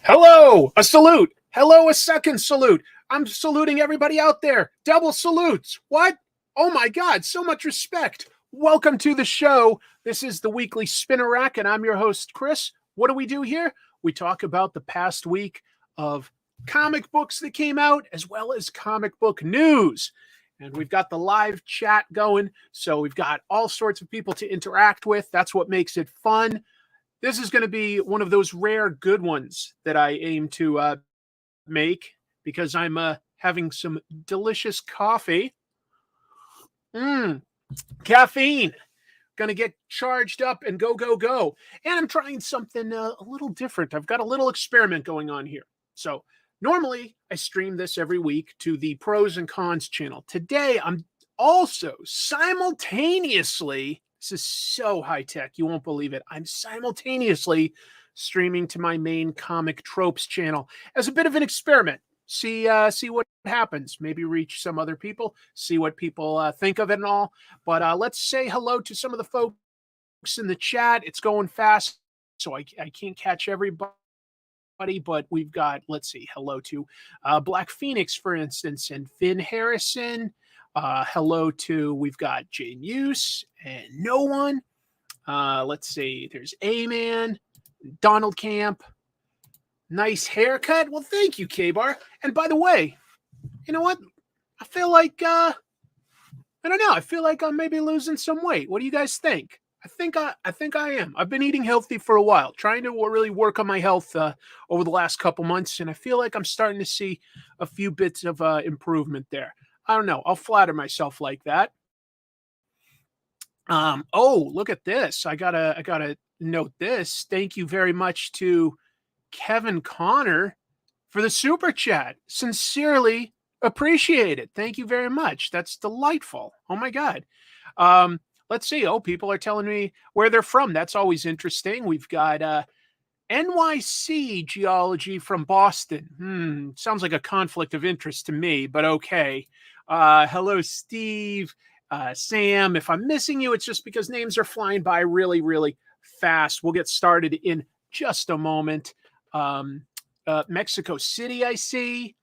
Hello, a salute. Hello, a second salute. I'm saluting everybody out there. Double salutes. What? Oh my God, so much respect. Welcome to the show. This is the weekly Spinner Rack, and I'm your host, Chris. What do we do here? We talk about the past week of comic books that came out, as well as comic book news. And we've got the live chat going, so we've got all sorts of people to interact with. That's what makes it fun. This is going to be one of those rare good ones that I aim to make because I'm having some delicious coffee. Caffeine. Going to get charged up and go, go, go. And I'm trying something a little different. I've got a little experiment going on here. So normally I stream this every week to the pros and cons channel. Today I'm also simultaneously, this is so high tech, you won't believe it, I'm simultaneously streaming to my main comic Tropes channel as a bit of an experiment. See what happens. Maybe reach some other people, see what people think of it and all. But let's say hello to some of the folks in the chat. It's going fast, so I can't catch everybody. But we've got, let's see, hello to Black Phoenix, for instance, and Finn Harrison. Hello to, we've got Jay Muse and no one. Let's see, there's A-Man, Donald Camp. Nice haircut. Well, thank you, K-Bar. And by the way, you know what? I feel like, I don't know. I feel like I'm maybe losing some weight. What do you guys think? I think I am. I've been eating healthy for a while, trying to really work on my health over the last couple months, and I feel like I'm starting to see a few bits of improvement there. I don't know. I'll flatter myself like that. Oh, look at this. I gotta note this. Thank you very much to Kevin Connor for the super chat. Sincerely appreciate it. Thank you very much. That's delightful. Oh my God. Let's see. Oh, people are telling me where they're from. That's always interesting. We've got NYC Geology from Boston. Sounds like a conflict of interest to me, but okay. Hello, Steve, Sam. If I'm missing you, it's just because names are flying by really, really fast. We'll get started in just a moment. Mexico City, I see.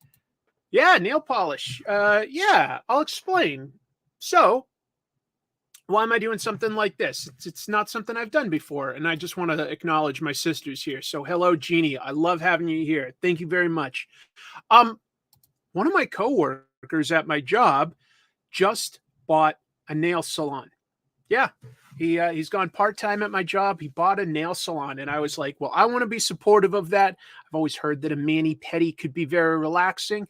Yeah, nail polish. Yeah, I'll explain. So, why am I doing something like this? It's not something I've done before, and I just want to acknowledge my sisters here. So, hello, Jeannie. I love having you here. Thank you very much. One of my coworkers at my job just bought a nail salon. Yeah, he's gone part-time at my job. He bought a nail salon, and I was like, well, I want to be supportive of that. I've always heard that a mani-pedi could be very relaxing,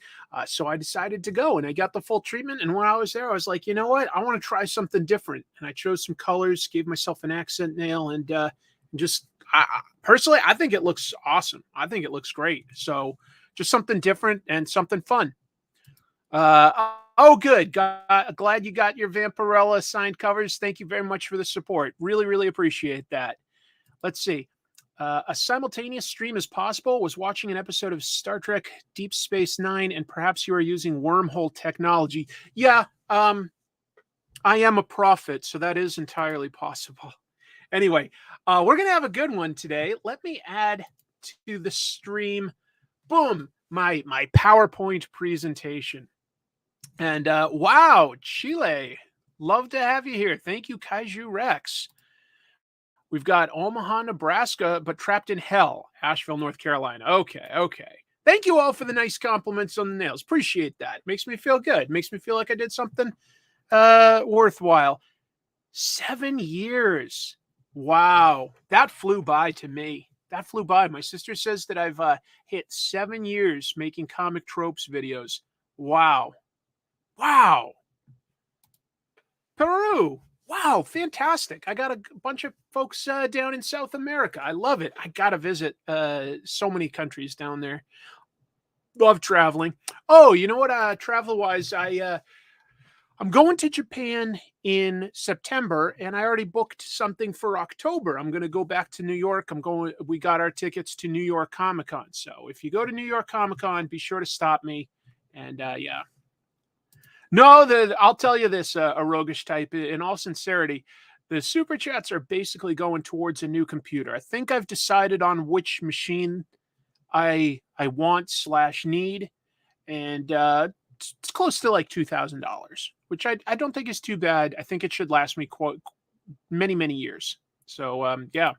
so I decided to go, and I got the full treatment. And when I was there, I was like, you know what? I want to try something different, and I chose some colors, gave myself an accent nail, and just personally, I think it looks awesome. I think it looks great. So just something different and something fun. Oh, good. Glad you got your Vampirella signed covers. Thank you very much for the support. Really, really appreciate that. Let's see. A simultaneous stream is possible. Was watching an episode of Star Trek Deep Space Nine, and perhaps you are using wormhole technology. Yeah, I am a prophet, so that is entirely possible. Anyway, we're going to have a good one today. Let me add to the stream, boom, my PowerPoint presentation. And wow, Chile, love to have you here. Thank you, Kaiju Rex. We've got Omaha, Nebraska, but trapped in hell, Asheville, North Carolina. Okay. Thank you all for the nice compliments on the nails. Appreciate that. Makes me feel good. Makes me feel like I did something worthwhile. 7 years. Wow, that flew by to me. That flew by. My sister says that I've hit 7 years making comic tropes videos. Wow. Peru. Wow, fantastic. I got a bunch of folks down in South America. I love it. I got to visit so many countries down there. Love traveling. Oh, you know what? Travel-wise, I'm going to Japan in September, and I already booked something for October. I'm going to go back to New York. We got our tickets to New York Comic Con. So if you go to New York Comic Con, be sure to stop me. And yeah. No, I'll tell you this, a roguish type, in all sincerity, the super chats are basically going towards a new computer. I think I've decided on which machine I want / need, and it's close to like $2,000, which I don't think is too bad. I think it should last me quite many years. So yeah,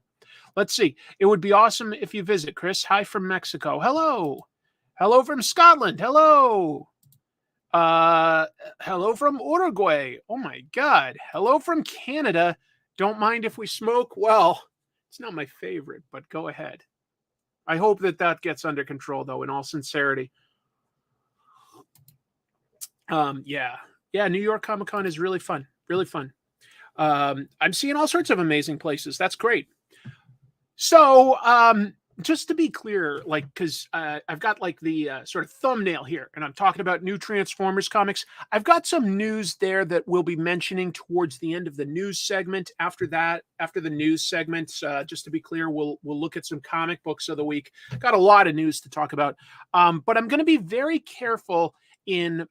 let's see. It would be awesome if you visit. Chris, hi from Mexico. Hello. Hello from Scotland. Hello. Hello from Uruguay. Oh my God. Hello from Canada. Don't mind if we smoke. Well, it's not my favorite, but go ahead. I hope that gets under control, though, in all sincerity. Yeah. New York Comic Con is really fun. Really fun. I'm seeing all sorts of amazing places. That's great. So, just to be clear, like, because I've got like the sort of thumbnail here, and I'm talking about new Transformers comics. I've got some news there that we'll be mentioning towards the end of the news segment. After that, after the news segments, just to be clear, we'll look at some comic books of the week. Got a lot of news to talk about, but I'm going to be very careful in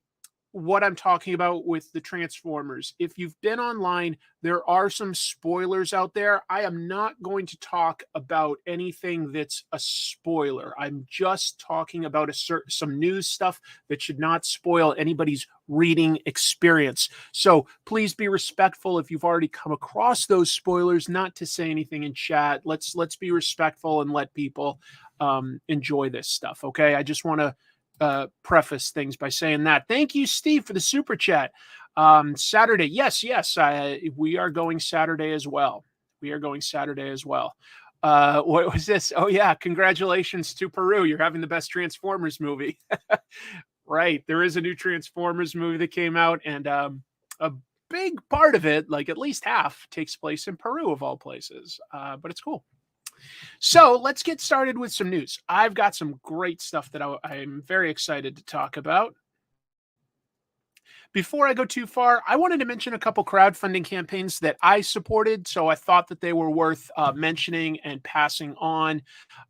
what I'm talking about with the Transformers. If you've been online, there are some spoilers out there. I am not going to talk about anything that's a spoiler. I'm just talking about some news stuff that should not spoil anybody's reading experience. So please be respectful if you've already come across those spoilers, not to say anything in chat. Let's be respectful and let people enjoy this stuff. Okay. I just want to preface things by saying that. Thank you, Steve, for the super chat. Saturday, yes, we are going Saturday as well. What was this? Oh yeah, congratulations to Peru. You're having the best Transformers movie. Right, there is a new Transformers movie that came out, and a big part of it, like at least half, takes place in Peru of all places. But it's cool. So let's get started with some news. I've got some great stuff that I'm very excited to talk about. Before I go too far, I wanted to mention a couple crowdfunding campaigns that I supported, so I thought that they were worth mentioning and passing on.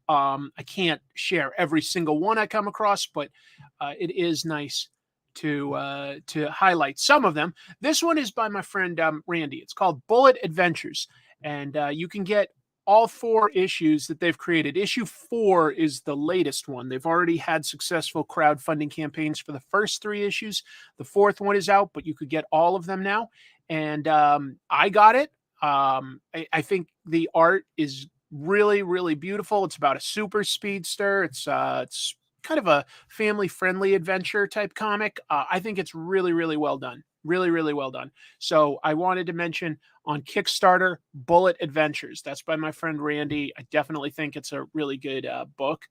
I can't share every single one I come across, but it is nice to highlight some of them. This one is by my friend Randy. It's called Bullet Adventures, and you can get all 4 issues that they've created. Issue 4 is the latest one. They've already had successful crowdfunding campaigns for the first 3 issues. The 4th one is out, but you could get all of them now. And I got it. I think the art is really beautiful. It's about a super speedster. It's kind of a family-friendly adventure type comic. I think it's really well done. Really well done. So I wanted to mention on Kickstarter, Bullet Adventures. That's by my friend Randy. I definitely think it's a really good book.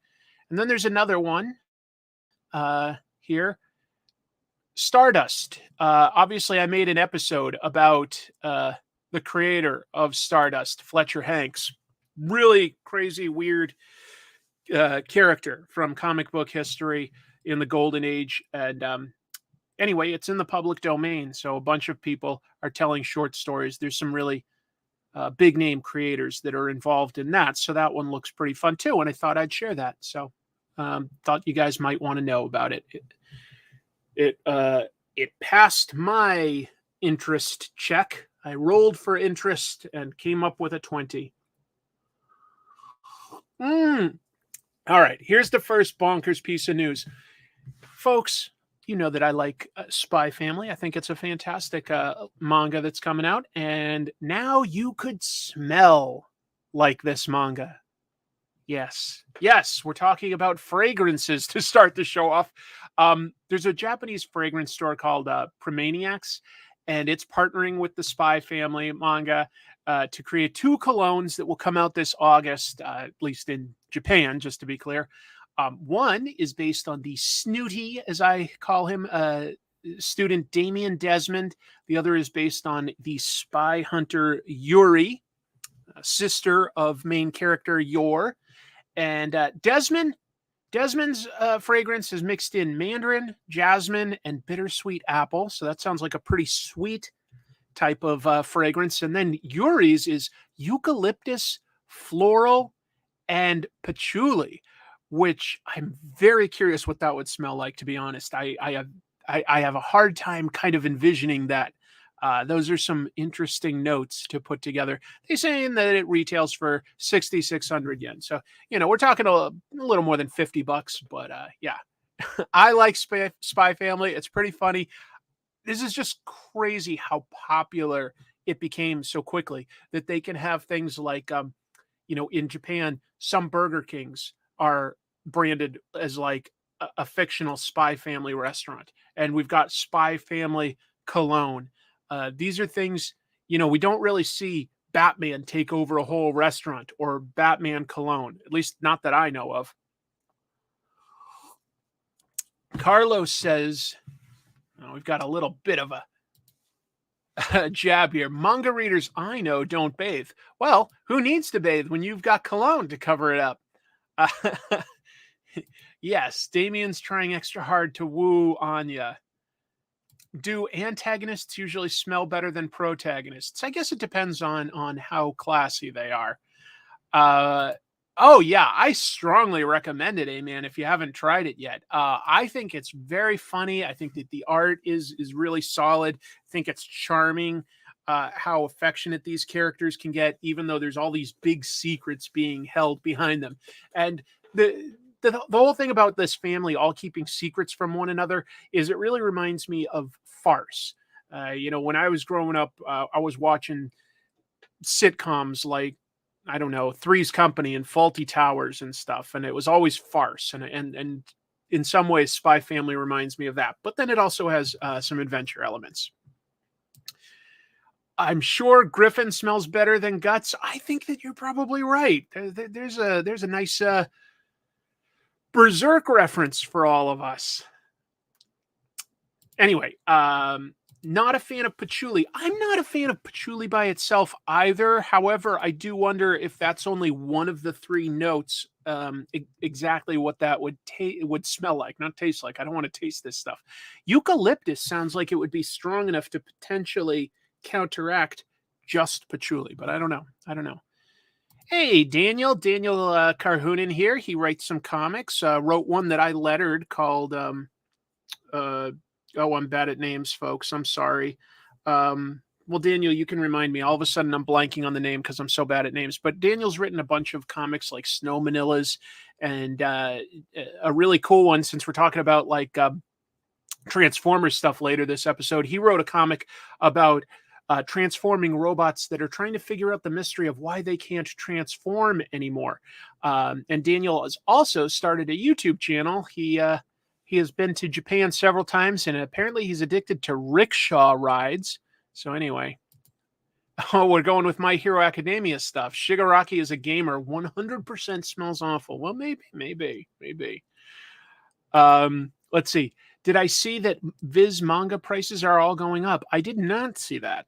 And then there's another one here. Stardust. Obviously, I made an episode about the creator of Stardust, Fletcher Hanks. Really crazy, weird character from comic book history in the Golden Age. And anyway, it's in the public domain, so a bunch of people are telling short stories. There's some really big name creators that are involved in that, so that one looks pretty fun too, and I thought I'd share that. So thought you guys might want to know about it. It passed my interest check. I rolled for interest and came up with a 20. All right, here's the first bonkers piece of news. Folks, you know that I like Spy Family. I think it's a fantastic manga that's coming out. And now you could smell like this manga. Yes, we're talking about fragrances to start the show off. There's a Japanese fragrance store called Promaniacs, and it's partnering with the Spy Family manga to create 2 colognes that will come out this August, at least in Japan, just to be clear. One is based on the snooty, as I call him, student Damien Desmond. The other is based on the spy hunter Yuri, sister of main character Yor. And Desmond's fragrance is mixed in mandarin, jasmine, and bittersweet apple. So that sounds like a pretty sweet type of fragrance. And then Yuri's is eucalyptus, floral, and patchouli, which I'm very curious what that would smell like, to be honest. I have a hard time kind of envisioning that Those are some interesting notes to put together. They're saying that it retails for 6,600 yen. So, we're talking a little more than $50, but yeah. I like Spy Family. It's pretty funny. This is just crazy how popular it became so quickly that they can have things like, in Japan, some Burger Kings are branded as like a fictional Spy Family restaurant. And we've got Spy Family cologne. These are things, we don't really see Batman take over a whole restaurant or Batman cologne, at least not that I know of. Carlos says, we've got a little bit of a jab here. Manga readers I know don't bathe. Well, who needs to bathe when you've got cologne to cover it up? Yes, Damien's trying extra hard to woo Anya. Do antagonists usually smell better than protagonists? I guess it depends on how classy they are. Oh yeah, I strongly recommend it, man, if you haven't tried it yet. I think it's very funny. I think that the art is really solid. I think it's charming how affectionate these characters can get, even though there's all these big secrets being held behind them. And the whole thing about this family all keeping secrets from one another is it really reminds me of Farce. When I was growing up, I was watching sitcoms like, I don't know, Three's Company and Faulty Towers and stuff, and it was always Farce. And in some ways, Spy Family reminds me of that. But then it also has some adventure elements. I'm sure Griffin smells better than Guts. I think that you're probably right. There's a nice Berserk reference for all of us. Anyway, not a fan of patchouli. I'm not a fan of patchouli by itself either. However, I do wonder if that's only one of the three notes, exactly what that would smell like, not taste like. I don't want to taste this stuff. Eucalyptus sounds like it would be strong enough to potentially counteract just patchouli, but I don't know. Hey, Daniel Carhoonan here. He writes some comics, wrote one that I lettered called, I'm bad at names, folks. I'm sorry. Well, Daniel, you can remind me. All of a sudden, I'm blanking on the name because I'm so bad at names. But Daniel's written a bunch of comics like Snow Manillas and a really cool one, since we're talking about like Transformers stuff later this episode. He wrote a comic about transforming robots that are trying to figure out the mystery of why they can't transform anymore. And Daniel has also started a YouTube channel. He has been to Japan several times, and apparently he's addicted to rickshaw rides. So anyway, we're going with My Hero Academia stuff. Shigaraki is a gamer. 100% smells awful. Well, maybe. Let's see. Did I see that Viz manga prices are all going up? I did not see that.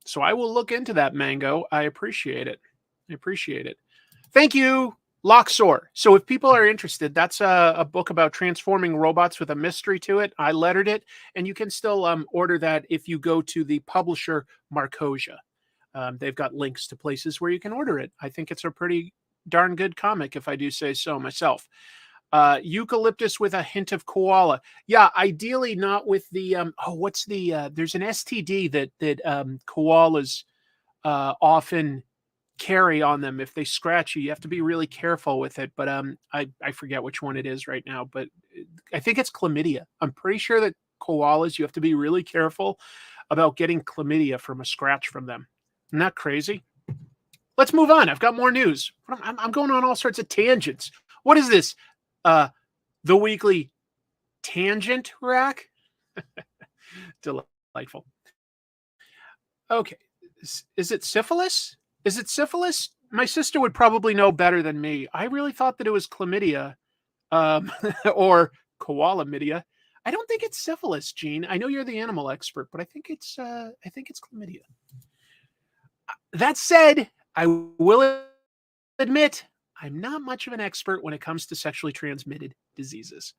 So I will look into that, Mango. I appreciate it. Thank you, Loxor. So if people are interested, that's a book about transforming robots with a mystery to it. I lettered it, and you can still order that if you go to the publisher Marcosia. They've got links to places where you can order it. I think it's a pretty darn good comic, if I do say so myself. Eucalyptus with a hint of koala. Yeah, ideally not with the there's an STD that koalas often carry on them. If they scratch you, you have to be really careful with it. But I forget which one it is right now, but I think it's chlamydia. I'm pretty sure that koalas, you have to be really careful about getting chlamydia from a scratch from them. Isn't that crazy? Let's move on. I've got more news. I'm going on all sorts of tangents. What is this? The weekly tangent rack? Delightful. Okay. Is it syphilis? My sister would probably know better than me. I really thought that it was chlamydia, or koalamidia. I don't think it's syphilis, Gene. I know you're the animal expert, but I think it's chlamydia. That said, I will admit I'm not much of an expert when it comes to sexually transmitted diseases.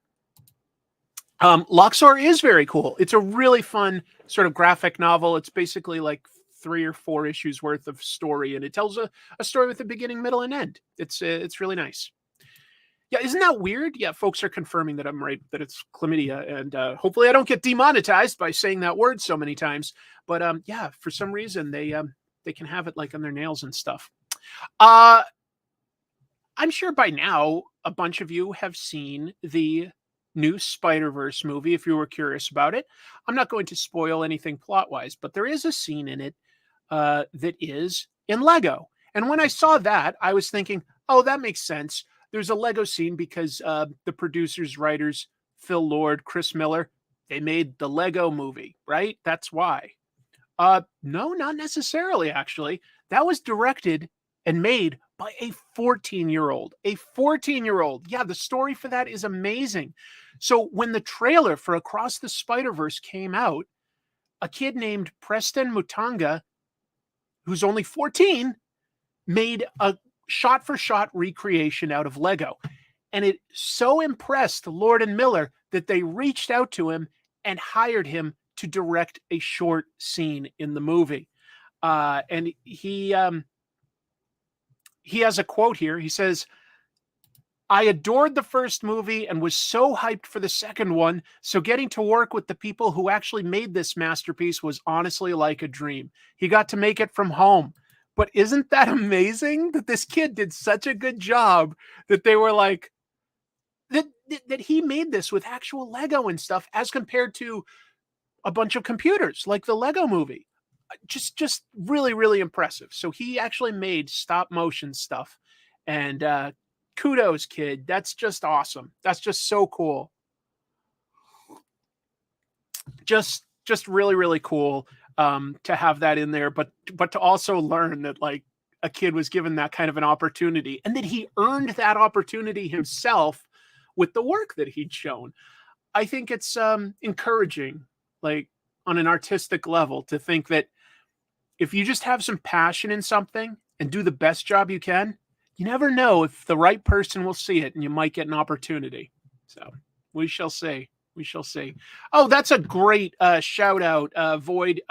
Luxor is very cool. It's a really fun sort of graphic novel. It's basically like 3 or 4 issues worth of story, and it tells a story with a beginning, middle, and end. It's really nice. Yeah, isn't that weird? Yeah, folks are confirming that I'm right, that it's chlamydia, and hopefully I don't get demonetized by saying that word so many times. But yeah, for some reason they can have it like on their nails and stuff. Uh, I'm sure by now a bunch of you have seen the new Spider-Verse movie if you were curious about it. I'm not going to spoil anything plot-wise, but there is a scene in it that is in Lego. And when I saw that, I was thinking, oh, that makes sense. There's a Lego scene because the producers, writers, Phil Lord, Chris Miller, they made the Lego movie, right? That's why. No, not necessarily, actually. That was directed and made by a 14-year-old. A 14-year-old. Yeah, the story for that is amazing. So when the trailer for Across the Spider-Verse came out, a kid named Preston Mutanga, who's only 14, made a shot-for-shot recreation out of Lego. And it so impressed Lord and Miller that they reached out to him and hired him to direct a short scene in the movie. And he has a quote here. He says, I adored the first movie and was so hyped for the second one. So getting to work with the people who actually made this masterpiece was honestly like a dream. He got to make it from home. But isn't that amazing that this kid did such a good job that they were like, that he made this with actual Lego and stuff as compared to a bunch of computers like the Lego movie. Just really, really impressive. So he actually made stop motion stuff, and kudos, kid. That's just awesome. That's just so cool. Just really, really cool to have that in there, but to also learn that like a kid was given that kind of an opportunity and that he earned that opportunity himself with the work that he'd shown. I think it's encouraging, like on an artistic level, to think that if you just have some passion in something and do the best job you can, you never know if the right person will see it and you might get an opportunity. So we shall see. We shall see. Oh, that's a great shout out, Void.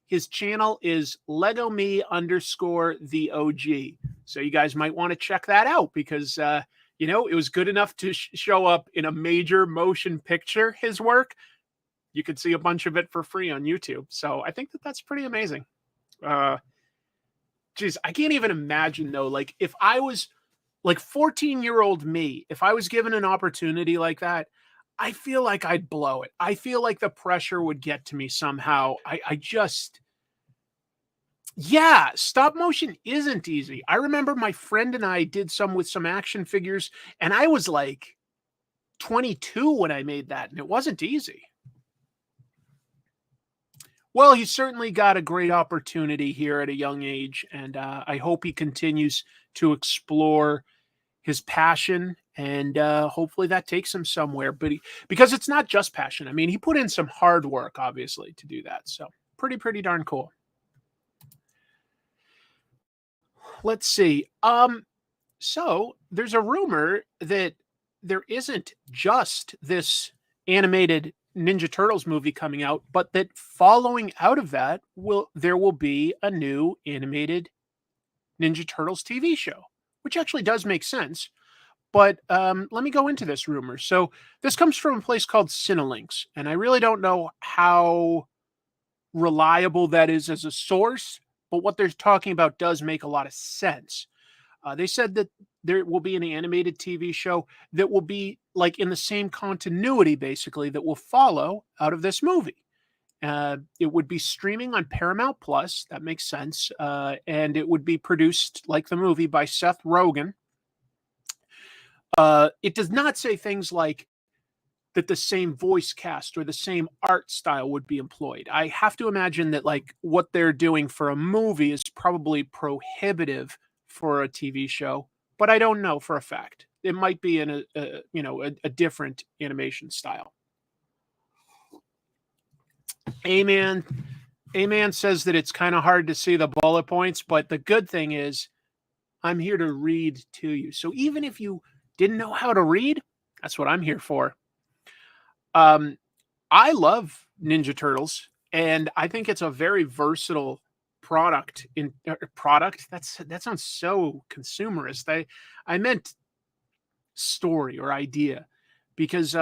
His channel is Lego Me _ the OG. So you guys might want to check that out because, you know, it was good enough to show up in a major motion picture, his work. You could see a bunch of it for free on YouTube. So I think that that's pretty amazing. Geez, I can't even imagine though. Like if I was like 14-year-old me, if I was given an opportunity like that, I feel like I'd blow it. I feel like the pressure would get to me somehow. I just, yeah, stop motion isn't easy. I remember my friend and I did some with some action figures, and I was like 22 when I made that, and it wasn't easy. Well, he certainly got a great opportunity here at a young age, and I hope he continues to explore his passion, and hopefully that takes him somewhere. But because it's not just passion. I mean, he put in some hard work, obviously, to do that. So pretty darn cool. Let's see. So there's a rumor that there isn't just this animated Ninja Turtles movie coming out, but that following out of that there will be a new animated Ninja Turtles TV show, which actually does make sense. But let me go into this rumor. So this comes from a place called Cinelinx, and I really don't know how reliable that is as a source, but what they're talking about does make a lot of sense. They said that there will be an animated TV show that will be like in the same continuity, basically, that will follow out of this movie. It would be streaming on Paramount Plus. That makes sense. And it would be produced like the movie by Seth Rogen. It does not say things like that the same voice cast or the same art style would be employed. I have to imagine that like what they're doing for a movie is probably prohibitive for a TV show, but I don't know for a fact. It might be in a different animation style. Amen says that it's kind of hard to see the bullet points, but the good thing is I'm here to read to you. So even if you didn't know how to read, that's what I'm here for. I love Ninja Turtles, and I think it's a very versatile product. That sounds so consumerist. I meant story or idea, because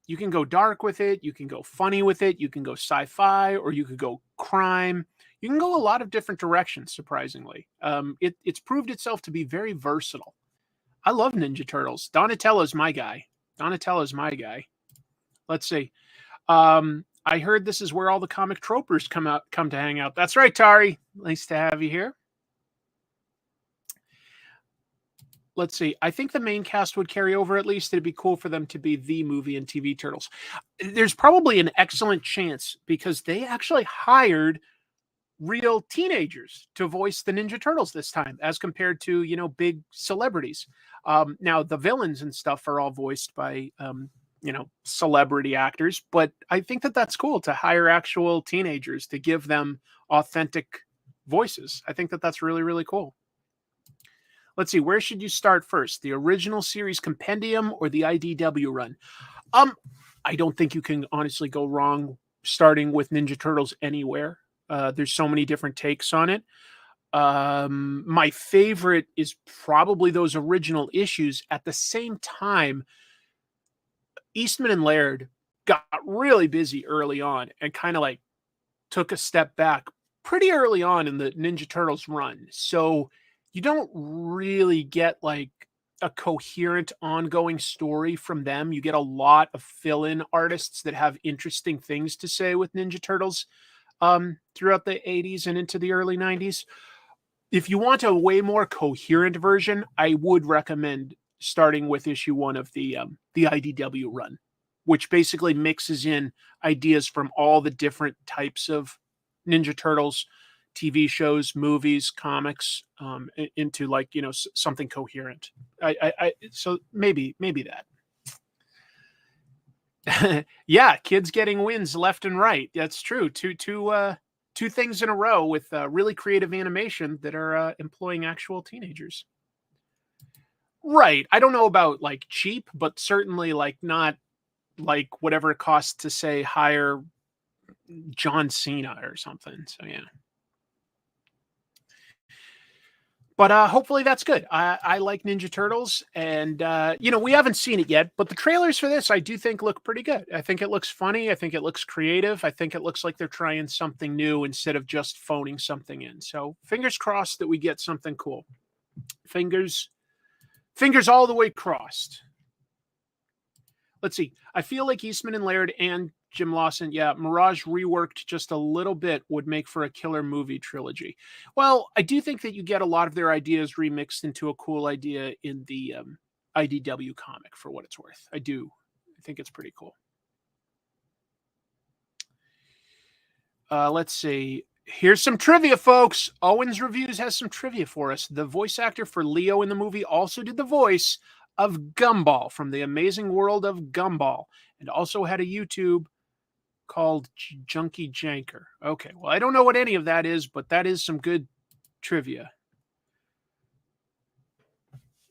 you can go dark with it, you can go funny with it, you can go sci-fi, or you could go crime. You can go a lot of different directions, surprisingly. It's proved itself to be very versatile. I love Ninja Turtles. Donatello's my guy. Donatello's my guy. Let's see. I heard this is where all the comic tropers come to hang out. That's right, Tari. Nice to have you here. Let's see. I think the main cast would carry over at least. It'd be cool for them to be the movie and TV Turtles. There's probably an excellent chance because they actually hired real teenagers to voice the Ninja Turtles this time, as compared to, big celebrities. Now, the villains and stuff are all voiced by, celebrity actors, but I think that that's cool to hire actual teenagers to give them authentic voices. I think that that's really, really cool. Let's see, where should you start first? The original series compendium or the IDW run? I don't think you can honestly go wrong starting with Ninja Turtles anywhere. There's so many different takes on it. My favorite is probably those original issues. At the same time, Eastman and Laird got really busy early on and kind of like took a step back pretty early on in the Ninja Turtles run. So you don't really get like a coherent ongoing story from them. You get a lot of fill-in artists that have interesting things to say with Ninja Turtles throughout the 80s and into the early 90s. If you want a way more coherent version, I would recommend starting with issue 1 of the IDW run, which basically mixes in ideas from all the different types of Ninja Turtles TV shows, movies, comics, into like, something coherent. So maybe that. Yeah, kids getting wins left and right. That's true. Two things in a row with really creative animation that are employing actual teenagers. Right. I don't know about like cheap, but certainly like not like whatever it costs to say hire John Cena or something. So yeah. But hopefully that's good. I like Ninja Turtles, and we haven't seen it yet, but the trailers for this I do think look pretty good. I think it looks funny. I think it looks creative. I think it looks like they're trying something new instead of just phoning something in. So fingers crossed that we get something cool. Fingers all the way crossed. Let's see. I feel like Eastman and Laird and Jim Lawson, Mirage reworked just a little bit would make for a killer movie trilogy. Well, I do think that you get a lot of their ideas remixed into a cool idea in the IDW comic, for what it's worth. I think it's pretty cool. Let's see. Here's some trivia, folks. Owen's Reviews has some trivia for us. The voice actor for Leo in the movie also did the voice of Gumball from The Amazing World of Gumball, and also had a YouTube called Junkie Janker. Okay, well, I don't know what any of that is, but that is some good trivia.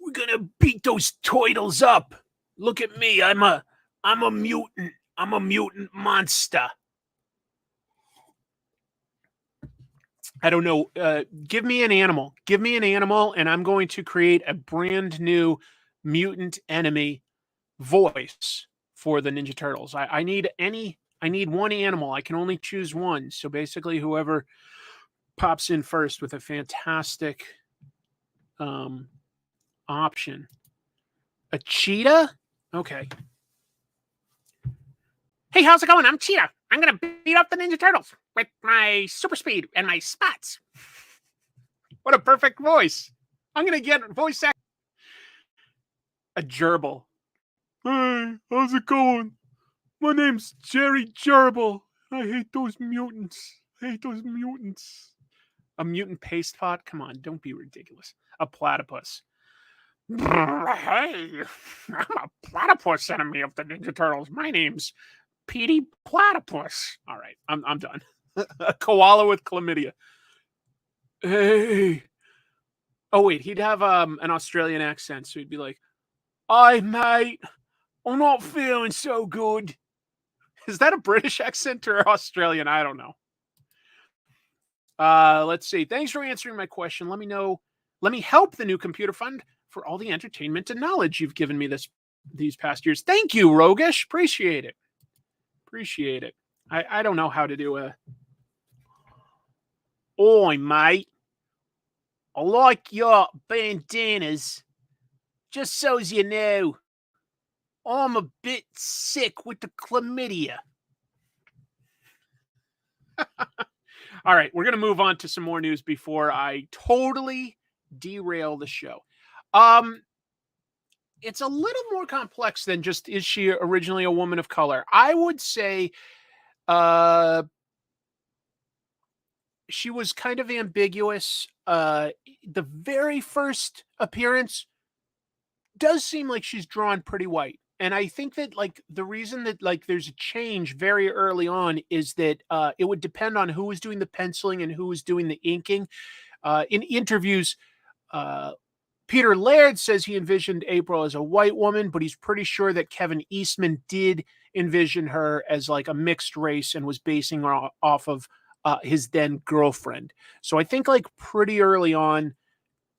We're gonna beat those turtles up. Look at me. I'm a mutant. I'm a mutant monster. I don't know. Give me an animal. Give me an animal, and I'm going to create a brand new mutant enemy voice for the Ninja Turtles. I need one animal. I can only choose one. So basically, whoever pops in first with a fantastic option. A cheetah? Okay. Hey, how's it going? I'm Cheetah. I'm going to beat up the Ninja Turtles with my super speed and my spots. What a perfect voice. I'm going to get voice act. A gerbil. Hey, how's it going? My name's Jerry Gerbil. I hate those mutants. A mutant paste pot? Come on, don't be ridiculous. A platypus. Hey, I'm a platypus enemy of the Ninja Turtles. My name's Petey Platypus. All right, I'm done. A koala with chlamydia. Hey. Oh wait, he'd have an Australian accent, so he'd be like, "Hi mate, I'm not feeling so good." Is that a British accent or Australian? I don't know. Let's see. Thanks for answering my question. Let Let me help the new computer fund for all the entertainment and knowledge you've given me these past years. Thank you, Rogish. Appreciate it. Appreciate it. I don't know how to do a... Oi, mate. I like your bandanas. Just so's you know, I'm a bit sick with the chlamydia. All right, we're going to move on to some more news before I totally derail the show. It's a little more complex than just, is she originally a woman of color? I would say she was kind of ambiguous. The very first appearance does seem like she's drawn pretty white. And I think that, like, the reason that, like, there's a change very early on is that it would depend on who was doing the penciling and who was doing the inking. In interviews, Peter Laird says he envisioned April as a white woman, but he's pretty sure that Kevin Eastman did envision her as like a mixed race and was basing her off of his then girlfriend. So I think, like, pretty early on,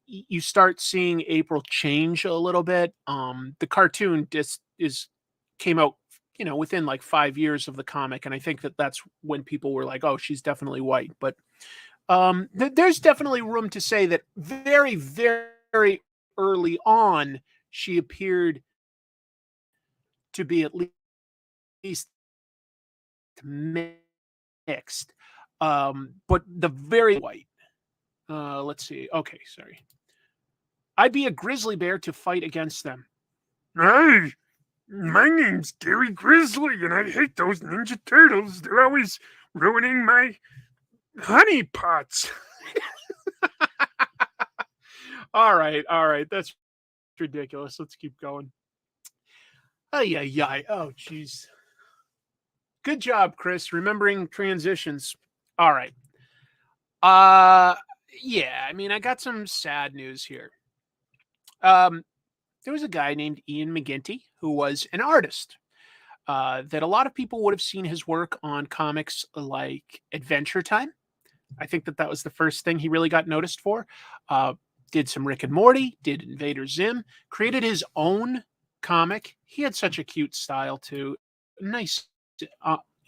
you start seeing April change a little bit. The cartoon just came out, within like 5 years of the comic, and I think that that's when people were like, "Oh, she's definitely white." But there's definitely room to say that very, very early on, she appeared to be at least mixed, but the very white. Let's see. Okay, sorry. I'd be a grizzly bear to fight against them. Hey, my name's Gary Grizzly, and I hate those Ninja Turtles. They're always ruining my honey pots. All right. That's ridiculous. Let's keep going. Oh, jeez. Good job, Chris, remembering transitions. All right. Yeah, I mean, I got some sad news here. There was a guy named Ian McGinty who was an artist that a lot of people would have seen his work on comics like Adventure Time. I think that was the first thing he really got noticed for. Did some Rick and Morty, did Invader Zim, created his own comic. He had such a cute style too. Nice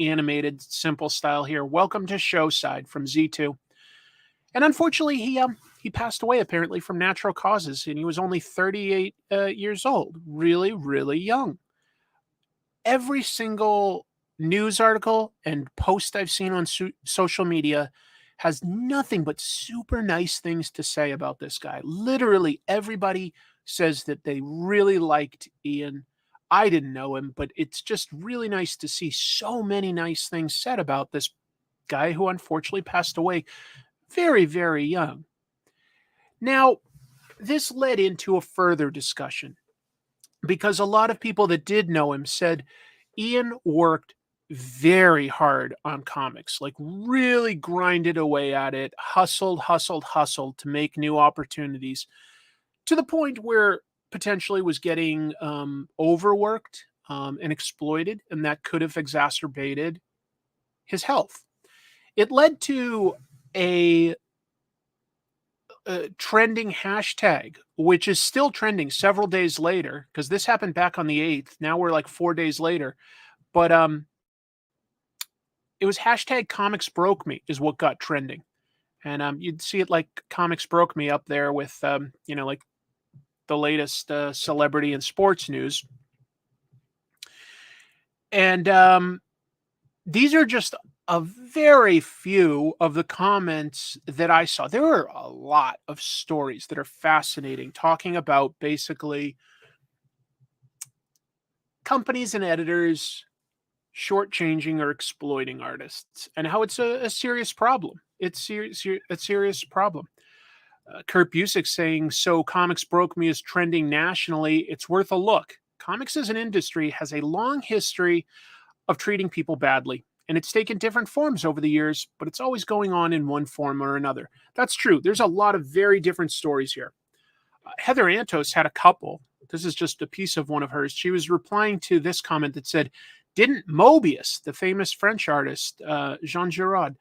animated, simple style here. Welcome to Showside from Z2. And unfortunately, he passed away apparently from natural causes, and he was only 38 years old. Really, really young. Every single news article and post I've seen on social media has nothing but super nice things to say about this guy. Literally everybody says that they really liked Ian. I didn't know him, but it's just really nice to see so many nice things said about this guy who unfortunately passed away very, very young. Now, this led into a further discussion because a lot of people that did know him said Ian worked very hard on comics, like really grinded away at it, hustled to make new opportunities, to the point where potentially was getting overworked and exploited, and that could have exacerbated his health. It led to a trending hashtag, which is still trending several days later, because this happened back on the 8th. Now we're like 4 days later. But it was hashtag comics broke me is what got trending. And you'd see it like comics broke me up there with, like the latest celebrity and sports news. And these are just a very few of the comments that I saw. There were a lot of stories that are fascinating, talking about basically companies and editors shortchanging or exploiting artists, and how it's a serious problem. It's a serious problem. Kurt Busiek saying, "So comics broke me" is trending nationally. It's worth a look. Comics as an industry has a long history of treating people badly, and it's taken different forms over the years, but it's always going on in one form or another. That's true. There's a lot of very different stories here. Heather Antos had a couple. This is just a piece of one of hers. She was replying to this comment that said, "Didn't Mobius, the famous French artist, Jean Giraud,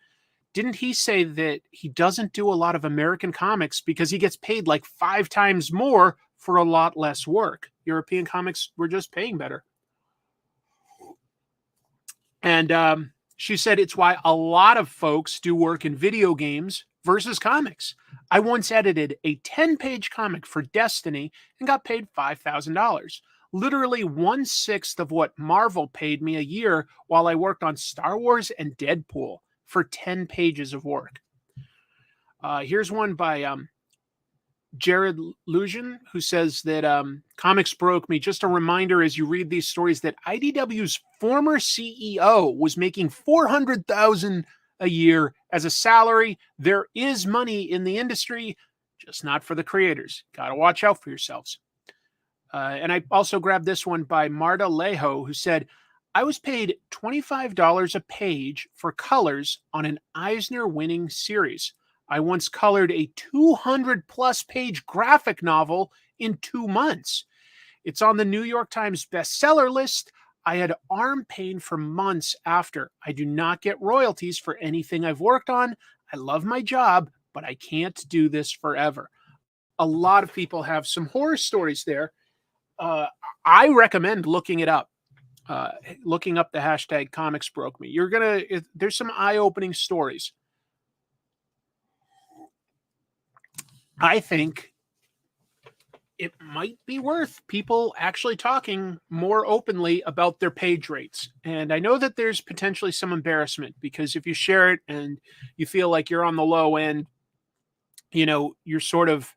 didn't he say that he doesn't do a lot of American comics because he gets paid like 5 times more for a lot less work? European comics were just paying better. And she said it's why a lot of folks do work in video games versus comics. I once edited a 10-page comic for Destiny and got paid $5,000. Literally 1/6 of what Marvel paid me a year while I worked on Star Wars and Deadpool for 10 pages of work. Here's one by Jared Lujan, who says that comics broke me. Just a reminder as you read these stories that IDW's former CEO was making $400,000 a year as a salary. There is money in the industry, just not for the creators. Got to watch out for yourselves. And I also grabbed this one by Marta Lejo, who said, I was paid $25 a page for colors on an Eisner-winning series. I once colored a 200-plus page graphic novel in 2 months. It's on the New York Times bestseller list. I had arm pain for months after. I do not get royalties for anything I've worked on. I love my job, but I can't do this forever. A lot of people have some horror stories there. I recommend looking it up. Looking up the hashtag comics broke me. There's some eye-opening stories. I think it might be worth people actually talking more openly about their page rates. And I know that there's potentially some embarrassment because if you share it and you feel like you're on the low end, you're sort of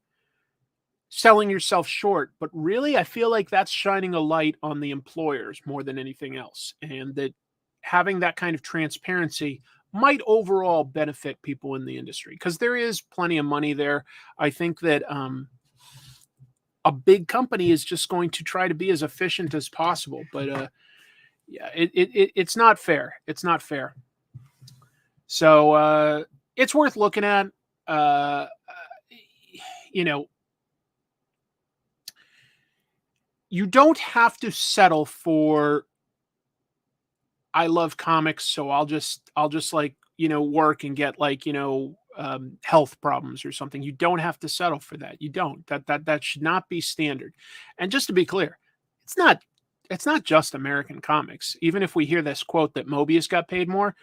selling yourself short. But really, I feel like that's shining a light on the employers more than anything else. And that having that kind of transparency might overall benefit people in the industry because there is plenty of money there. I think that a big company is just going to try to be as efficient as possible. But it's not fair. It's not fair. So it's worth looking at. You don't have to settle for I love comics, so I'll just work and get health problems or something. You don't have to settle for that. You don't. That should not be standard. And just to be clear, it's not just American comics. Even if we hear this quote that Mobius got paid more,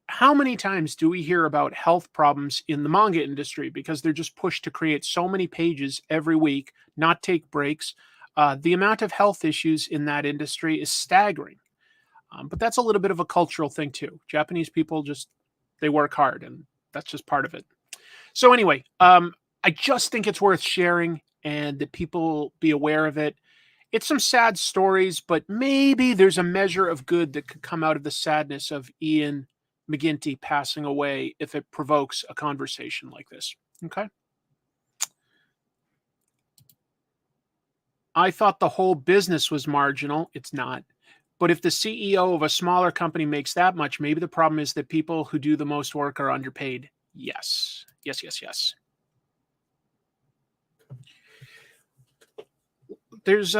how many times do we hear about health problems in the manga industry because they're just pushed to create so many pages every week, not take breaks? The amount of health issues in that industry is staggering. But that's a little bit of a cultural thing too. Japanese people they work hard and that's just part of it. So anyway, I just think it's worth sharing and that people be aware of it. It's some sad stories, but maybe there's a measure of good that could come out of the sadness of Ian McGinty passing away if it provokes a conversation like this. Okay. I thought the whole business was marginal. It's not. But if the CEO of a smaller company makes that much, maybe the problem is that people who do the most work are underpaid. Yes. Yes. There's,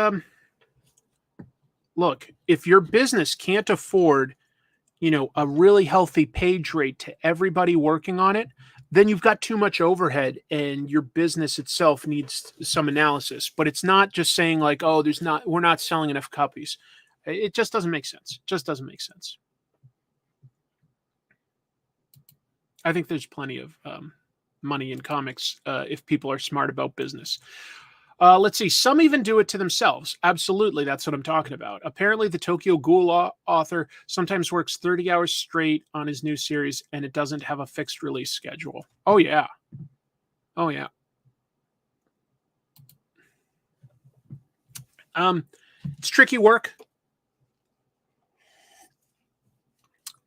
look, if your business can't afford, a really healthy page rate to everybody working on it, then you've got too much overhead and your business itself needs some analysis. But it's not just saying like, oh, we're not selling enough copies. It just doesn't make sense. I think there's plenty of money in comics if people are smart about business. Let's see. Some even do it to themselves. Absolutely. That's what I'm talking about. Apparently, the Tokyo Ghoul author sometimes works 30 hours straight on his new series, and it doesn't have a fixed release schedule. Oh, yeah. It's tricky work.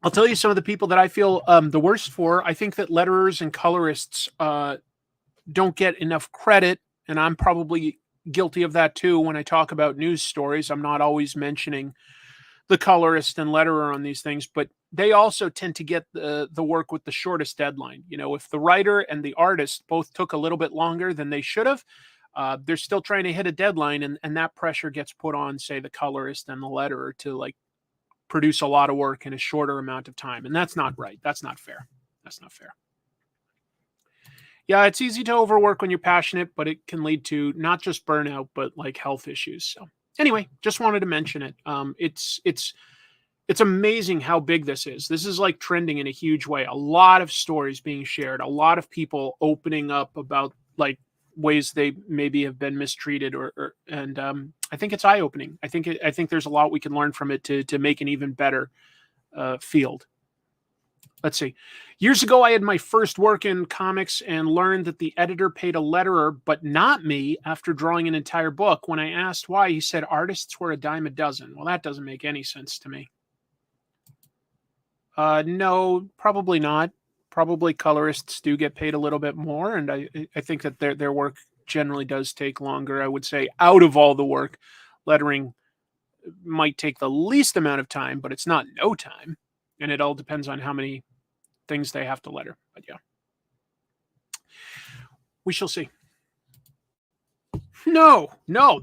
I'll tell you some of the people that I feel the worst for. I think that letterers and colorists don't get enough credit, and I'm probably guilty of that too when I talk about news stories. I'm not always mentioning the colorist and letterer on these things, but they also tend to get the work with the shortest deadline. If the writer and the artist both took a little bit longer than they should have, they're still trying to hit a deadline, and that pressure gets put on, say, the colorist and the letterer to produce a lot of work in a shorter amount of time. And that's not right. That's not fair. That's not fair. Yeah, it's easy to overwork when you're passionate, but it can lead to not just burnout, but like health issues. So anyway, just wanted to mention it. It's amazing how big this is. This is like trending in a huge way. A lot of stories being shared, a lot of people opening up about like ways they maybe have been mistreated, and I think it's eye opening. I think there's a lot we can learn from it to make an even better field. Let's see. Years ago, I had my first work in comics and learned that the editor paid a letterer, but not me, after drawing an entire book. When I asked why, he said artists were a dime a dozen. Well, that doesn't make any sense to me. No, probably not. Probably colorists do get paid a little bit more, and I think that their work generally does take longer. I would say out of all the work, lettering might take the least amount of time, but it's not no time. And it all depends on how many things they have to letter. But yeah, we shall see. No,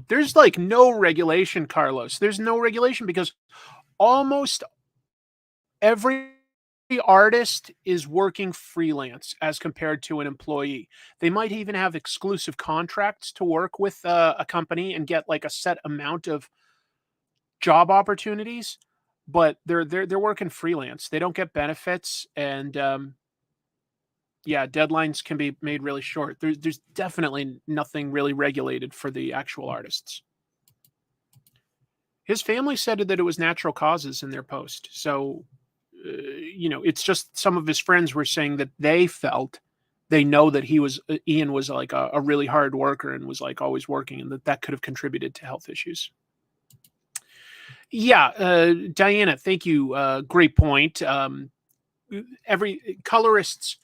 there's like no regulation, Carlos. There's no regulation because almost every artist is working freelance as compared to an employee. They might even have exclusive contracts to work with a company and get like a set amount of job opportunities, but they're working freelance. They don't get benefits, and yeah, deadlines can be made really short. There's definitely nothing really regulated for the actual artists. His family said that it was natural causes in their post. So, it's just some of his friends were saying that they know that Ian was like a really hard worker and was like always working, and that could have contributed to health issues. Yeah, Diana, thank you. Great point. Every colorists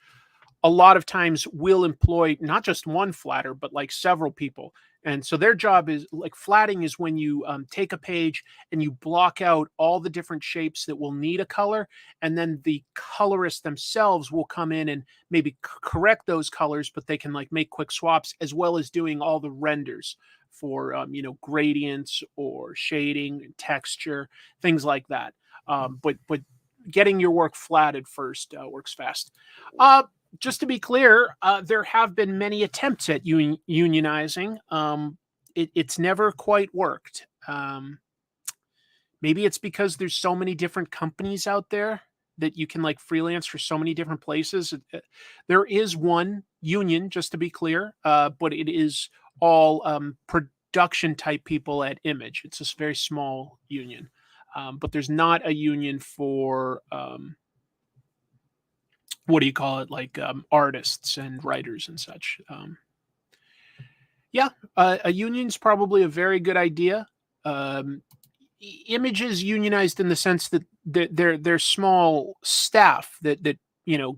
a lot of times will employ not just one flatter, but like several people. And so their job is like flatting is when you take a page and you block out all the different shapes that will need a color. And then the colorists themselves will come in and maybe correct those colors, but they can like make quick swaps as well as doing all the renders for, gradients or shading and texture, things like that. But getting your work flatted first works fast. Just to be clear, there have been many attempts at unionizing. It's never quite worked. Maybe it's because there's so many different companies out there that you can like freelance for so many different places. There is one union, just to be clear, but it is all production type people at Image. It's a very small union, but there's not a union for what do you call it, like artists and writers and such. Yeah, a union's probably a very good idea. Image is unionized in the sense that they're small staff that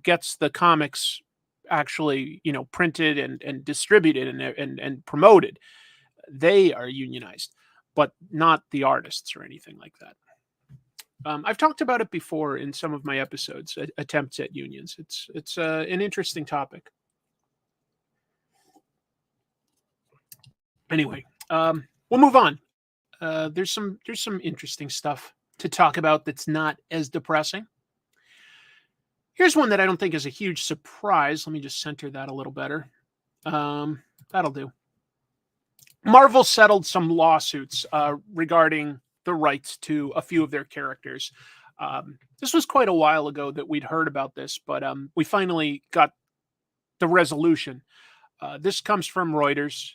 gets the comics actually printed and distributed and promoted. They are unionized, but not the artists or anything like that. I've talked about it before in some of my episodes, attempts at unions. It's an interesting topic. Anyway, we'll move on. There's some interesting stuff to talk about that's not as depressing. Here's one that I don't think is a huge surprise. Let me just center that a little better. That'll do. Marvel settled some lawsuits regarding the rights to a few of their characters. This was quite a while ago that we'd heard about this, but we finally got the resolution. This comes from Reuters,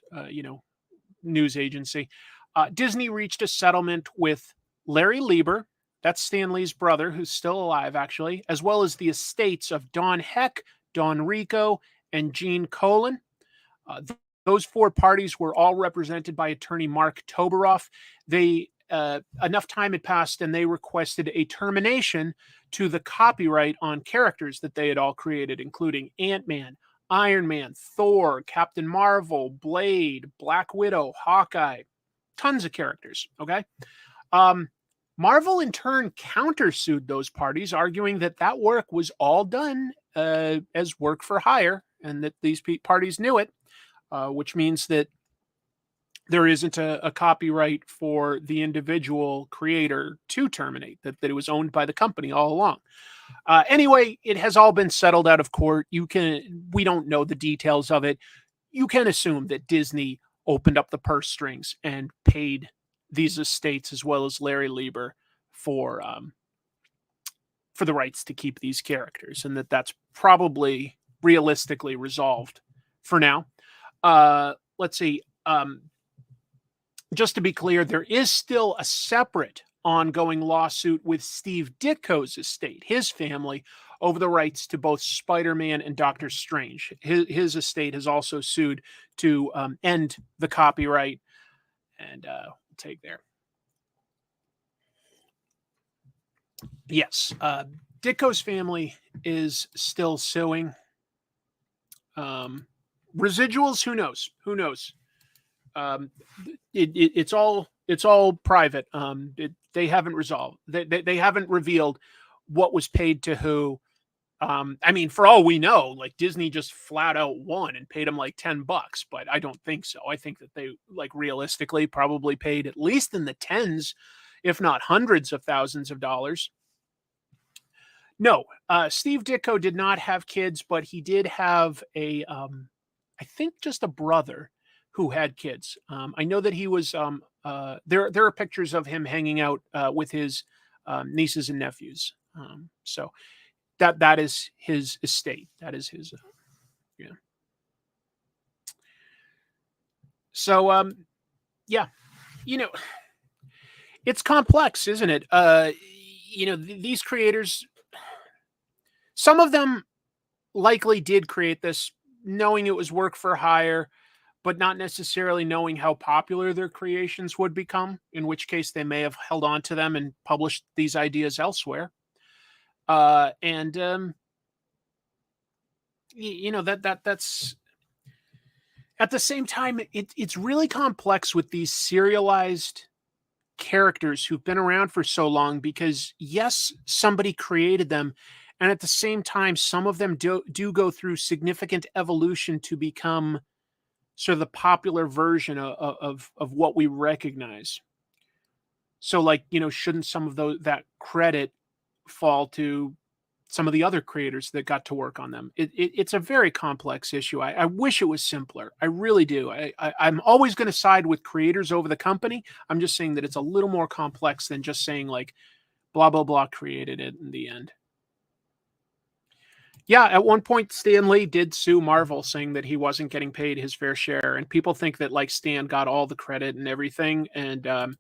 news agency. Disney reached a settlement with Larry Lieber, that's Stan Lee's brother, who's still alive, actually, as well as the estates of Don Heck, Don Rico, and Gene Colan. Those four parties were all represented by attorney Mark Toberoff. Enough time had passed and they requested a termination to the copyright on characters that they had all created, including Ant-Man, Iron Man, Thor, Captain Marvel, Blade, Black Widow, Hawkeye, tons of characters. Okay. Marvel in turn countersued those parties, arguing that work was all done as work for hire and that these parties knew it, which means that there isn't a copyright for the individual creator to terminate, that it was owned by the company all along. Anyway, it has all been settled out of court. We don't know the details of it. You can assume that Disney opened up the purse strings and paid these estates as well as Larry Lieber for the rights to keep these characters, and that's probably realistically resolved for now. Let's see. Just to be clear, there is still a separate ongoing lawsuit with Steve Ditko's estate, his family, over the rights to both Spider-Man and Doctor Strange. His estate has also sued to end the copyright, and we'll take there. Yes, Ditko's family is still suing. Residuals, who knows? Who knows? It's all private. They haven't resolved. They haven't revealed what was paid to who. I mean, for all we know, like Disney just flat out won and paid them like $10, but I don't think so. I think that they like realistically probably paid at least in the tens, if not hundreds of thousands of dollars. No, Steve Ditko did not have kids, but he did have I think just a brother who had kids. I know that he was, there are pictures of him hanging out with his nieces and nephews. So that is his estate. That is his, yeah. So, yeah, it's complex, isn't it? These creators, some of them likely did create this knowing it was work for hire, but not necessarily knowing how popular their creations would become, in which case they may have held on to them and published these ideas elsewhere. That's at the same time, it's really complex with these serialized characters who've been around for so long, because yes, somebody created them, and at the same time, some of them do go through significant evolution to become sort of the popular version of what we recognize. So, like, shouldn't some of that credit fall to some of the other creators that got to work on them? It's a very complex issue. I wish it was simpler. I really do. I'm always going to side with creators over the company. I'm just saying that it's a little more complex than just saying like blah, blah, blah created it in the end. Yeah, at one point, Stan Lee did sue Marvel, saying that he wasn't getting paid his fair share. And people think that like Stan got all the credit and everything. And,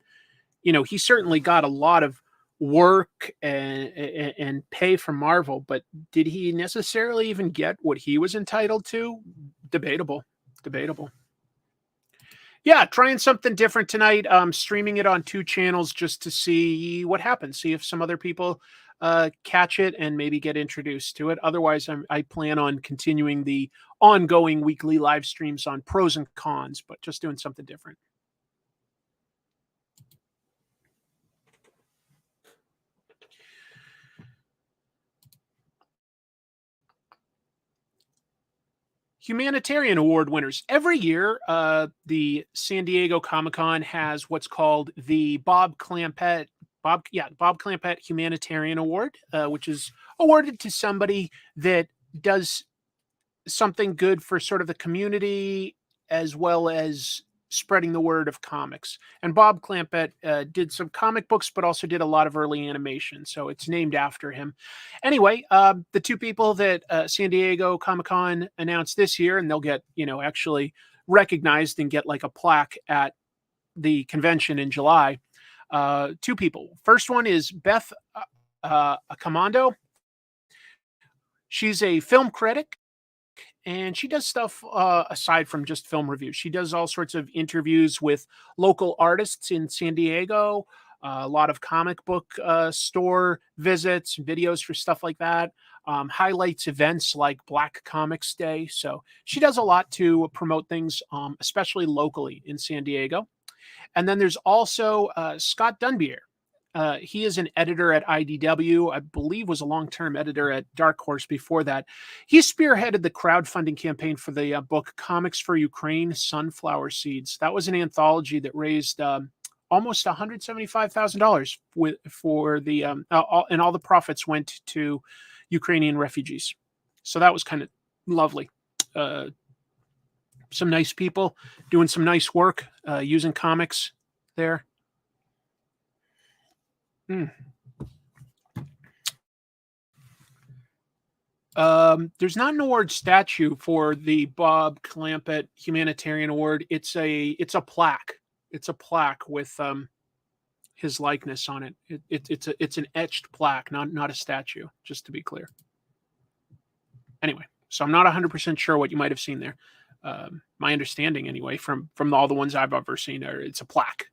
he certainly got a lot of work and pay from Marvel, but did he necessarily even get what he was entitled to? Debatable. Yeah, trying something different tonight. Streaming it on 2 channels just to see what happens. See if some other people catch it and maybe get introduced to it. Otherwise, I plan on continuing the ongoing weekly live streams on pros and cons, but just doing something different. Humanitarian award winners. Every year, the San Diego Comic-Con has what's called the Bob Clampett Humanitarian Award, which is awarded to somebody that does something good for sort of the community as well as spreading the word of comics. And Bob Clampett did some comic books, but also did a lot of early animation. So it's named after him. Anyway, the 2 people that San Diego Comic-Con announced this year, and they'll get, actually recognized and get like a plaque at the convention in July. 2 people. First one is Beth Accomando. She's a film critic, and she does stuff aside from just film reviews. She does all sorts of interviews with local artists in San Diego, a lot of comic book store visits, videos for stuff like that, highlights events like Black Comics Day. So she does a lot to promote things, especially locally in San Diego. And then there's also Scott Dunbier. He is an editor at IDW, I believe was a long-term editor at Dark Horse before that. He spearheaded the crowdfunding campaign for the book Comics for Ukraine, Sunflower Seeds. That was an anthology that raised almost $175,000 for the and all the profits went to Ukrainian refugees. So that was kind of lovely. Some nice people doing some nice work using comics there. There's not an award statue for the Bob Clampett Humanitarian Award. It's a plaque. It's a plaque with his likeness on it. It's an etched plaque, not a statue. Just to be clear. Anyway, so I'm not 100% sure what you might have seen there. My understanding, anyway, from all the ones I've ever seen, it's a plaque.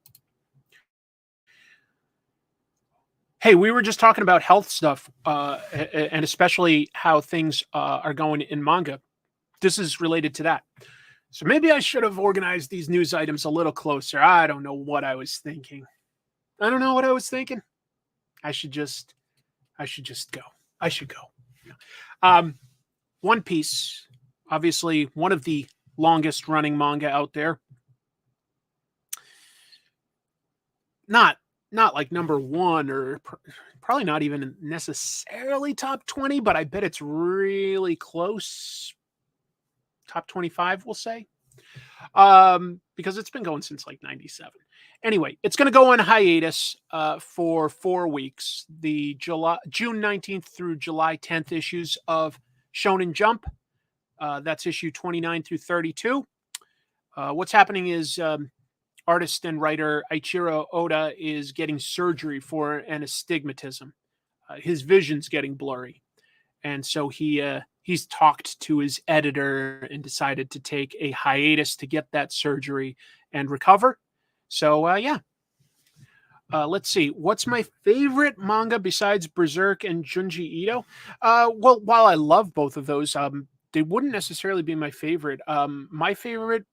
Hey, we were just talking about health stuff, and especially how things are going in manga. This is related to that. So maybe I should have organized these news items a little closer. I don't know what I was thinking. I don't know what I was thinking. I should just go. I should go. One Piece, obviously one of the longest running manga out there. Not like number one, or probably not even necessarily top 20, but I bet it's really close. Top 25, we'll say. Because it's been going since like 97. Anyway, it's going to go on hiatus for 4 weeks. The June 19th through July 10th issues of Shonen Jump. That's issue 29 through 32. What's happening is artist and writer Eiichiro Oda is getting surgery for an astigmatism. His vision's getting blurry. And so he's talked to his editor and decided to take a hiatus to get that surgery and recover. So, let's see. What's my favorite manga besides Berserk and Junji Ito? Well, while I love both of those, they wouldn't necessarily be my favorite. My favorite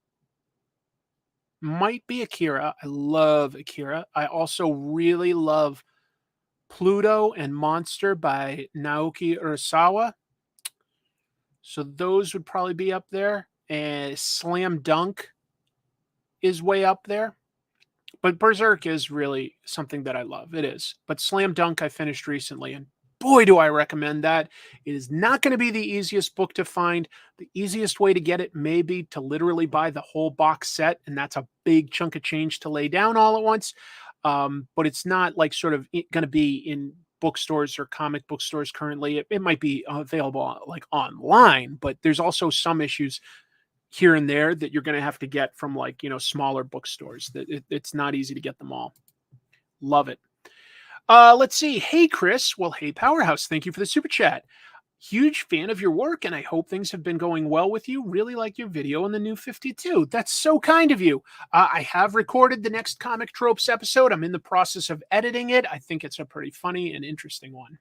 might be Akira. I love Akira. I also really love Pluto and Monster by Naoki Urasawa. So those would probably be up there. And Slam Dunk is way up there. But Berserk is really something that I love. It is. But Slam Dunk I finished recently, and boy, do I recommend that. It is not going to be the easiest book to find. The easiest way to get it may be to literally buy the whole box set, and that's a big chunk of change to lay down all at once. But it's not like sort of going to be in bookstores or comic book stores currently. It might be available like online, but there's also some issues here and there that you're going to have to get from like, smaller bookstores. It's not easy to get them all. Love it. Let's see. Hey, Chris. Well, hey, Powerhouse. Thank you for the super chat. Huge fan of your work, and I hope things have been going well with you. Really like your video on the new 52. That's so kind of you. I have recorded the next Comic Tropes episode. I'm in the process of editing it. I think it's a pretty funny and interesting one.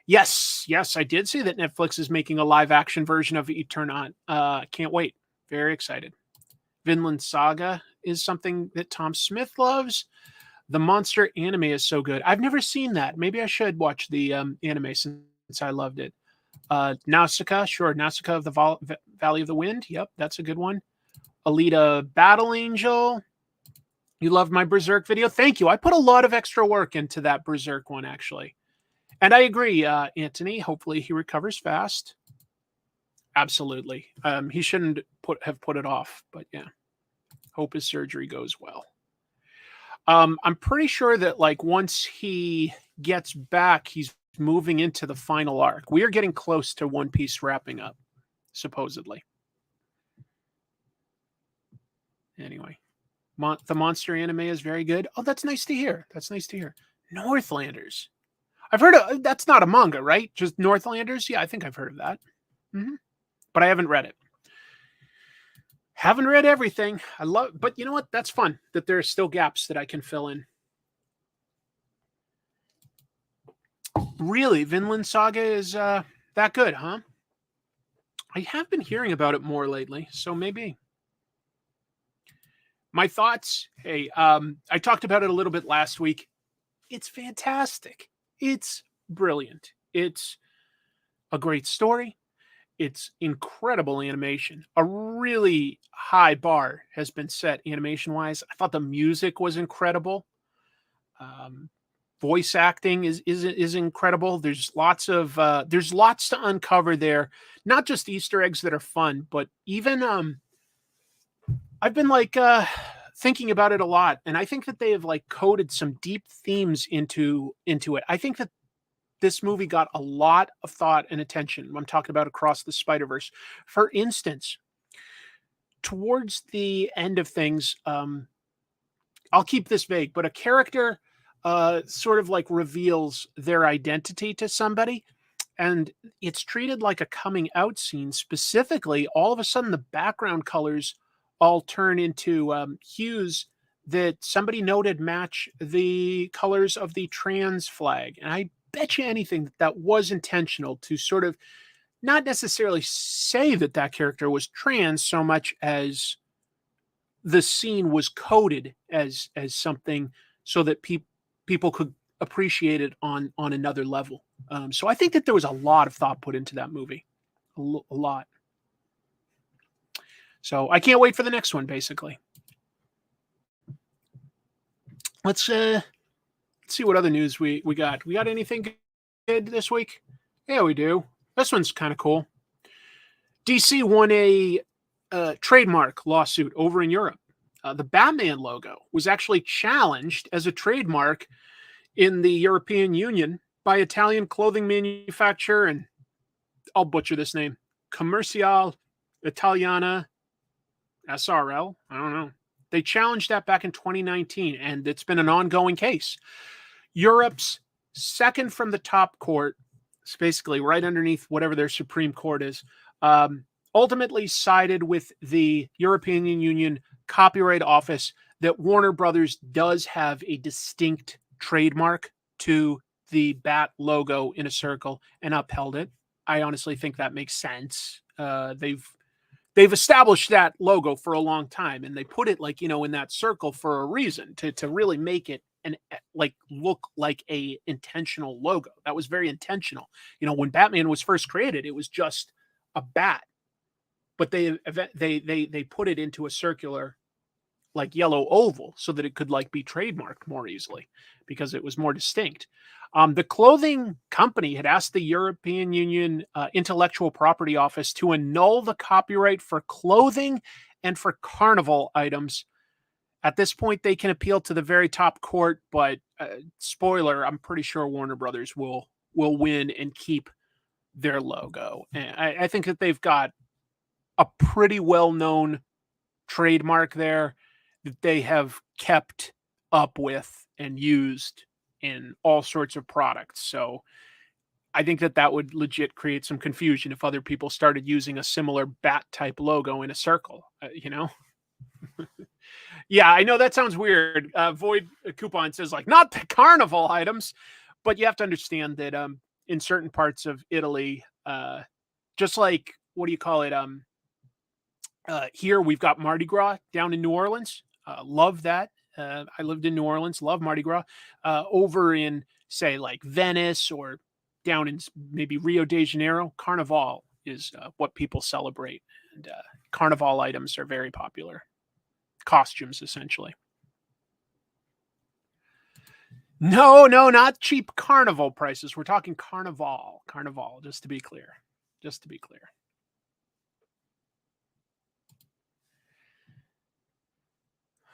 Yes, I did see that Netflix is making a live-action version of Eternon. Can't wait. Very excited. Vinland Saga is something that Tom Smith loves. The monster anime is so good. I've never seen that. Maybe I should watch the anime since I loved it. Nausicaa, sure. Nausicaa of the Valley of the Wind. Yep, that's a good one. Alita Battle Angel. You loved my Berserk video. Thank you. I put a lot of extra work into that Berserk one, actually. And I agree, Anthony. Hopefully he recovers fast. Absolutely. He shouldn't have put it off, but yeah. Hope his surgery goes well. I'm pretty sure that like once he gets back, he's moving into the final arc. We are getting close to One Piece wrapping up, supposedly. Anyway, the monster anime is very good. Oh, that's nice to hear. That's nice to hear. Northlanders. I've heard of, that's not a manga, right? Just Northlanders? Yeah, I think I've heard of that. But I haven't read it. Haven't read everything. But you know what? That's fun that there are still gaps that I can fill in. Really, Vinland Saga is that good, huh? I have been hearing about it more lately, so maybe. My thoughts, hey, I talked about it a little bit last week. It's fantastic. It's brilliant. It's a great story. it's incredible animation. A really high bar has been set animation wise. I thought the music was incredible. Um, Voice acting is incredible. There's lots to uncover there. Not just Easter eggs that are fun, but even I've been like thinking about it a lot, and I think that they have like coded some deep themes into it. I think that this movie got a lot of thought and attention. I'm talking about Across the Spider-Verse. For instance, towards the end of things, I'll keep this vague, but a character sort of like reveals their identity to somebody, and it's treated like a coming out scene. Specifically, all of a sudden, the background colors all turn into hues that somebody noted match the colors of the trans flag. And I bet you anything that that was intentional to sort of not necessarily say that that character was trans so much as the scene was coded as something so that people could appreciate it on another level. So I think that there was a lot of thought put into that movie, a lot. So I can't wait for the next one. Basically, let's see what other news we got. We got anything good this week? Yeah, we do. This one's kind of cool. DC won a trademark lawsuit over in Europe. The Batman logo was actually challenged as a trademark in the European Union by Italian clothing manufacturer, and I'll butcher this name, Commercial Italiana SRL. I don't know. They challenged that back in 2019, and it's been an ongoing case. Europe's second from the top court, it's basically right underneath whatever their Supreme Court is, ultimately sided with the European Union Copyright Office that Warner Brothers does have a distinct trademark to the bat logo in a circle and upheld it. I honestly think that makes sense. They've established that logo for a long time, and they put it like, in that circle for a reason, to really make it look like a intentional logo. That was very intentional. When Batman was first created, it was just a bat, but they put it into a circular like yellow oval so that it could like be trademarked more easily because it was more distinct. The clothing company had asked the European Union Intellectual Property Office to annul the copyright for clothing and for carnival items. At this point, they can appeal to the very top court, but spoiler, I'm pretty sure Warner Brothers will win and keep their logo. And I think that they've got a pretty well-known trademark there that they have kept up with and used in all sorts of products. So I think that would legit create some confusion if other people started using a similar bat type logo in a circle, Yeah, I know that sounds weird. Void Coupon says like not the carnival items, but you have to understand that in certain parts of Italy, just like, what do you call it? Here we've got Mardi Gras down in New Orleans. Love that. I lived in New Orleans. Love Mardi Gras. Over in, say, like Venice or down in maybe Rio de Janeiro, Carnival is what people celebrate. And Carnival items are very popular. Costumes, essentially. No, not cheap Carnival prices. We're talking Carnival. Carnival, just to be clear.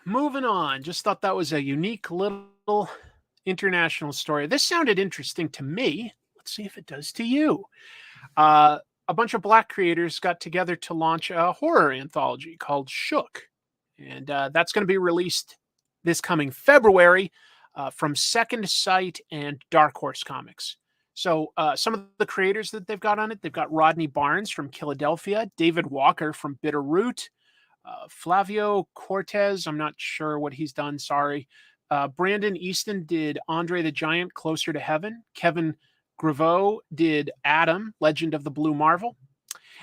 Moving on. Just thought that was a unique little international story. This sounded interesting to me. Let's see if it does to you. A bunch of Black creators got together to launch a horror anthology called Shook. And that's going to be released this coming February from Second Sight and Dark Horse Comics. So some of the creators that they've got on it, they've got Rodney Barnes from Philadelphia, David Walker from Bitterroot, Flavio Cortez, I'm not sure what he's done, sorry. Brandon Easton did Andre the Giant, Closer to Heaven. Kevin Graveau did Adam, Legend of the Blue Marvel.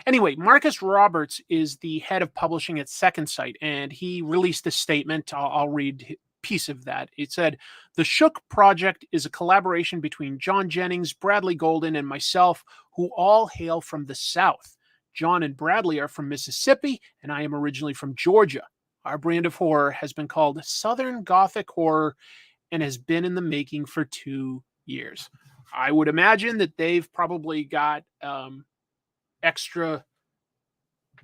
Anyway, Marcus Roberts is the head of publishing at Second Sight, and he released a statement. I'll read a piece of that. It said, "The Shook project is a collaboration between John Jennings, Bradley Golden, and myself, who all hail from the South. John and Bradley are from Mississippi, and I am originally from Georgia. Our brand of horror has been called Southern Gothic Horror and has been in the making for 2 years. I would imagine that they've probably got extra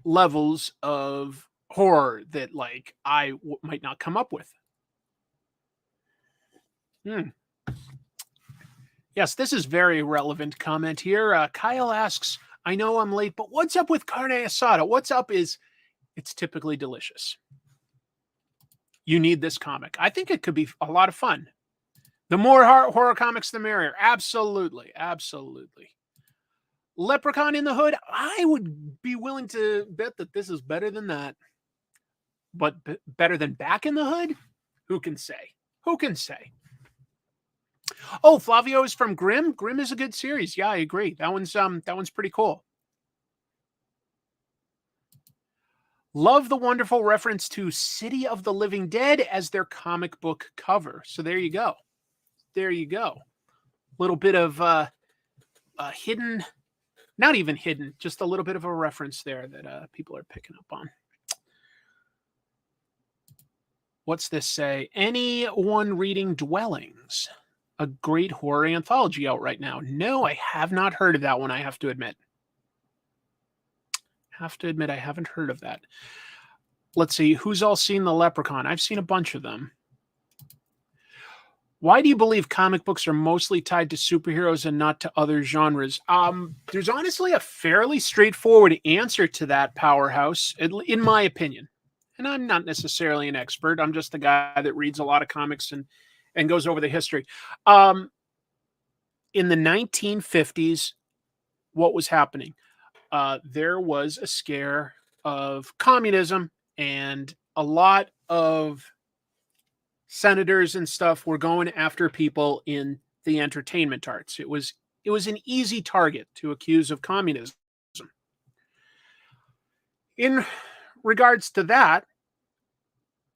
levels of horror that like I might not come up with. Yes, this is very relevant comment here. Kyle asks, I know I'm late, but what's up with carne asada? What's up is it's typically delicious. You need this comic. I think it could be a lot of fun. The more horror comics, the merrier. Absolutely. Absolutely. Leprechaun in the Hood. I would be willing to bet that this is better than that. But better than Back in the Hood? Who can say? Who can say? Oh, Flavio is from Grimm. Grimm is a good series. Yeah, I agree. That one's pretty cool. Love the wonderful reference to City of the Living Dead as their comic book cover. So there you go. There you go. Little bit of hidden, not even hidden, just a little bit of a reference there that people are picking up on. What's this say? Anyone reading Dwellings? A great horror anthology out right now. No, I have not heard of that one, I have to admit. I haven't heard of that. Let's see. Who's all seen The Leprechaun? I've seen a bunch of them. Why do you believe comic books are mostly tied to superheroes and not to other genres? There's honestly a fairly straightforward answer to that, Powerhouse, in my opinion. And I'm not necessarily an expert. I'm just a guy that reads a lot of comics and goes over the history. In the 1950s, what was happening? There was a scare of communism, and a lot of senators and stuff were going after people in the entertainment arts. It was an easy target to accuse of communism. In regards to that,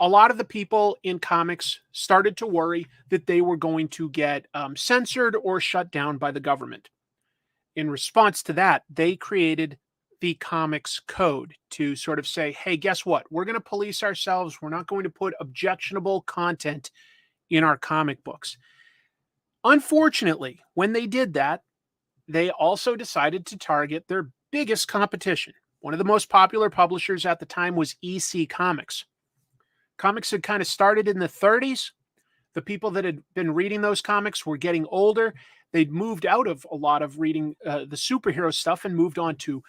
a lot of the people in comics started to worry that they were going to get censored or shut down by the government. In response to that, they created the Comics Code to sort of say, hey, guess what? We're going to police ourselves. We're not going to put objectionable content in our comic books. Unfortunately, when they did that, they also decided to target their biggest competition. One of the most popular publishers at the time was EC Comics. Comics had kind of started in the 30s. The people that had been reading those comics were getting older. They'd moved out of a lot of reading the superhero stuff and moved on to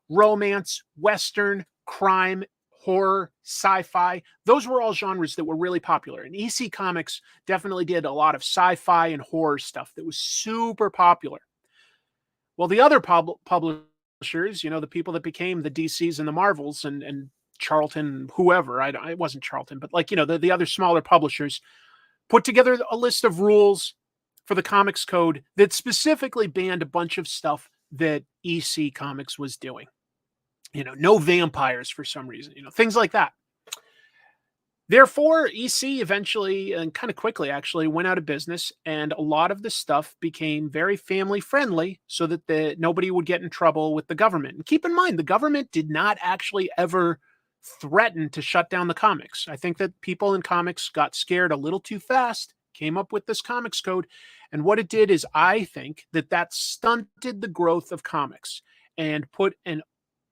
romance, Western, crime, horror, sci-fi. Those were all genres that were really popular. And EC Comics definitely did a lot of sci-fi and horror stuff that was super popular. Well, the other publishers, the people that became the DCs and the Marvels and Charlton, whoever, it wasn't Charlton, but the other smaller publishers put together a list of rules for the Comics Code that specifically banned a bunch of stuff that EC Comics was doing. No vampires for some reason, things like that. Therefore, EC eventually, and kind of quickly actually, went out of business, and a lot of the stuff became very family friendly so that nobody would get in trouble with the government. And keep in mind, the government did not actually ever threaten to shut down the comics. I think that people in comics got scared a little too fast, came up with this Comics Code, and what it did is I think that stunted the growth of comics and put an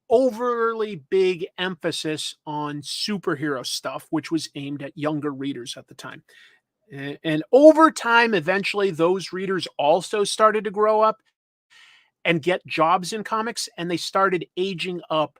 overly big emphasis on superhero stuff, which was aimed at younger readers at the time. And over time, eventually, those readers also started to grow up and get jobs in comics, and they started aging up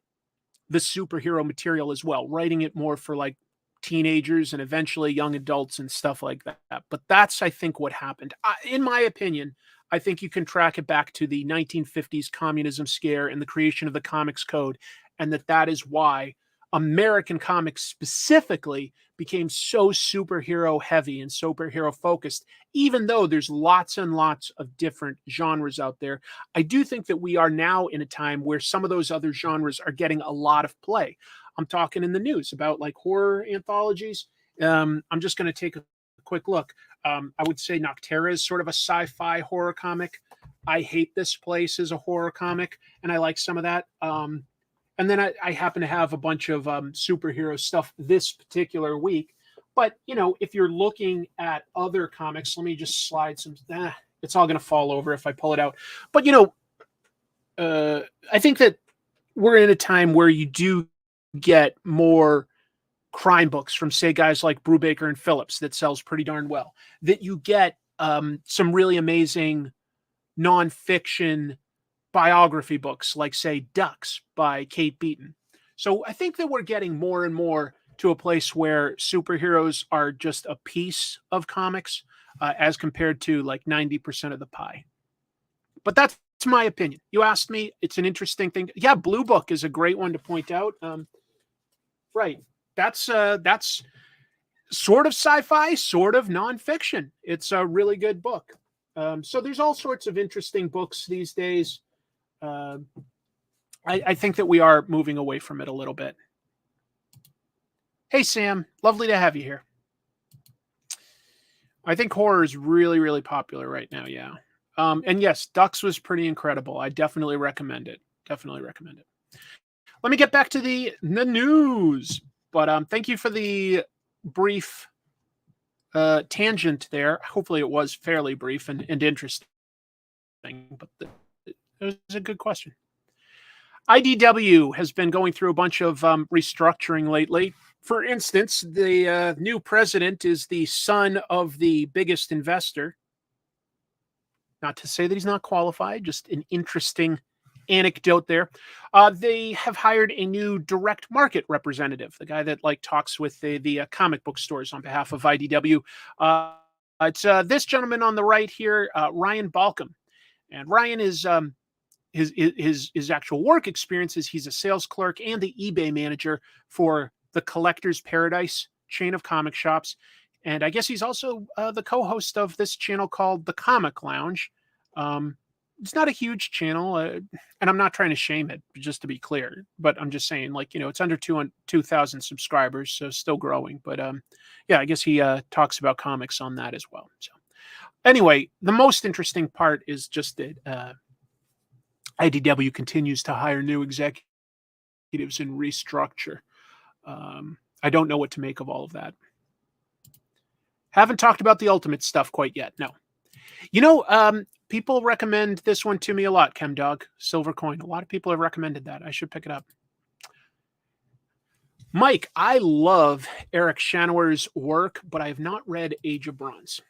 the superhero material as well, writing it more for like teenagers and eventually young adults and stuff like that. But that's, I think, what happened. In my opinion, I think you can track it back to the 1950s communism scare and the creation of the Comics Code, and that is why American comics specifically became so superhero heavy and superhero focused, even though there's lots and lots of different genres out there. I do think that we are now in a time where some of those other genres are getting a lot of play. I'm talking in the news about like horror anthologies. I'm just going to take a quick look. I would say Nocterra is sort of a sci-fi horror comic. I Hate This Place is a horror comic, and I like some of that. And then I happen to have a bunch of superhero stuff this particular week. But, if you're looking at other comics, let me just slide some. It's all going to fall over if I pull it out. But, I think that we're in a time where you do get more crime books from, say, guys like Brubaker and Phillips that sells pretty darn well. That you get some really amazing nonfiction biography books like, say, Ducks by Kate Beaton. So I think that we're getting more and more to a place where superheroes are just a piece of comics as compared to like 90% of the pie. But that's my opinion. You asked me. It's an interesting thing. Yeah, Blue Book is a great one to point out. Right. That's sort of sci-fi, sort of nonfiction. It's a really good book. So there's all sorts of interesting books these days. I think that we are moving away from it a little bit. Hey, Sam. Lovely to have you here. I think horror is really, really popular right now. Yeah. And yes, Ducks was pretty incredible. I definitely recommend it. Definitely recommend it. Let me get back to the news. But thank you for the brief tangent there. Hopefully it was fairly brief and interesting. But it was a good question. IDW has been going through a bunch of restructuring lately. For instance, the new president is the son of the biggest investor. Not to say that he's not qualified, just an interesting anecdote there. They have hired a new direct market representative, the guy that talks with the comic book stores on behalf of IDW. It's this gentleman on the right here, Ryan Balcom. And Ryan is his actual work experience is he's a sales clerk and the eBay manager for the Collector's Paradise chain of comic shops. And I guess he's also the co-host of this channel called The Comic Lounge. It's not a huge channel, and I'm not trying to shame it, just to be clear. But I'm just saying, it's under 2,000 subscribers, so still growing. But yeah, I guess he talks about comics on that as well. So anyway, the most interesting part is just that IDW continues to hire new executives and restructure. I don't know what to make of all of that. Haven't talked about the Ultimate stuff quite yet. No. People recommend this one to me a lot, ChemDog. Silver Coin. A lot of people have recommended that. I should pick it up. Mike, I love Eric Shanower's work, but I have not read Age of Bronze.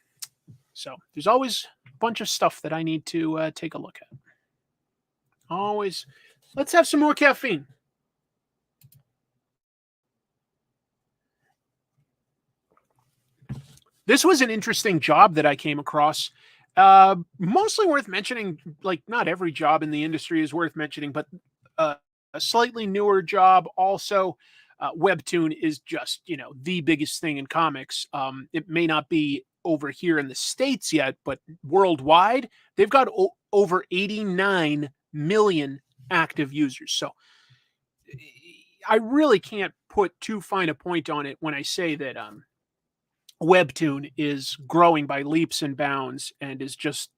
So there's always a bunch of stuff that I need to take a look at. Always. Let's have some more caffeine. This was an interesting job that I came across. Mostly worth mentioning, not every job in the industry is worth mentioning, but a slightly newer job also. Webtoon is just, the biggest thing in comics. It may not be over here in the States yet, but worldwide, they've got over 89 million active users. So I really can't put too fine a point on it when I say that Webtoon is growing by leaps and bounds and is just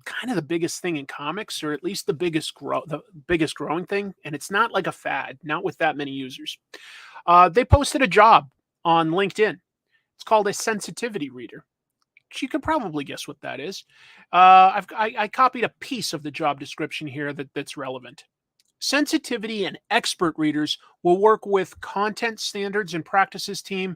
kind of the biggest thing in comics, or at least the biggest growing thing. And it's not like a fad, not with that many users. They posted a job on LinkedIn. It's called a sensitivity reader. You could probably guess what that is. I copied a piece of the job description here that's relevant. Sensitivity and expert readers will work with content standards and practices team,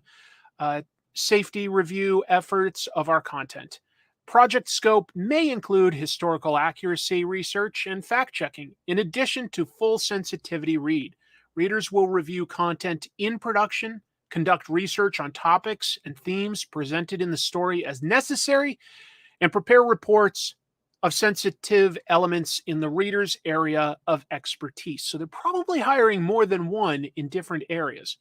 safety review efforts of our content. Project scope may include historical accuracy research and fact-checking, in addition to full sensitivity read. Readers will review content in production, conduct research on topics and themes presented in the story as necessary, and prepare reports of sensitive elements in the reader's area of expertise. So they're probably hiring more than one in different areas.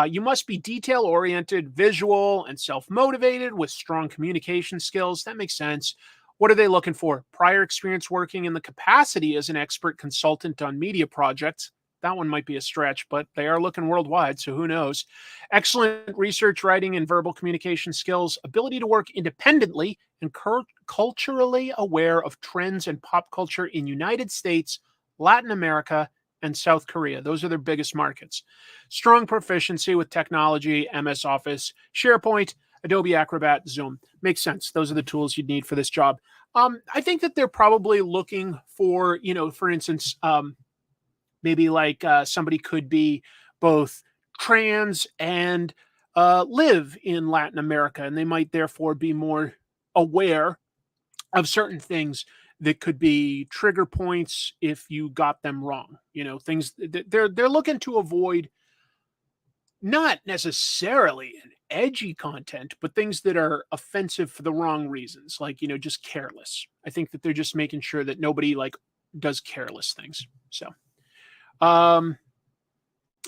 You must be detail-oriented, visual, and self-motivated with strong communication skills. That makes sense. What are they looking for? Prior experience working in the capacity as an expert consultant on media projects. That one might be a stretch, but they are looking worldwide, so who knows? Excellent research, writing, and verbal communication skills. Ability to work independently and culturally aware of trends and pop culture in United States, Latin America, and South Korea. Those are their biggest markets. Strong proficiency with technology, MS Office, SharePoint, Adobe Acrobat, Zoom. Makes sense. Those are the tools you'd need for this job. I think that they're probably looking for, for instance, maybe like somebody could be both trans and live in Latin America, and they might therefore be more aware of certain things that could be trigger points if you got them wrong. Things they're looking to avoid, not necessarily an edgy content, but things that are offensive for the wrong reasons, like just careless. I think that they're just making sure that nobody like does careless things. So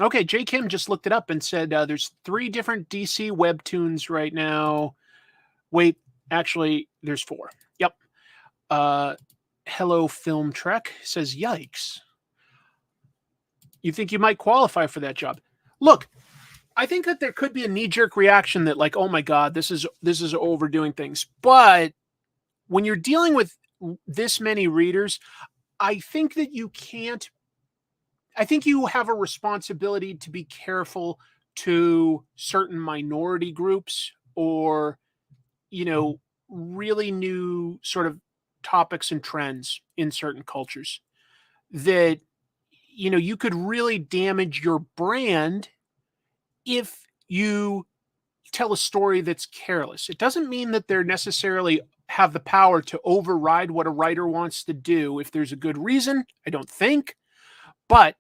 okay, J. Kim just looked it up and said there's 3 different DC webtoons right now. Wait, actually, there's 4. Yep. Hello Film Trek says, yikes. You think you might qualify for that job? Look, I think that there could be a knee-jerk reaction that like, oh my God, this is overdoing things. But when you're dealing with this many readers, I think that I think you have a responsibility to be careful to certain minority groups or, really new sort of topics and trends in certain cultures that, you could really damage your brand if you tell a story that's careless. It doesn't mean that they're necessarily have the power to override what a writer wants to do if there's a good reason. I don't think. But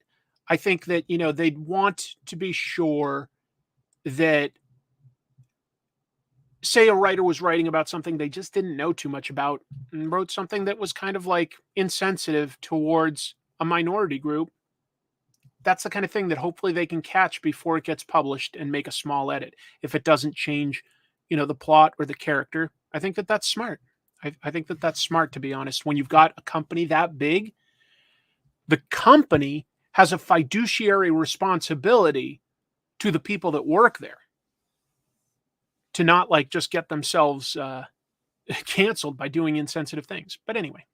I think that, they'd want to be sure that, say a writer was writing about something they just didn't know too much about and wrote something that was kind of like insensitive towards a minority group. That's the kind of thing that hopefully they can catch before it gets published and make a small edit. If it doesn't change, the plot or the character, I think that that's smart. I think that that's smart, to be honest. When you've got a company that big, the company has a fiduciary responsibility to the people that work there to not like just get themselves canceled by doing insensitive things. But anyway,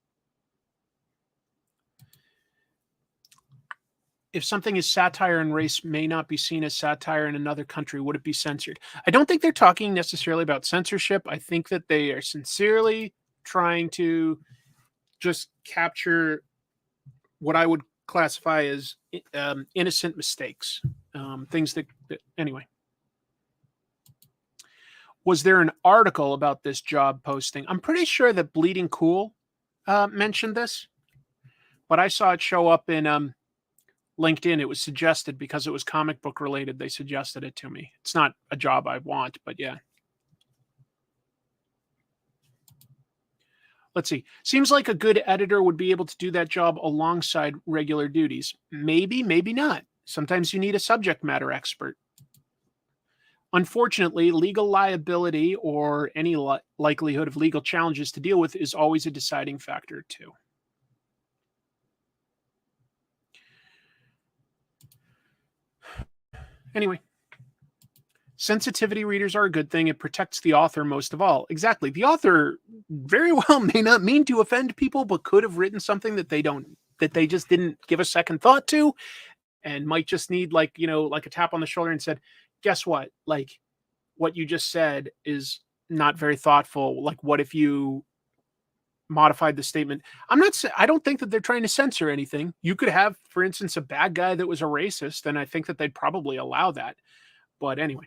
if something is satire and race may not be seen as satire in another country, would it be censored? I don't think they're talking necessarily about censorship. I think that they are sincerely trying to just capture what I would classify as innocent mistakes, things that anyway. Was there an article about this job posting? I'm pretty sure that Bleeding Cool mentioned this, but I saw it show up in LinkedIn. It was suggested because it was comic book related. They suggested it to me. It's not a job I want, but yeah. Let's see. Seems like a good editor would be able to do that job alongside regular duties. Maybe, maybe not. Sometimes you need a subject matter expert. Unfortunately, legal liability or any likelihood of legal challenges to deal with is always a deciding factor too. Anyway, sensitivity readers are a good thing. It protects the author most of all. Exactly. The author very well may not mean to offend people, but could have written something that they just didn't give a second thought to, and might just need like a tap on the shoulder and said, guess what? Like what you just said is not very thoughtful. Like what if you modified the statement? I don't think that they're trying to censor anything. You could have, for instance, a bad guy that was a racist, and I think that they'd probably allow that. But anyway,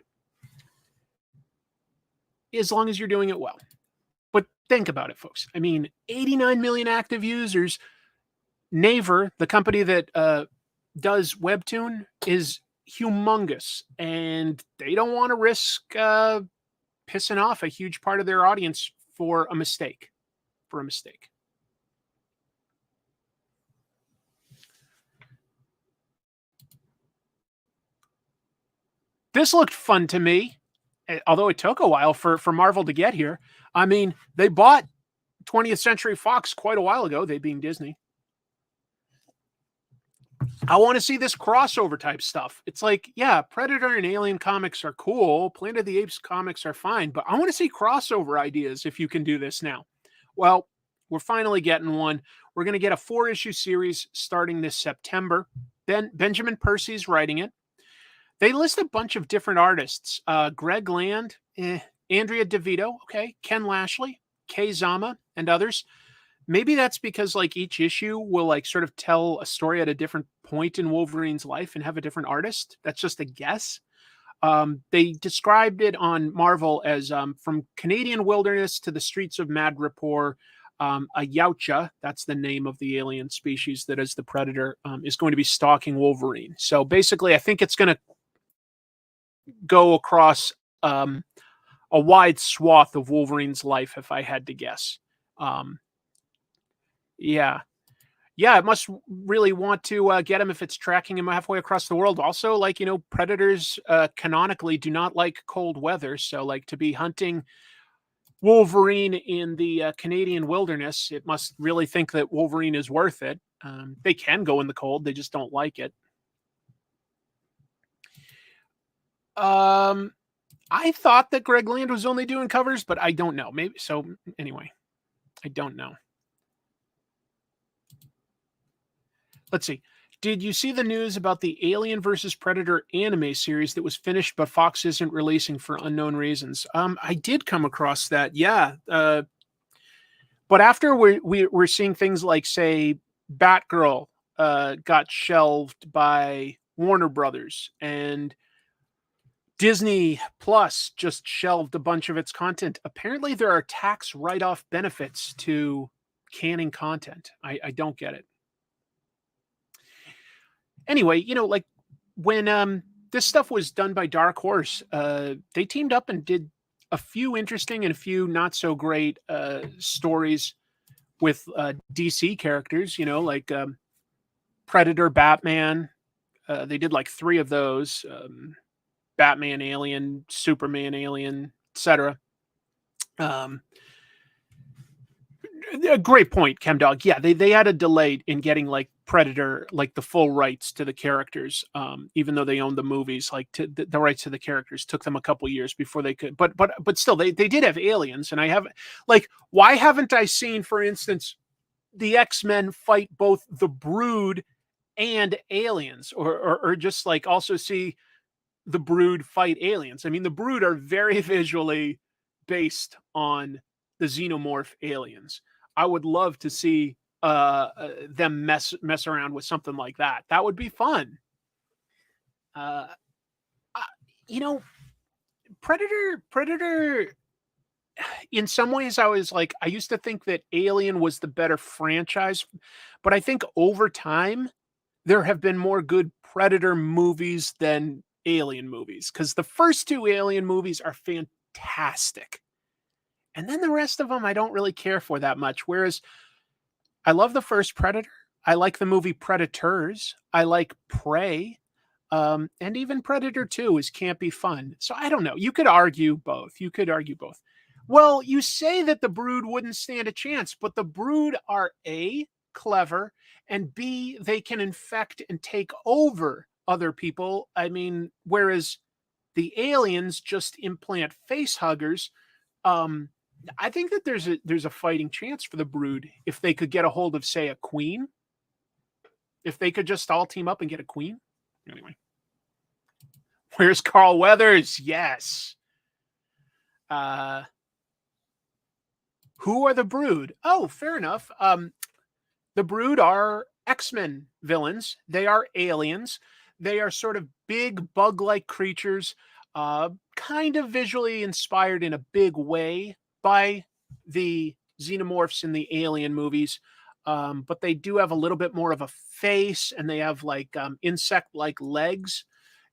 as long as you're doing it well. But think about it, folks. I mean, 89 million active users. Naver, the company that does Webtoon, is humongous, and they don't want to risk pissing off a huge part of their audience for a mistake. This looked fun to me, although it took a while for Marvel to get here. I mean, they bought 20th Century Fox quite a while ago, they being Disney. I want to see this crossover type stuff. It's like, yeah, Predator and Alien comics are cool. Planet of the Apes comics are fine, but I want to see crossover ideas if you can do this now. Well, we're finally getting one. We're going to get a 4-issue series starting this September. Benjamin Percy's writing it. They list a bunch of different artists. Greg Land, Andrea DeVito, okay, Ken Lashley, Kei Zama, and others. Maybe that's because like each issue will like sort of tell a story at a different point in Wolverine's life and have a different artist. That's just a guess. They described it on Marvel as from Canadian wilderness to the streets of Madripoor, a Yautja, that's the name of the alien species that is the predator, is going to be stalking Wolverine. So basically, I think it's going to go across a wide swath of Wolverine's life, if I had to guess. Yeah. Yeah, it must really want to get him if it's tracking him halfway across the world. Also, like, you know, predators canonically do not like cold weather. So, like, to be hunting Wolverine in the Canadian wilderness, it must really think that Wolverine is worth it. They can go in the cold, they just don't like it. I thought that Greg Land was only doing covers, but I don't know. Maybe so. Anyway, I don't know. Let's see. Did you see the news about the Alien versus Predator anime series that was finished, but Fox isn't releasing for unknown reasons? I did come across that. Yeah. But after we're seeing things like, say, Batgirl got shelved by Warner Brothers, and Disney Plus just shelved a bunch of its content. Apparently, there are tax write-off benefits to canning content. I don't get it. Anyway, you know, like when this stuff was done by Dark Horse, they teamed up and did a few interesting and a few not so great stories with DC characters, you know, like Predator, Batman. They did like 3 of those. Batman, Alien, Superman, Alien, etc. A great point, ChemDog. Yeah, they had a delay in getting like Predator, like the full rights to the characters, even though they owned the movies. Like the rights to the characters took them a couple years before they could. But still, they did have aliens, and I have like, why haven't I seen, for instance, the X-Men fight both the Brood and aliens, or just like also see the Brood fight aliens? I mean, the Brood are very visually based on the xenomorph aliens. I would love to see them mess around with something like that. That would be fun. Uh, you know, Predator. In some ways, I was like, I used to think that Alien was the better franchise, but I think over time there have been more good Predator movies than Alien movies, because the first 2 Alien movies are fantastic. And then the rest of them I don't really care for that much. Whereas I love the first Predator. I like the movie Predators. I like Prey. And even Predator 2 is campy fun. So I don't know. You could argue both. Well, you say that the Brood wouldn't stand a chance, but the Brood are A, clever, and B, they can infect and take over other people. I mean, whereas the aliens just implant face huggers. I think that there's a fighting chance for the Brood if they could get a hold of, say, a queen. If they could just all team up and get a queen. Anyway, where's Carl Weathers? Yes. Who are the Brood? Oh, fair enough. The Brood are X-Men villains. They are aliens. They are sort of big bug-like creatures, kind of visually inspired in a big way by the xenomorphs in the Alien movies. But they do have a little bit more of a face, and they have like insect-like legs,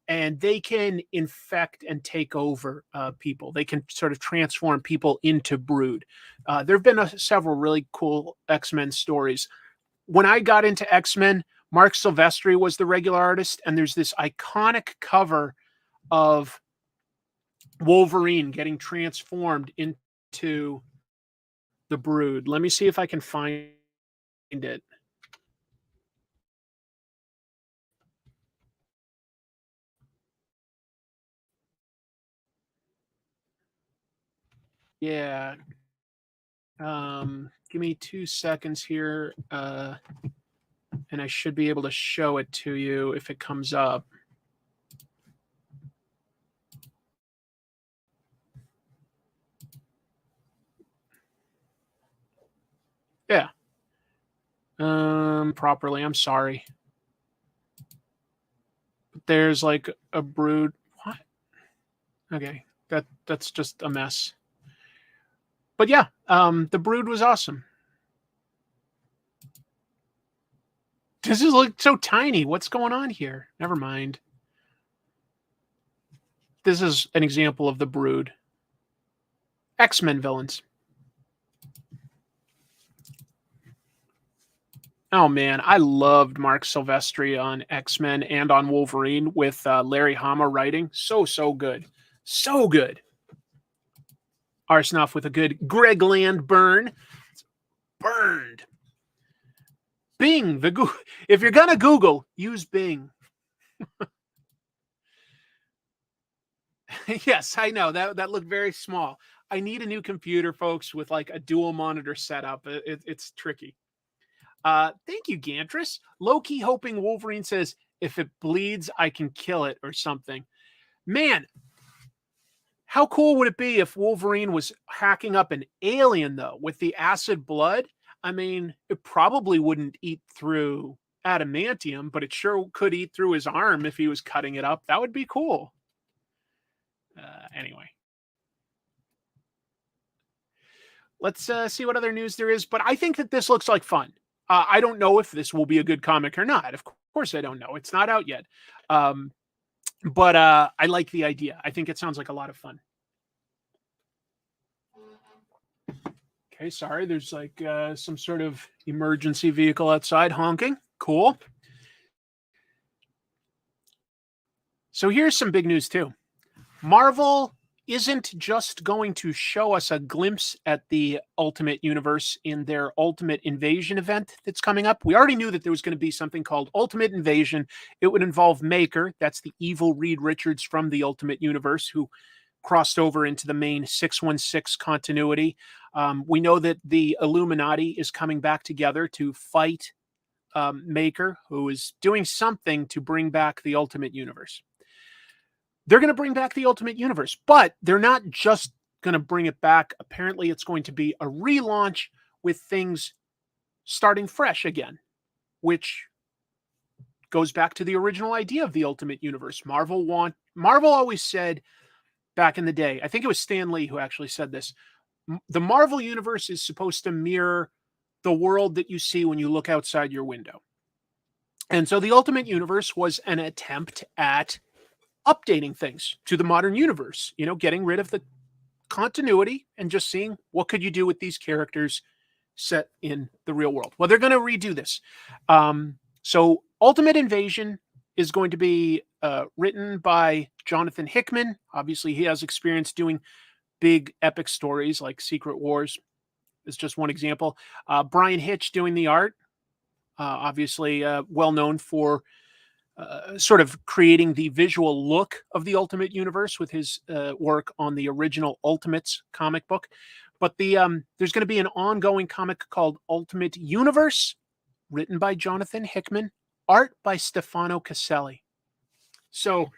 and they can infect and take over people. They can sort of transform people into Brood. There have been several really cool X-Men stories. When I got into X-Men, Mark Silvestri was the regular artist, and there's this iconic cover of Wolverine getting transformed into the Brood. Let me see if I can find it. Yeah. Give me 2 seconds here. and I should be able to show it to you if it comes up. Yeah. Properly. I'm sorry. There's like a brood. What? Okay. That's just a mess. But yeah, the brood was awesome. This is like so tiny. What's going on here? Never mind. This is an example of the brood. X-Men villains. Oh man, I loved Mark Silvestri on X-Men and on Wolverine with Larry Hama writing. So good. So good. Arsenough with a good Greg Land burn. It's burned. Bing, if you're gonna Google, use Bing. Yes, I know that looked very small. I need a new computer, folks, with like a dual monitor setup. It's tricky. Thank you, Gantris. Low-key hoping Wolverine says, if it bleeds, I can kill it or something. Man, how cool would it be if Wolverine was hacking up an alien, though, with the acid blood? I mean, it probably wouldn't eat through adamantium, but it sure could eat through his arm if he was cutting it up. That would be cool. Anyway. Let's see what other news there is. But I think that this looks like fun. I don't know if this will be a good comic or not. Of course, I don't know. It's not out yet. But I like the idea. I think it sounds like a lot of fun. Okay, sorry. There's like some sort of emergency vehicle outside honking. Cool. So here's some big news too. Marvel isn't just going to show us a glimpse at the Ultimate Universe in their Ultimate Invasion event that's coming up. We already knew that there was going to be something called Ultimate Invasion. It would involve Maker. That's the evil Reed Richards from the Ultimate Universe who crossed over into the main 616 continuity. We know that the Illuminati is coming back together to fight Maker, who is doing something to bring back the Ultimate Universe. They're going to bring back the Ultimate Universe, but they're not just going to bring it back. Apparently, it's going to be a relaunch with things starting fresh again, which goes back to the original idea of the Ultimate Universe. Marvel always said back in the day, I think it was Stan Lee who actually said this, the Marvel Universe is supposed to mirror the world that you see when you look outside your window. And so the Ultimate Universe was an attempt at updating things to the modern universe, getting rid of the continuity and just seeing what could you do with these characters set in the real world. Well, they're going to redo this. So Ultimate Invasion is going to be written by Jonathan Hickman. Obviously, he has experience doing big epic stories like Secret Wars is just one example. Brian Hitch doing the art, obviously well known for sort of creating the visual look of the Ultimate Universe with his work on the original Ultimates comic book. But there's going to be an ongoing comic called Ultimate Universe, written by Jonathan Hickman, art by Stefano Caselli. So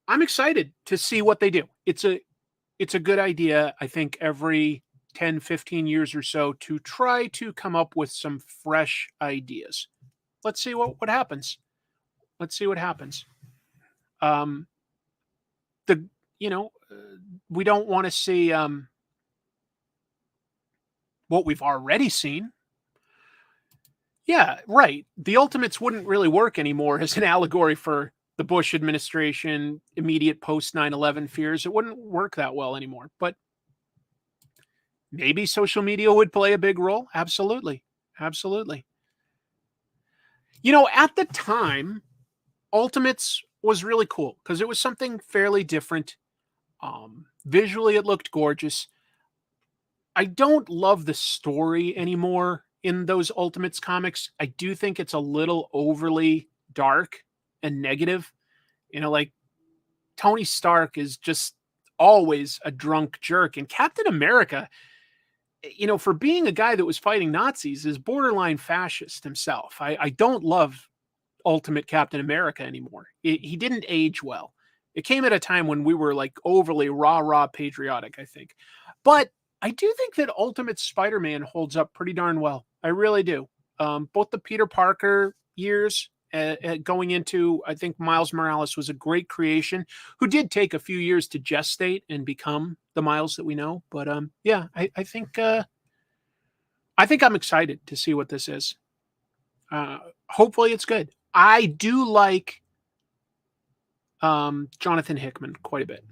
I'm excited to see what they do. It's a good idea, I think, every 10, 15 years or so to try to come up with some fresh ideas. Let's see what happens. Let's see what happens. We don't want to see what we've already seen. Yeah, right. The Ultimates wouldn't really work anymore as an allegory for the Bush administration, immediate post 9/11 fears. It wouldn't work that well anymore. But maybe social media would play a big role. Absolutely. Absolutely. At the time, Ultimates was really cool because it was something fairly different. Visually, it looked gorgeous. I don't love the story anymore in those Ultimates comics. I do think it's a little overly dark and negative. Like Tony Stark is just always a drunk jerk. And Captain America, for being a guy that was fighting Nazis, is borderline fascist himself. I don't love Ultimate Captain America anymore. He didn't age well. It came at a time when we were like overly rah patriotic, I think. But I do think that Ultimate Spider-Man holds up pretty darn well. I really do. Both the Peter Parker years going into, I think Miles Morales was a great creation who did take a few years to gestate and become the Miles that we know. But yeah, I think I'm excited to see what this is. Hopefully it's good. I do like Jonathan Hickman quite a bit.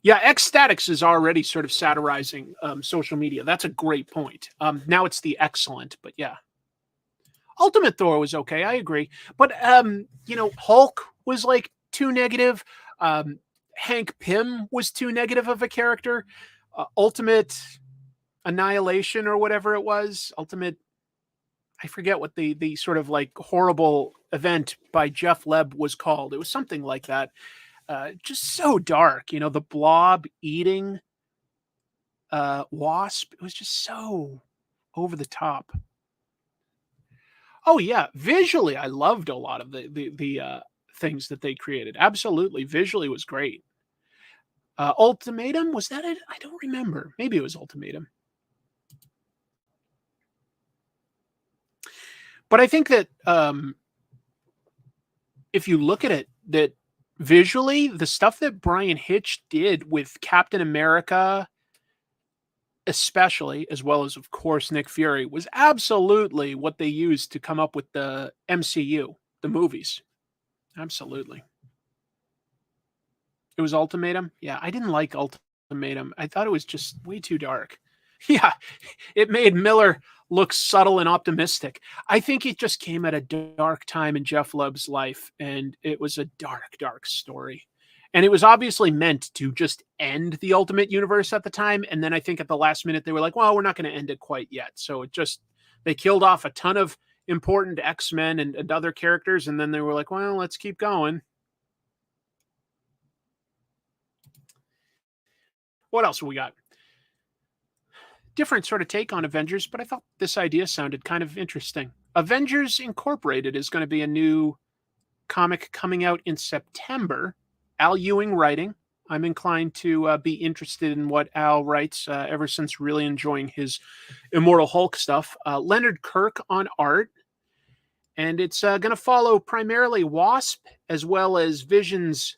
Yeah, Ecstatics is already sort of satirizing social media. That's a great point. Now it's the excellent, but yeah. Ultimate Thor was okay, I agree. But Hulk was like too negative. Hank Pym was too negative of a character. Ultimate Annihilation or whatever it was. I forget what the sort of like horrible event by Jeff Leb was called. It was something like that. Just so dark, the blob eating Wasp. It was just so over the top. Oh yeah, visually, I loved a lot of the things that they created. Absolutely, visually was great. Ultimatum, was that it? I don't remember. Maybe it was Ultimatum. But I think that if you look at it, that visually, the stuff that Brian Hitch did with Captain America, especially, as well as, of course, Nick Fury, was absolutely what they used to come up with the MCU, the movies. Absolutely. It was Ultimatum? Yeah, I didn't like Ultimatum. I thought it was just way too dark. Yeah, it made Miller look subtle and optimistic. I think it just came at a dark time in Jeff Loeb's life, and it was a dark, dark story. And it was obviously meant to just end the Ultimate Universe at the time. And then I think at the last minute, they were like, well, we're not going to end it quite yet. So they killed off a ton of important X-Men and other characters. And then they were like, well, let's keep going. What else we got? Different sort of take on Avengers, but I thought this idea sounded kind of interesting. Avengers Incorporated is going to be a new comic coming out in September. Al Ewing writing. I'm inclined to be interested in what Al writes ever since really enjoying his Immortal Hulk stuff. Leonard Kirk on art. And it's going to follow primarily Wasp as well as Vision's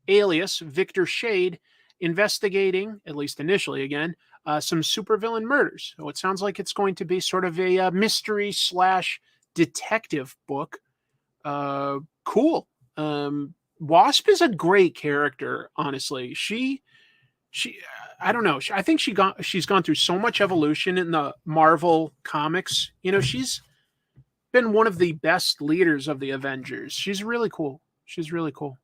alias, Victor Shade, investigating, at least initially again, some supervillain murders. So it sounds like it's going to be sort of a mystery / detective book. Cool. Wasp is a great character, honestly. She I don't know. I think she's gone through so much evolution in the Marvel comics. She's been one of the best leaders of the Avengers. She's really cool. She's really cool.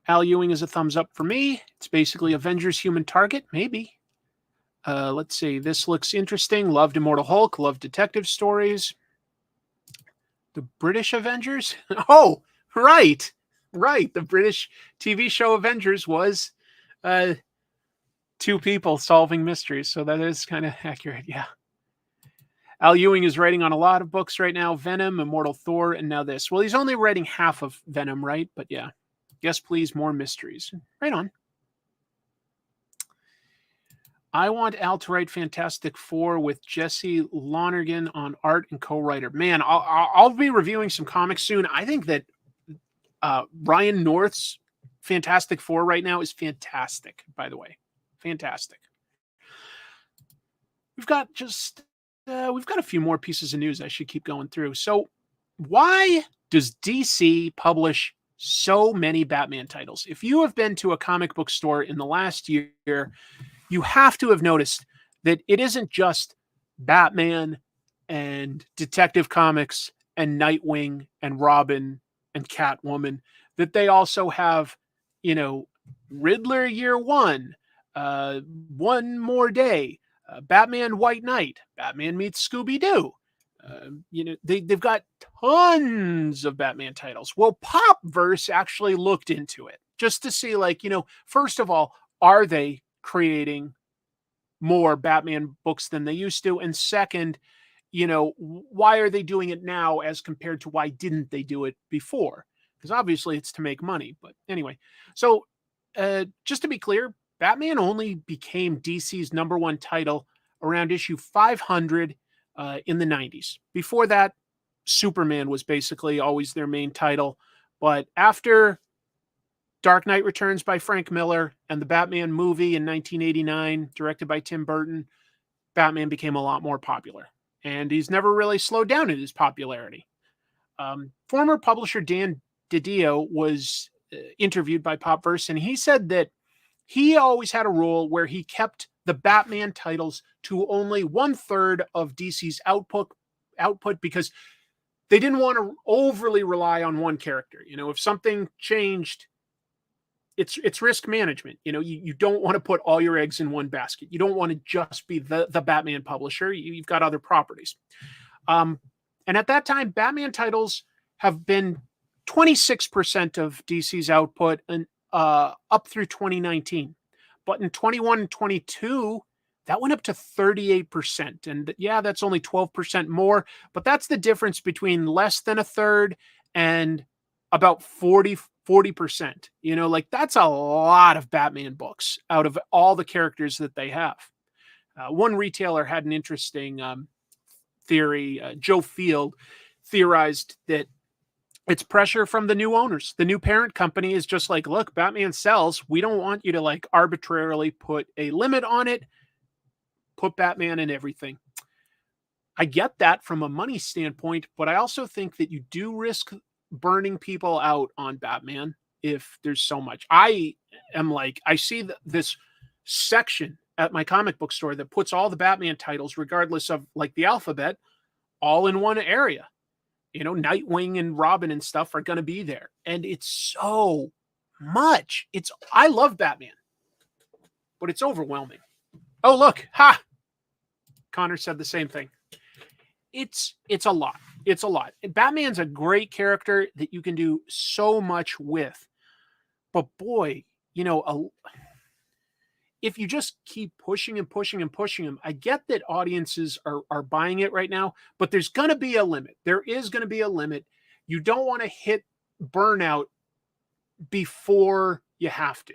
Al Ewing is a thumbs up for me. It's basically Avengers Human Target, maybe. Let's see. This looks interesting. Loved Immortal Hulk. Loved detective stories. The British Avengers? Oh, right. Right. The British TV show Avengers was two people solving mysteries. So that is kind of accurate. Yeah. Al Ewing is writing on a lot of books right now. Venom, Immortal Thor, and now this. Well, he's only writing half of Venom, right? But yeah. Yes, please. More mysteries. Right on. I want Al to write Fantastic Four with Jesse Lonergan on art and co-writer. Man, I'll be reviewing some comics soon. I think that Ryan North's Fantastic Four right now is fantastic, by the way. Fantastic. We've got a few more pieces of news I should keep going through. So why does DC publish so many Batman titles? If you have been to a comic book store in the last year, you have to have noticed that it isn't just Batman and Detective Comics and Nightwing and Robin and Catwoman, that they also have, Riddler Year One, One More Day, Batman White Knight, Batman meets Scooby-Doo, They've got tons of Batman titles. Well, Popverse actually looked into it just to see, like, first of all, are they creating more Batman books than they used to? And second, why are they doing it now as compared to why didn't they do it before? Because obviously it's to make money. But anyway, so just to be clear, Batman only became DC's #1 title around issue 500 in the 90s. Before that, Superman was basically always their main title. But after Dark Knight Returns by Frank Miller and the Batman movie in 1989, directed by Tim Burton, Batman became a lot more popular. And he's never really slowed down in his popularity. Former publisher Dan DiDio was interviewed by Popverse, and he said that he always had a rule where he kept the Batman titles to only 1/3 of DC's output because they didn't want to overly rely on one character. If something changed, it's risk management. You don't want to put all your eggs in one basket. You don't want to just be the Batman publisher. You've got other properties. And at that time, Batman titles have been 26% of DC's output and up through 2019. But in 21 and 22, that went up to 38%. And yeah, that's only 12% more. But that's the difference between less than a third and about 40%. Like, that's a lot of Batman books out of all the characters that they have. One retailer had an interesting theory. Joe Field theorized that it's pressure from the new owners. The new parent company is just like, look, Batman sells. We don't want you to like arbitrarily put a limit on it. Put Batman in everything. I get that from a money standpoint, but I also think that you do risk burning people out on Batman if there's so much. I see this section at my comic book store that puts all the Batman titles, regardless of like the alphabet, all in one area. Nightwing and Robin and stuff are going to be there. And it's so much. I love Batman, but it's overwhelming. Oh, look. Ha! Connor said the same thing. It's a lot. It's a lot. Batman's a great character that you can do so much with. But boy, if you just keep pushing and pushing and pushing them, I get that audiences are buying it right now, but there's going to be a limit. There is going to be a limit. You don't want to hit burnout before you have to.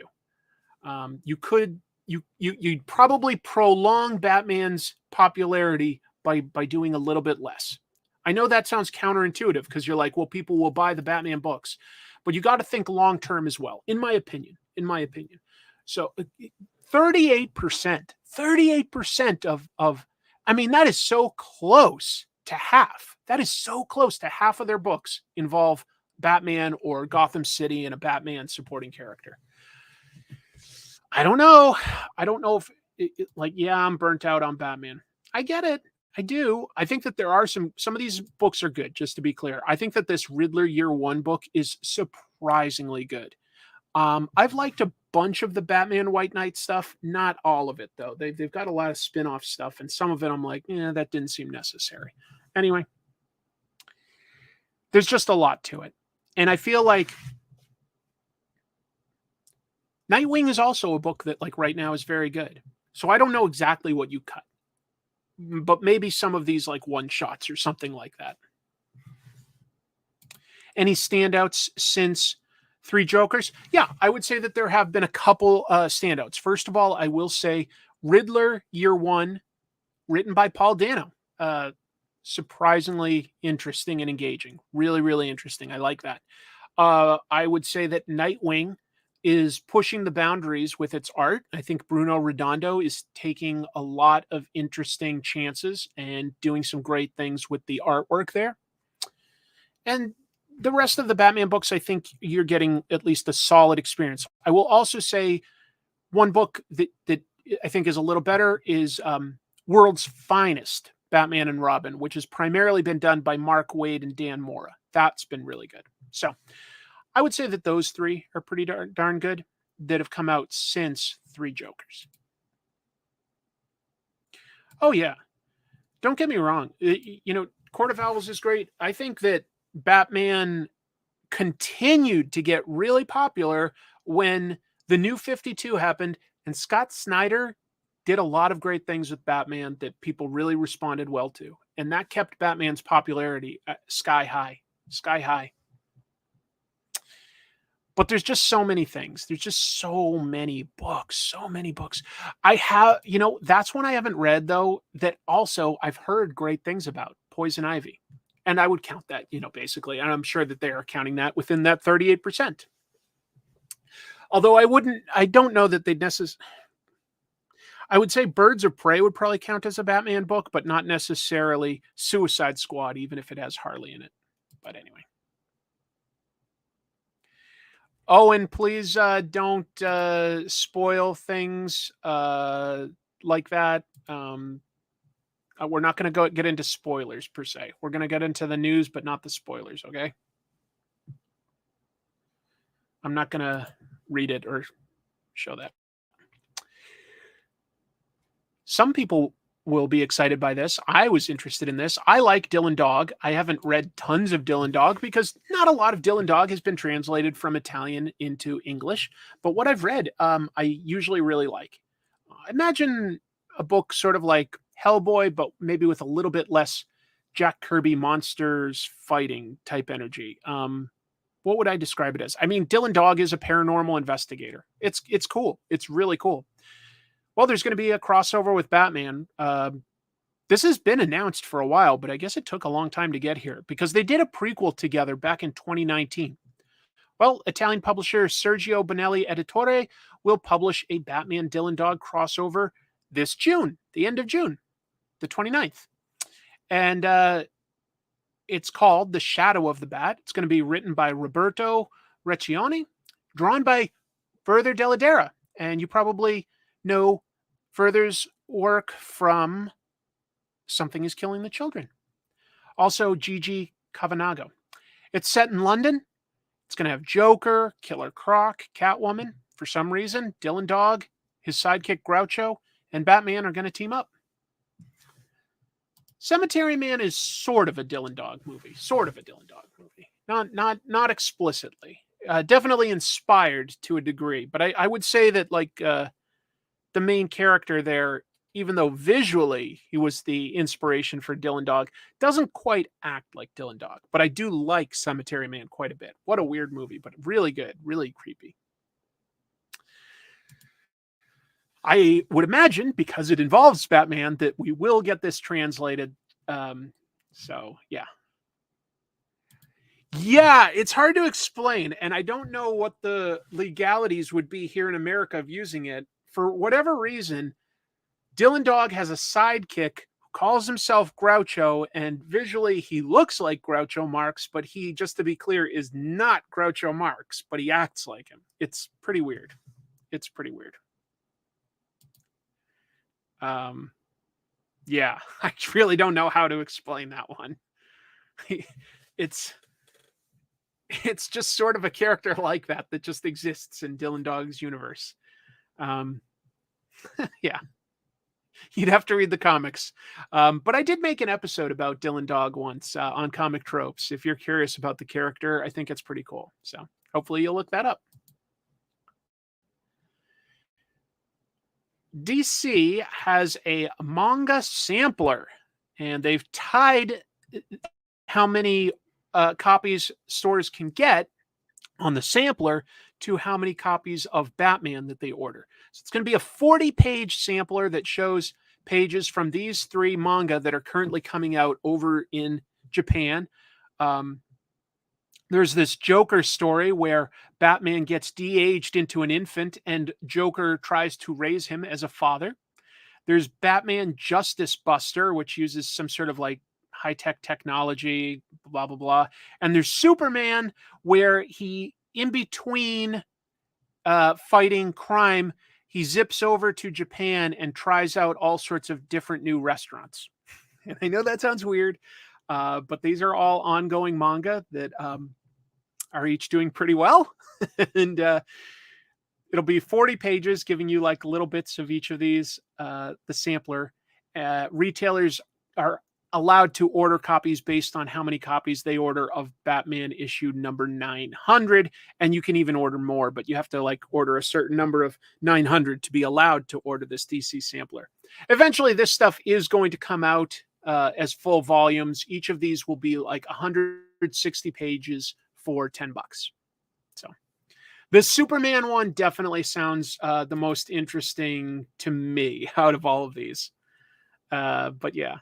You'd probably prolong Batman's popularity by doing a little bit less. I know that sounds counterintuitive because you're like, well, people will buy the Batman books, but you got to think long term as well, in my opinion. So 38% of, that is so close to half. That is so close to half of their books involve Batman or Gotham City and a Batman supporting character. I don't know if I'm burnt out on Batman. I get it. I do. I think that there are some of these books are good, just to be clear. I think that this Riddler Year One book is surprisingly good. I've liked a bunch of the Batman White Knight stuff, not all of it though. They've got a lot of spin-off stuff, and some of it I'm like, that didn't seem necessary. Anyway, there's just a lot to it. And I feel like Nightwing is also a book that like right now is very good. So I don't know exactly what you cut, but maybe some of these like one shots or something like that. Any standouts since Three Jokers? Yeah, I would say that there have been a couple standouts. First of all, I will say Riddler Year One, written by Paul Dano. Surprisingly interesting and engaging. Really, really interesting. I like that. I would say that Nightwing is pushing the boundaries with its art. I think Bruno Redondo is taking a lot of interesting chances and doing some great things with the artwork there. And the rest of the Batman books, I think you're getting at least a solid experience. I will also say one book that I think is a little better is World's Finest, Batman and Robin, which has primarily been done by Mark Waid and Dan Mora. That's been really good. So I would say that those three are pretty darn good that have come out since Three Jokers. Oh, yeah. Don't get me wrong. Court of Owls is great. I think that Batman continued to get really popular when the New 52 happened, and Scott Snyder did a lot of great things with Batman that people really responded well to. And that kept Batman's popularity sky high, sky high. But there's just so many things. There's just so many books, so many books. I have, that's one I haven't read though, that also I've heard great things about, Poison Ivy. And I would count that, basically. And I'm sure that they are counting that within that 38%. Although I don't know that they'd necessarily, I would say Birds of Prey would probably count as a Batman book, but not necessarily Suicide Squad, even if it has Harley in it. But anyway. Oh, and please don't spoil things like that. We're not going to get into spoilers per se. We're going to get into the news, but not the spoilers, okay? I'm not going to read it or show that. Some people will be excited by this. I was interested in this. I like Dylan Dog. I haven't read tons of Dylan Dog because not a lot of Dylan Dog has been translated from Italian into English. But what I've read, I usually really like. Imagine a book sort of like Hellboy, but maybe with a little bit less Jack Kirby monsters fighting type energy. What would I describe it as? I mean, Dylan Dog is a paranormal investigator. It's cool. It's really cool. Well, there's going to be a crossover with Batman. This has been announced for a while, but I guess it took a long time to get here because they did a prequel together back in 2019. Well, Italian publisher Sergio Bonelli Editore will publish a Batman Dylan Dog crossover this June, the end of June, the 29th. And it's called The Shadow of the Bat. It's going to be written by Roberto Recchioni, drawn by Further Deladera. And you probably know Further's work from Something is Killing the Children. Also, Gigi Cavanago. It's set in London. It's going to have Joker, Killer Croc, Catwoman. For some reason, Dylan Dog, his sidekick Groucho, and Batman are going to team up. Cemetery Man is sort of a Dylan Dog movie. Sort of a Dylan Dog movie. Not explicitly. Definitely inspired to a degree. But I would say that the main character there, even though visually he was the inspiration for Dylan Dog, doesn't quite act like Dylan Dog. But I do like Cemetery Man quite a bit. What a weird movie, but really good, really creepy. I would imagine, because it involves Batman, that we will get this translated. So, yeah. Yeah, it's hard to explain, and I don't know what the legalities would be here in America of using it. For whatever reason, Dylan Dog has a sidekick who calls himself Groucho, and visually he looks like Groucho Marx, but he, just to be clear, is not Groucho Marx, but he acts like him. It's pretty weird. It's pretty weird. Yeah, I really don't know how to explain that one. It's just sort of a character like that just exists in Dylan Dog's universe. Yeah, you'd have to read the comics. But I did make an episode about Dylan Dog once on Comic Tropes. If you're curious about the character, I think it's pretty cool. So hopefully you'll look that up. DC has a manga sampler, and they've tied how many copies stores can get on the sampler to how many copies of Batman that they order. So it's going to be a 40-page sampler that shows pages from these 3 manga that are currently coming out over in Japan. There's this Joker story where Batman gets de-aged into an infant and Joker tries to raise him as a father. There's Batman Justice Buster, which uses some sort of high-tech technology, blah, blah, blah. And there's Superman, where he, in between fighting crime, he zips over to Japan and tries out all sorts of different new restaurants. And I know that sounds weird, but these are all ongoing manga that are each doing pretty well. And it'll be 40 pages, giving you little bits of each of these, the sampler. Retailers are allowed to order copies based on how many copies they order of Batman issue number 900. And you can even order more, but you have to like order a certain number of 900 to be allowed to order this DC sampler. Eventually, this stuff is going to come out as full volumes. Each of these will be like 160 pages for $10. So the Superman one definitely sounds the most interesting to me out of all of these. But yeah,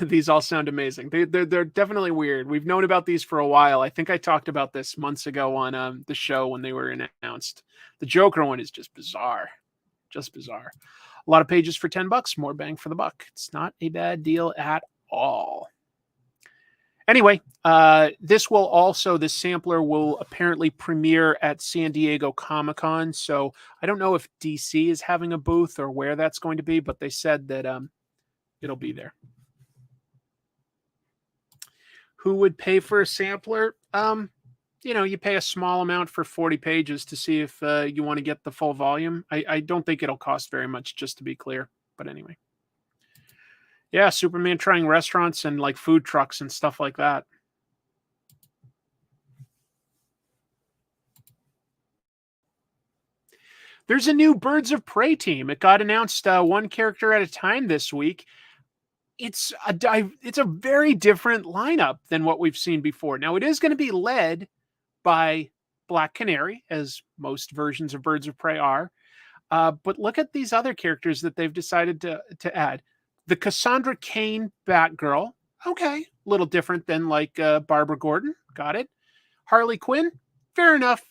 these all sound amazing. They're definitely weird. We've known about these for a while. I think I talked about this months ago on the show when they were announced. The Joker one is just bizarre. Just bizarre. A lot of pages for $10, more bang for the buck. It's not a bad deal at all. Anyway, this sampler will apparently premiere at San Diego Comic-Con. So I don't know if DC is having a booth or where that's going to be, but they said that it'll be there. Who would pay for a sampler? You pay a small amount for 40 pages to see if you want to get the full volume. I don't think it'll cost very much, just to be clear. But anyway. Yeah, Superman trying restaurants and like food trucks and stuff like that. There's a new Birds of Prey team. It got announced one character at a time this week. It's a very different lineup than what we've seen before. Now, it is going to be led by Black Canary, as most versions of Birds of Prey are. But look at these other characters that they've decided to add. The Cassandra Cain Batgirl. Okay, a little different than like Barbara Gordon. Got it. Harley Quinn. Fair enough.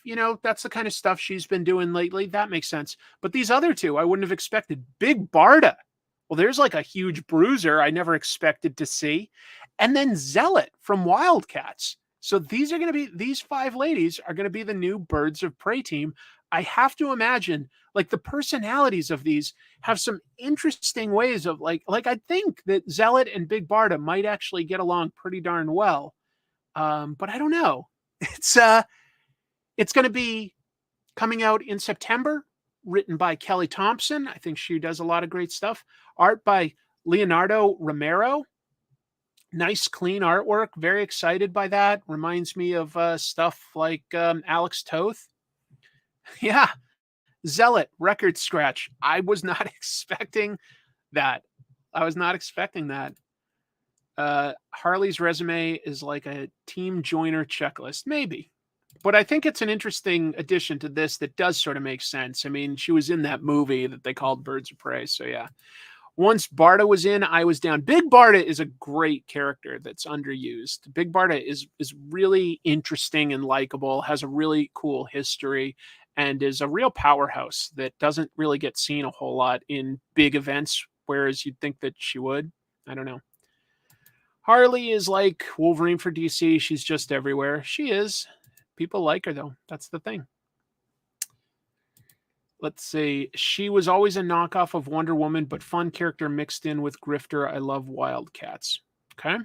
That's the kind of stuff she's been doing lately. That makes sense. But these other two, I wouldn't have expected. Big Barda. Well, there's like a huge bruiser I never expected to see. And then Zealot from Wildcats. So these 5 ladies are going to be the new Birds of Prey team. I have to imagine like the personalities of these have some interesting ways of like I think that Zealot and Big Barda might actually get along pretty darn well. But I don't know. It's going to be coming out in September, written by Kelly Thompson. I think she does a lot of great stuff. Art by Leonardo Romero. Nice, clean artwork. Very excited by that. Reminds me of stuff like Alex Toth. Yeah. Zealot, record scratch. I was not expecting that. Harley's resume is like a team joiner checklist. Maybe. But I think it's an interesting addition to this that does sort of make sense. I mean, she was in that movie that they called Birds of Prey. So yeah. Once Barda was in, I was down. Big Barda is a great character that's underused. Big Barda is really interesting and likable, has a really cool history, and is a real powerhouse that doesn't really get seen a whole lot in big events, whereas you'd think that she would. I don't know. Harley is like Wolverine for DC. She's just everywhere. She is. People like her, though. That's the thing. Let's see. She was always a knockoff of Wonder Woman, but fun character mixed in with grifter. I love Wildcats. Okay.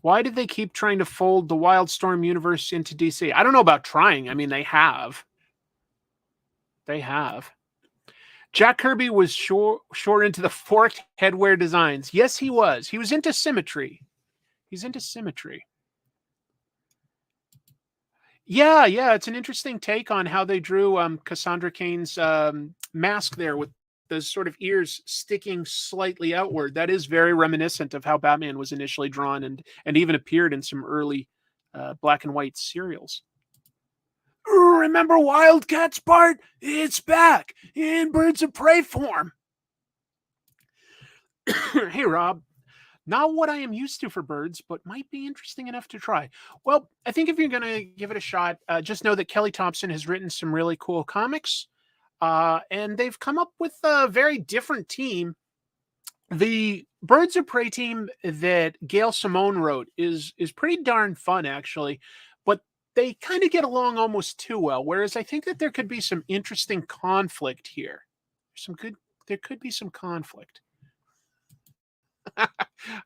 Why did they keep trying to fold the Wildstorm universe into DC? I don't know about trying. I mean, they have. Jack Kirby was short into the forked headwear designs. Yes, he was. He was into symmetry. He's into symmetry. Yeah, it's an interesting take on how they drew Cassandra Cain's mask there with the sort of ears sticking slightly outward. That is very reminiscent of how Batman was initially drawn and even appeared in some early black and white serials. Remember Wildcats, Bart? It's back in Birds of Prey form. Hey, Rob. Not what I am used to for birds, but might be interesting enough to try. Well, I think if you're going to give it a shot, just know that Kelly Thompson has written some really cool comics, and they've come up with a very different team. The Birds of Prey team that Gail Simone wrote is pretty darn fun, actually, but they kind of get along almost too well, whereas I think that there could be some interesting conflict here. There could be some conflict.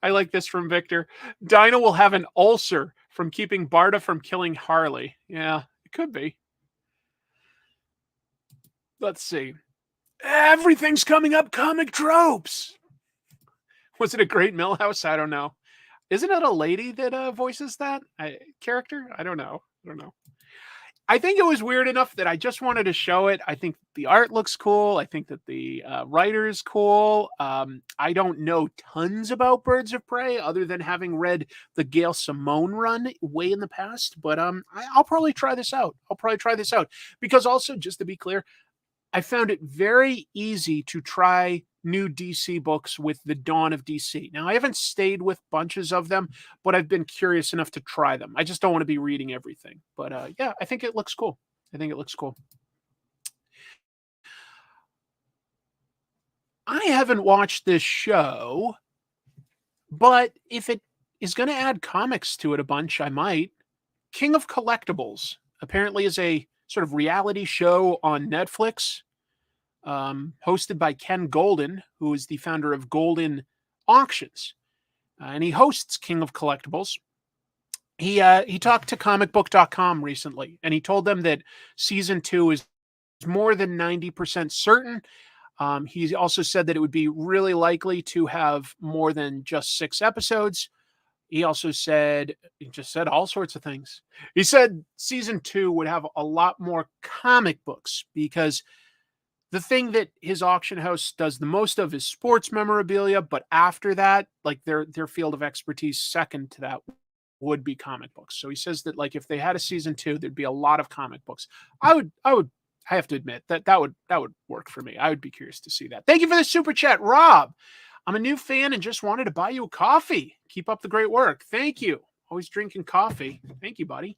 I like this from Victor. Dinah will have an ulcer from keeping Barda from killing Harley. Yeah, it could be. Let's see. Everything's coming up comic tropes. Was it a Great Millhouse? I don't know. Isn't it a lady that voices that character? I don't know. I think it was weird enough that I just wanted to show it. I think the art looks cool. I think that the writer is cool. I don't know tons about Birds of Prey other than having read the Gail Simone run way in the past. But I'll probably try this out. Because also, just to be clear, I found it very easy to try new DC books with the dawn of DC. Now, I haven't stayed with bunches of them, but I've been curious enough to try them. I just don't want to be reading everything. But yeah, I think it looks cool. I haven't watched this show, but if it is going to add comics to it a bunch, I might. King of Collectibles apparently is a sort of reality show on Netflix, hosted by Ken Golden, who is the founder of Golden Auctions, and he hosts King of Collectibles. He talked to comicbook.com recently, and he told them that season 2 is more than 90% certain. He also said that it would be really likely to have more than just 6 episodes. He just said all sorts of things. He said season 2 would have a lot more comic books because the thing that his auction house does the most of is sports memorabilia. But after that, like their field of expertise second to that would be comic books. So he says that like if they had a season 2, there'd be a lot of comic books. I have to admit that would work for me. I would be curious to see that. Thank you for the super chat, Rob. I'm a new fan and just wanted to buy you a coffee. Keep up the great work. Thank you. Always drinking coffee. Thank you, buddy.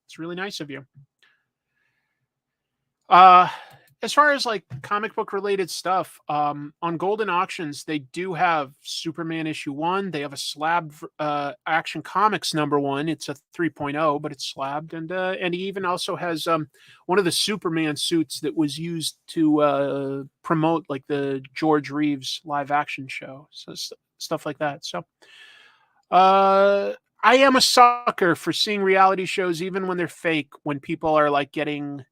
It's really nice of you. As far as like comic book related stuff, on Golden Auctions, they do have Superman issue 1. They have a slab Action Comics #1. It's a 3.0, but it's slabbed. And he even also has one of the Superman suits that was used to promote like the George Reeves live action show. So stuff like that. So I am a sucker for seeing reality shows, even when they're fake, when people are like getting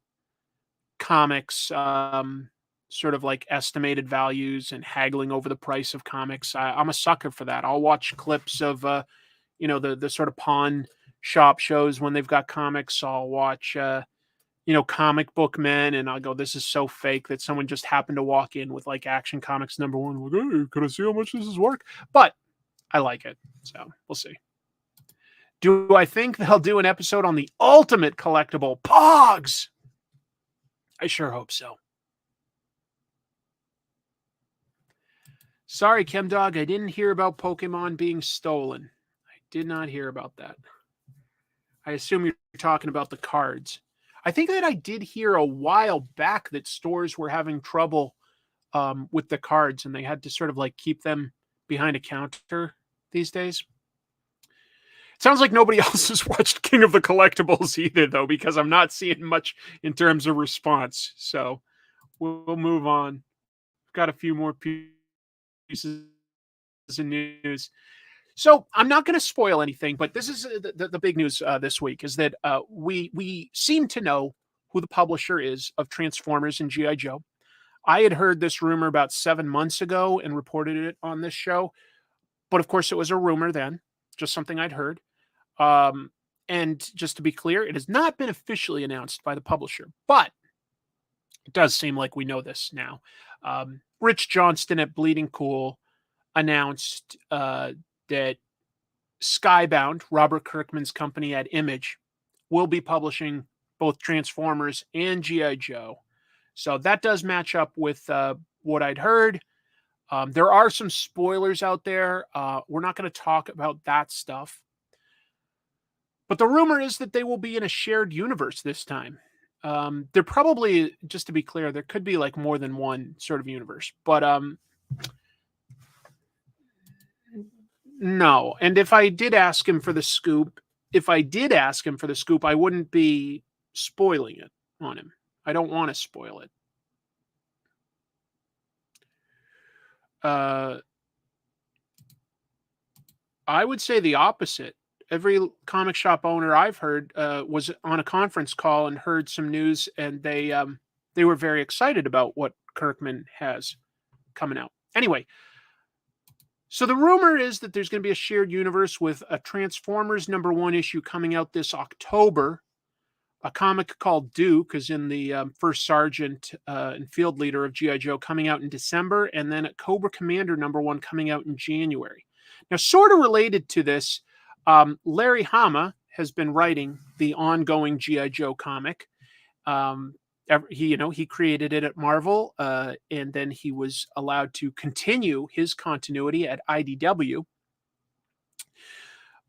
comics sort of like estimated values and haggling over the price of comics. I'm a sucker for that. I'll watch clips of the sort of pawn shop shows when they've got comics. I'll watch Comic Book Men, and I'll go, this is so fake that someone just happened to walk in with like Action Comics #1. Like, hey, can I see how much this is worth? But I like it, so we'll see. Do I think they'll do an episode on the ultimate collectible, Pogs? I sure hope so. Sorry, ChemDog, I didn't hear about Pokemon being stolen. I did not hear about that. I assume you're talking about the cards. I think that I did hear a while back that stores were having trouble with the cards, and they had to sort of like keep them behind a counter these days. It sounds like nobody else has watched King of the Collectibles either, though, because I'm not seeing much in terms of response. So we'll move on. I've got a few more pieces of news. So I'm not going to spoil anything, but this is the big news this week is that we seem to know who the publisher is of Transformers and G.I. Joe. I had heard this rumor about 7 months ago and reported it on this show. But of course, it was a rumor then, just something I'd heard. And just to be clear, it has not been officially announced by the publisher, but it does seem like we know this now. Rich Johnston at Bleeding Cool announced that Skybound, Robert Kirkman's company at Image, will be publishing both Transformers and G.I. Joe. So that does match up with what I'd heard. There are some spoilers out there. We're not going to talk about that stuff. But the rumor is that they will be in a shared universe this time. They're probably, just to be clear, there could be like more than one sort of universe. But no. And if I did ask him for the scoop, I wouldn't be spoiling it on him. I don't want to spoil it. I would say the opposite. Every comic shop owner I've heard was on a conference call and heard some news, and they were very excited about what Kirkman has coming out. Anyway, So the rumor is that there's going to be a shared universe with a Transformers #1 issue coming out this October. A comic called Duke is in the first sergeant and field leader of G.I. Joe coming out in December, and then a Cobra Commander #1 coming out in January. Now, sort of related to this, Larry Hama has been writing the ongoing G.I. Joe comic. He created it at Marvel, and then he was allowed to continue his continuity at IDW.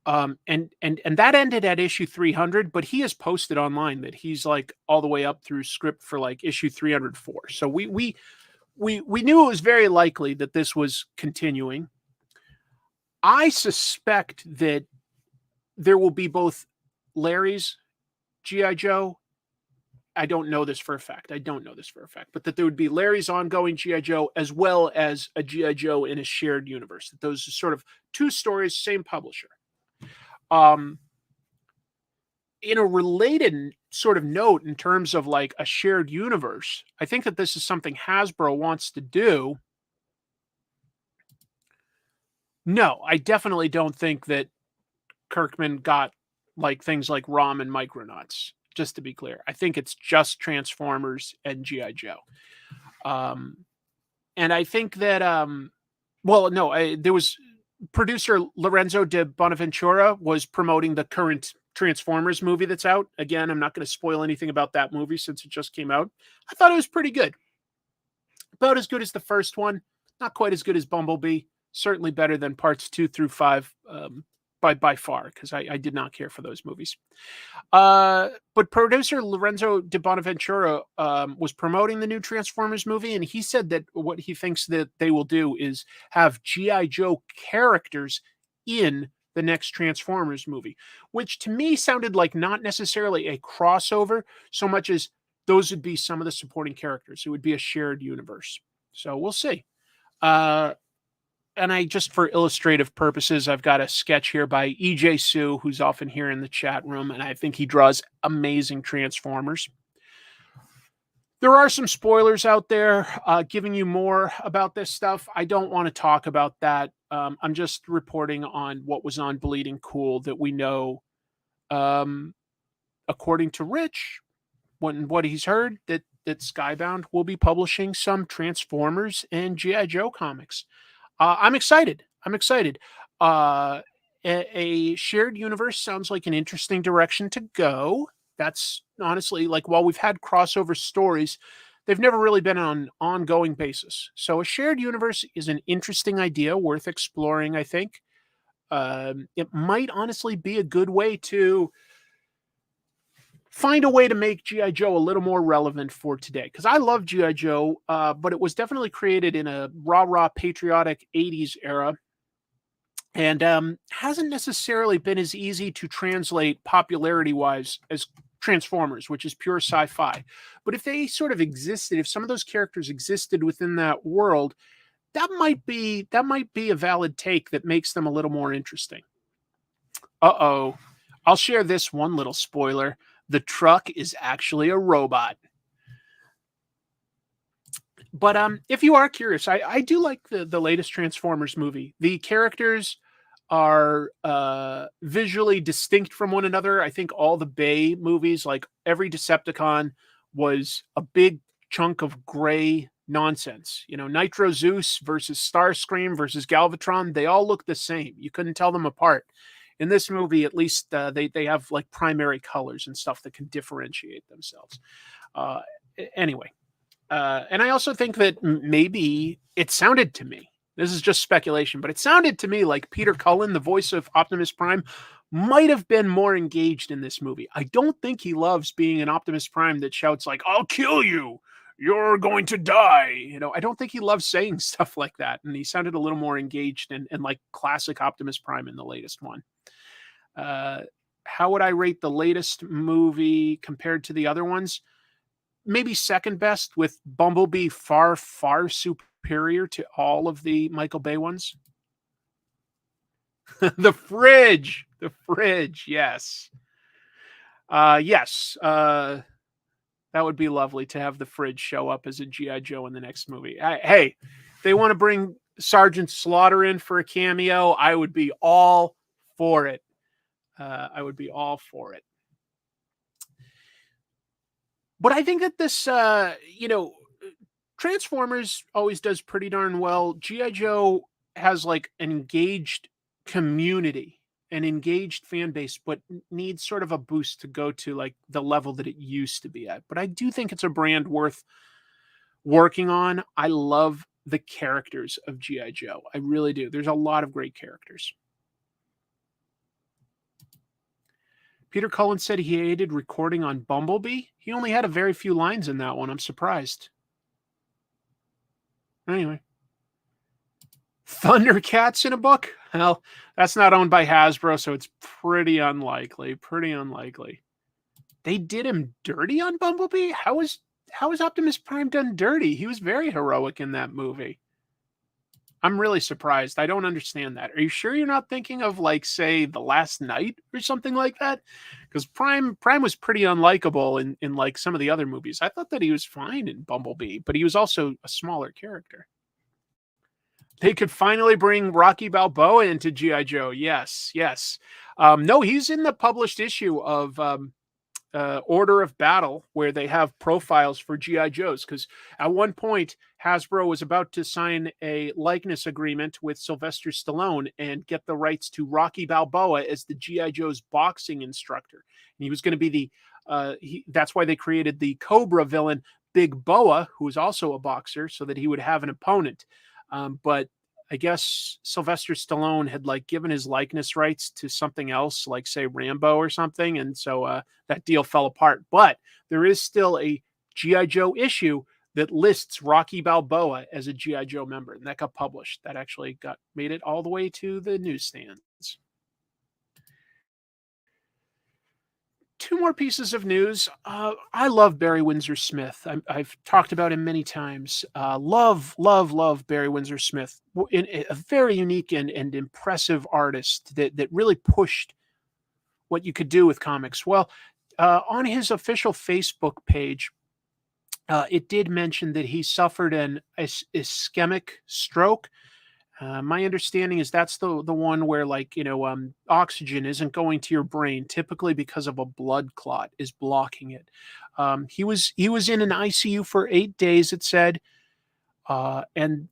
And that ended at issue 300, but he has posted online that he's like all the way up through script for like issue 304. So we knew it was very likely that this was continuing. I suspect that there will be both Larry's G.I. Joe. I don't know this for a fact. But that there would be Larry's ongoing G.I. Joe as well as a G.I. Joe in a shared universe. That those are sort of two stories, same publisher. In a related sort of note in terms of like a shared universe, I think that this is something Hasbro wants to do. No, I definitely don't think that Kirkman got like things like ROM and Micronauts, just to be clear. I think it's just Transformers and G.I. Joe. And I think that, there was producer Lorenzo de Bonaventura was promoting the current Transformers movie that's out. Again, I'm not going to spoil anything about that movie since it just came out. I thought it was pretty good. About as good as the first one. Not quite as good as Bumblebee. Certainly better than parts 2 through 5 by far, because I did not care for those movies. But producer Lorenzo de Bonaventura was promoting the new Transformers movie, and he said that what he thinks that they will do is have G.I. Joe characters in the next Transformers movie, which to me sounded like not necessarily a crossover so much as those would be some of the supporting characters. It would be a shared universe. So we'll see. And I just for illustrative purposes, I've got a sketch here by E.J. Sue, who's often here in the chat room, and I think he draws amazing Transformers. There are some spoilers out there giving you more about this stuff. I don't want to talk about that. I'm just reporting on what was on Bleeding Cool that we know, according to Rich, what he's heard, that Skybound will be publishing some Transformers and G.I. Joe comics. I'm excited. A shared universe sounds like an interesting direction to go. That's honestly, like, while we've had crossover stories, they've never really been on an ongoing basis. So a shared universe is an interesting idea worth exploring, I think. It might honestly be a good way to find a way to make G.I. Joe a little more relevant for today. Because I love G.I. Joe, but it was definitely created in a rah-rah patriotic 80s era. And hasn't necessarily been as easy to translate popularity-wise as Transformers, which is pure sci-fi. But if they sort of existed, if some of those characters existed within that world, that might be a valid take that makes them a little more interesting. Uh-oh. I'll share this one little spoiler. The truck is actually a robot. But if you are curious, I do like the latest Transformers movie. The characters are visually distinct from one another. I think all the Bay movies, like every Decepticon, was a big chunk of gray nonsense. You know, Nitro Zeus versus Starscream versus Galvatron, they all look the same. You couldn't tell them apart. In this movie, at least, they have like primary colors and stuff that can differentiate themselves. Anyway, and I also think that maybe it sounded to me, this is just speculation, but it sounded to me like Peter Cullen, the voice of Optimus Prime, might have been more engaged in this movie. I don't think he loves being an Optimus Prime that shouts like, "I'll kill you. You're going to die." You know, I don't think he loves saying stuff like that. And he sounded a little more engaged and like classic Optimus Prime in the latest one. How would I rate the latest movie compared to the other ones? Maybe second best, with Bumblebee far, far superior to all of the Michael Bay ones. The fridge, yes. Yes. That would be lovely to have the fridge show up as a G.I. Joe in the next movie. Hey, they want to bring Sergeant Slaughter in for a cameo, I would be all for it. I would be all for it. But I think that this, Transformers always does pretty darn well. G.I. Joe has like an engaged community, an engaged fan base, but needs sort of a boost to go to like the level that it used to be at. But I do think it's a brand worth working on. I love the characters of G.I. Joe. I really do. There's a lot of great characters. Peter Cullen said he hated recording on Bumblebee. He only had a very few lines in that one. I'm surprised. Anyway. Thundercats in a book? Well, that's not owned by Hasbro, so it's pretty unlikely. Pretty unlikely. They did him dirty on Bumblebee? How is Optimus Prime done dirty? He was very heroic in that movie. I'm really surprised. I don't understand that. Are you sure you're not thinking of like, say, The Last Knight or something like that? Because Prime was pretty unlikable in like some of the other movies. I thought that he was fine in Bumblebee, but he was also a smaller character. They could finally bring Rocky Balboa into G.I. Joe. Yes, yes. No, he's in the published issue of Order of Battle, where they have profiles for G.I. Joes, because at one point Hasbro was about to sign a likeness agreement with Sylvester Stallone and get the rights to Rocky Balboa as the G.I. Joe's boxing instructor. And he was going to be that's why they created the Cobra villain Big Boa, who was also a boxer, so that he would have an opponent. But I guess Sylvester Stallone had like given his likeness rights to something else, like say Rambo or something. And so that deal fell apart. But there is still a G.I. Joe issue that lists Rocky Balboa as a G.I. Joe member. And that got published. That actually made it all the way to the newsstands. Two more pieces of news. I love Barry Windsor Smith. I've talked about him many times. Love Barry Windsor Smith. A very unique and impressive artist that really pushed what you could do with comics. Well, on his official Facebook page, it did mention that he suffered an ischemic stroke. My understanding is that's the one where like, oxygen isn't going to your brain, typically because of a blood clot is blocking it. He was in an ICU for 8 days, it said. And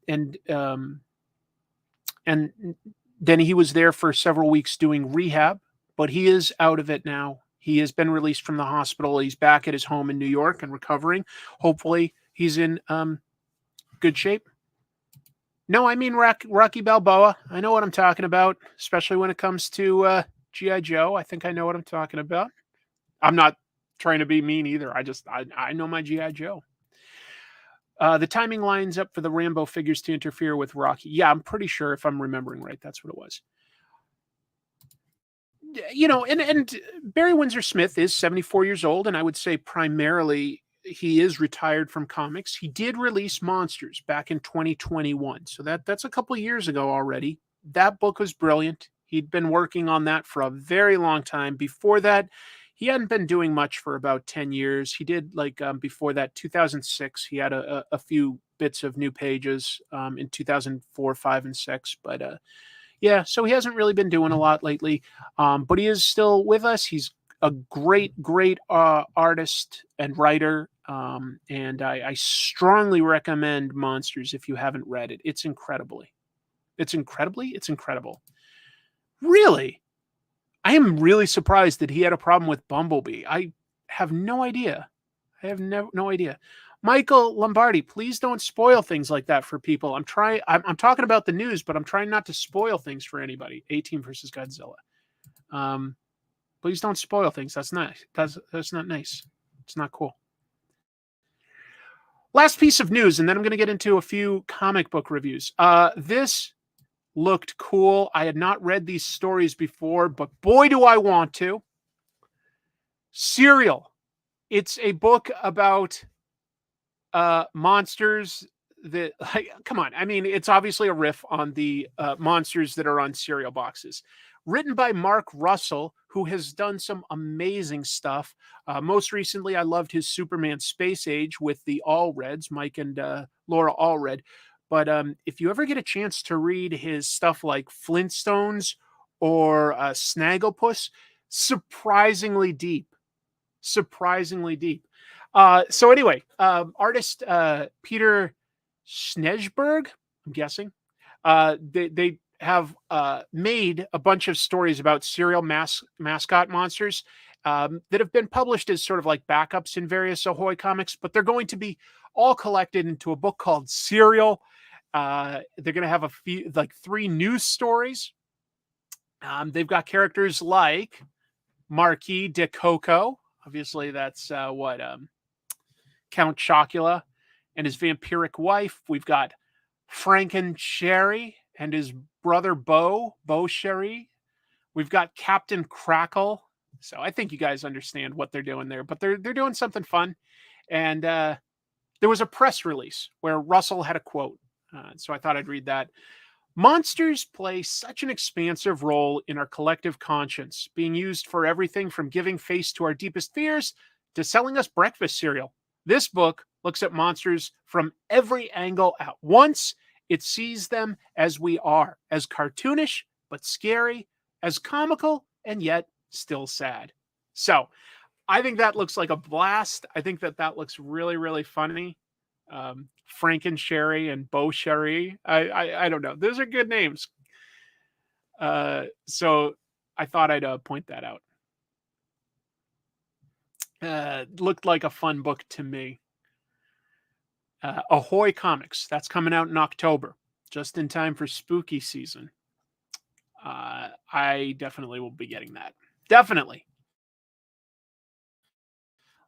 then he was there for several weeks doing rehab, but he is out of it now. He has been released from the hospital. He's back at his home in New York and recovering. Hopefully he's in good shape. No, I mean Rocky Balboa. I know what I'm talking about, especially when it comes to G.I. Joe. I think I know what I'm talking about. I'm not trying to be mean either. I know my G.I. Joe. The timing lines up for the Rambo figures to interfere with Rocky. Yeah, I'm pretty sure, if I'm remembering right, that's what it was. And Barry Windsor Smith is 74 years old, and I would say primarily he is retired from comics. He did release Monsters back in 2021. So that's a couple of years ago already. That book was brilliant. He'd been working on that for a very long time. Before that, he hadn't been doing much for about 10 years. He did before that, 2006, he had a few bits of new pages in 2004, 5, and 6. But yeah, so he hasn't really been doing a lot lately. But he is still with us. He's a great artist and writer. And I strongly recommend Monsters if you haven't read it. It's incredible. Really? I am really surprised that he had a problem with Bumblebee. I have no idea. No idea. Michael Lombardi, please don't spoil things like that for people. I'm talking about the news, but I'm trying not to spoil things for anybody. A-Team versus Godzilla. Please don't spoil things. That's nice. That's not nice. It's not cool. Last piece of news, and then I'm going to get into a few comic book reviews. This looked cool. I had not read these stories before, but boy, do I want to. Serial. It's a book about monsters that, come on. I mean, it's obviously a riff on the monsters that are on cereal boxes. Written by Mark Russell, who has done some amazing stuff. Most recently, I loved his Superman Space Age with the Allreds, Mike and Laura Allred. But if you ever get a chance to read his stuff like Flintstones or Snagglepuss, surprisingly deep. Surprisingly deep. So anyway, artist Peter Schneeberg, I'm guessing, they have made a bunch of stories about serial mascot monsters that have been published as sort of like backups in various Ahoy comics, but they're going to be all collected into a book called Serial. They're going to have a few, like 3 news stories. They've got characters like Marquis de Coco. Obviously, that's Count Chocula and his vampiric wife. We've got Franken Sherry and his brother Bo Sherry. We've got Captain Crackle. So I think you guys understand what they're doing there, but they're doing something fun. And there was a press release where Russell had a quote. So I thought I'd read that. Monsters play such an expansive role in our collective conscience, being used for everything from giving face to our deepest fears to selling us breakfast cereal. This book looks at monsters from every angle at once. It sees them as we are, as cartoonish but scary, as comical and yet still sad. So I think that looks like a blast. I think that looks really, really funny. Franken Sherry and Bo Sherry. I don't know. Those are good names. So I thought I'd point that out. Looked like a fun book to me. Ahoy Comics. That's coming out in October, just in time for spooky season. I definitely will be getting that. Definitely.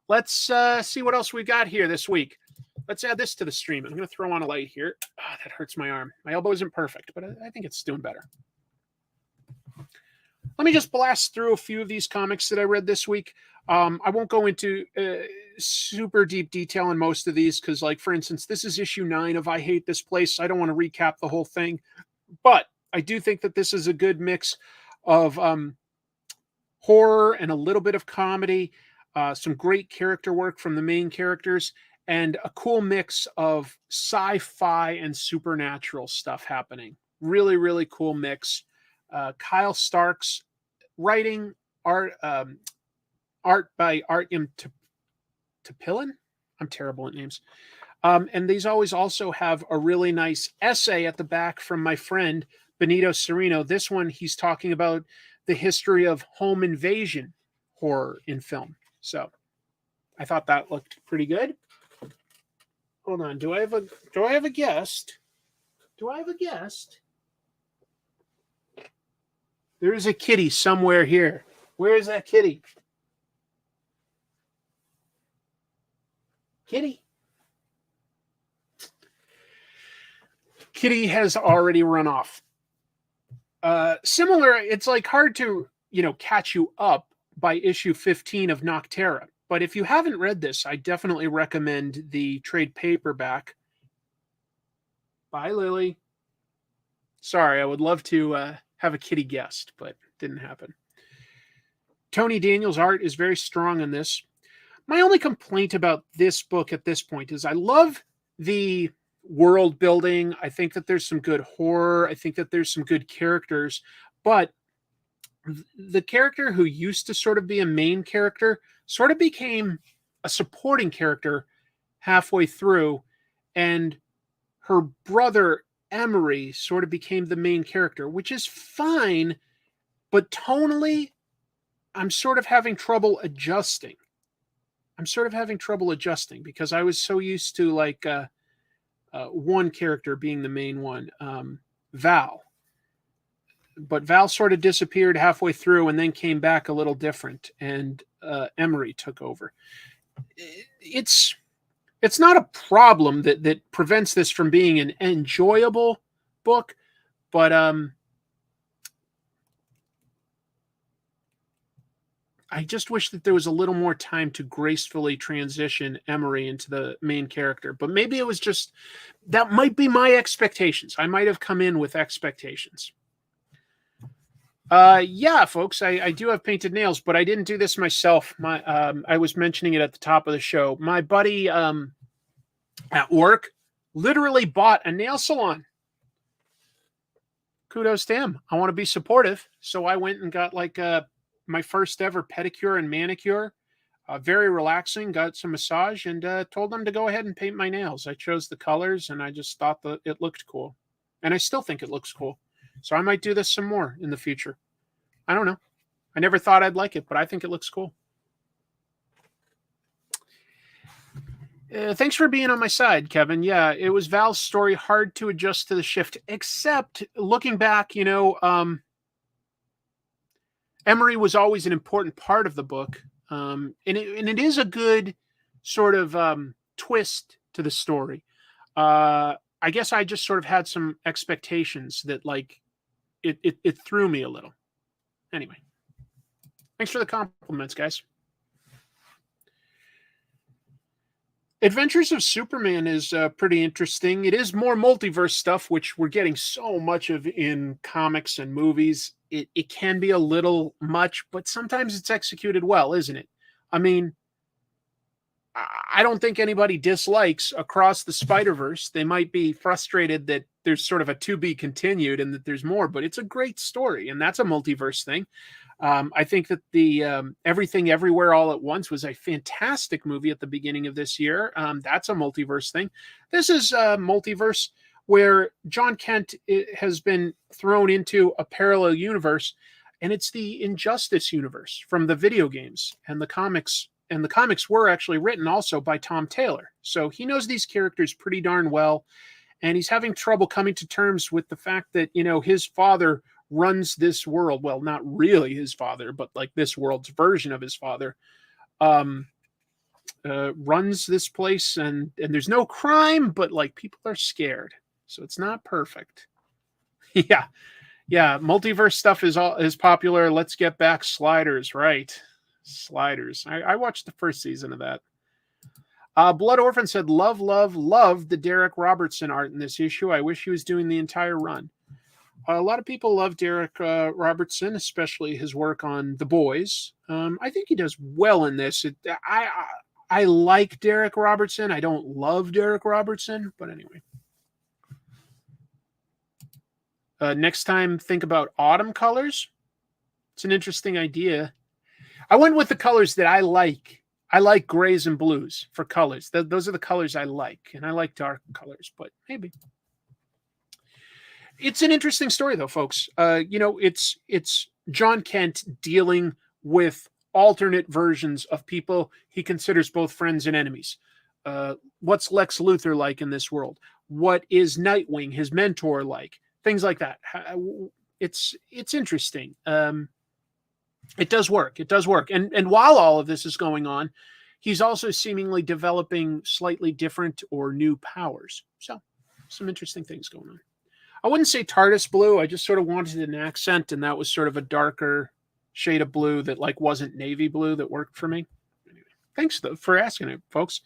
Let's see what else we got here this week. Let's add this to the stream. I'm going to throw on a light here. Oh, that hurts my arm. My elbow isn't perfect, but I think it's doing better. Let me just blast through a few of these comics that I read this week. I won't go into super deep detail on most of these because, like, for instance, this is issue 9 of I Hate This Place. I don't want to recap the whole thing, but I do think that this is a good mix of horror and a little bit of comedy, some great character work from the main characters, and a cool mix of sci-fi and supernatural stuff happening. Really, really cool mix. Kyle Stark's writing, art by Artyom Topilin. I'm terrible at names. And these always also have a really nice essay at the back from my friend Benito Sereno. This one, he's talking about the history of home invasion horror in film. So I thought that looked pretty good. Hold on. Do I have a guest? Do I have a guest? There is a kitty somewhere here. Where is that kitty? Kitty. Kitty has already run off. Similar, it's like hard to, catch you up by issue 15 of Nocterra. But if you haven't read this, I definitely recommend the trade paperback. Bye, Lily. Sorry, I would love to have a kitty guest, but didn't happen. Tony Daniel's art is very strong in this. My only complaint about this book at this point is I love the world building. I think that there's some good horror. I think that there's some good characters, but the character who used to sort of be a main character sort of became a supporting character halfway through, and her brother Emery sort of became the main character, which is fine, but tonally, I'm sort of having trouble adjusting. Because I was so used to like one character being the main one, Val. But Val sort of disappeared halfway through and then came back a little different, and Emery took over. It's not a problem that prevents this from being an enjoyable book, but I just wish that there was a little more time to gracefully transition Emery into the main character. But maybe it was just, that might be my expectations. I might have come in with expectations. Yeah, folks, I do have painted nails, but I didn't do this myself. I was mentioning it at the top of the show. My buddy at work literally bought a nail salon. Kudos to him. I want to be supportive. So I went and got like my first ever pedicure and manicure. Very relaxing, got some massage, and told them to go ahead and paint my nails. I chose the colors, and I just thought that it looked cool. And I still think it looks cool. So I might do this some more in the future. I don't know. I never thought I'd like it, but I think it looks cool. Thanks for being on my side, Kevin. Yeah, it was Val's story, hard to adjust to the shift, except looking back, Emery was always an important part of the book. And it is a good sort of twist to the story. I guess I just sort of had some expectations that like it threw me a little. Anyway, thanks for the compliments, guys. Adventures of Superman is pretty interesting. It is more multiverse stuff, which we're getting so much of in comics and movies. It can be a little much, but sometimes it's executed well, isn't it? I mean, I don't think anybody dislikes Across the Spider-Verse. They might be frustrated that there's sort of a to be continued and that there's more, but it's a great story, and that's a multiverse thing. I think that the Everything Everywhere All at Once was a fantastic movie at the beginning of this year. That's a multiverse thing. This is a multiverse where John Kent has been thrown into a parallel universe, and it's the Injustice universe from the video games and the comics. And the comics were actually written also by Tom Taylor. So he knows these characters pretty darn well, and he's having trouble coming to terms with the fact that, his father runs this world. Well, not really his father, but like this world's version of his father runs this place, and there's no crime, but like people are scared. So it's not perfect. Yeah. Multiverse stuff is popular. Let's get back Sliders. Right. Sliders. I watched the first season of that. Blood Orphan said, love the Derek Robertson art in this issue. I wish he was doing the entire run. A lot of people love Derek Robertson, especially his work on The Boys. I think he does well in this. I like Derek Robertson. I don't love Derek Robertson, but anyway. Next time, think about autumn colors. It's an interesting idea. I went with the colors that I like. I like grays and blues for colors. Those are the colors I like, and I like dark colors, but maybe. It's an interesting story, though, folks. It's John Kent dealing with alternate versions of people he considers both friends and enemies. What's Lex Luthor like in this world? What is Nightwing, his mentor, like? Things like that. It's interesting. It does work. And while all of this is going on, he's also seemingly developing slightly different or new powers. So some interesting things going on. I wouldn't say TARDIS blue. I just sort of wanted an accent, and that was sort of a darker shade of blue that like wasn't navy blue that worked for me. Anyway, thanks for asking it, folks.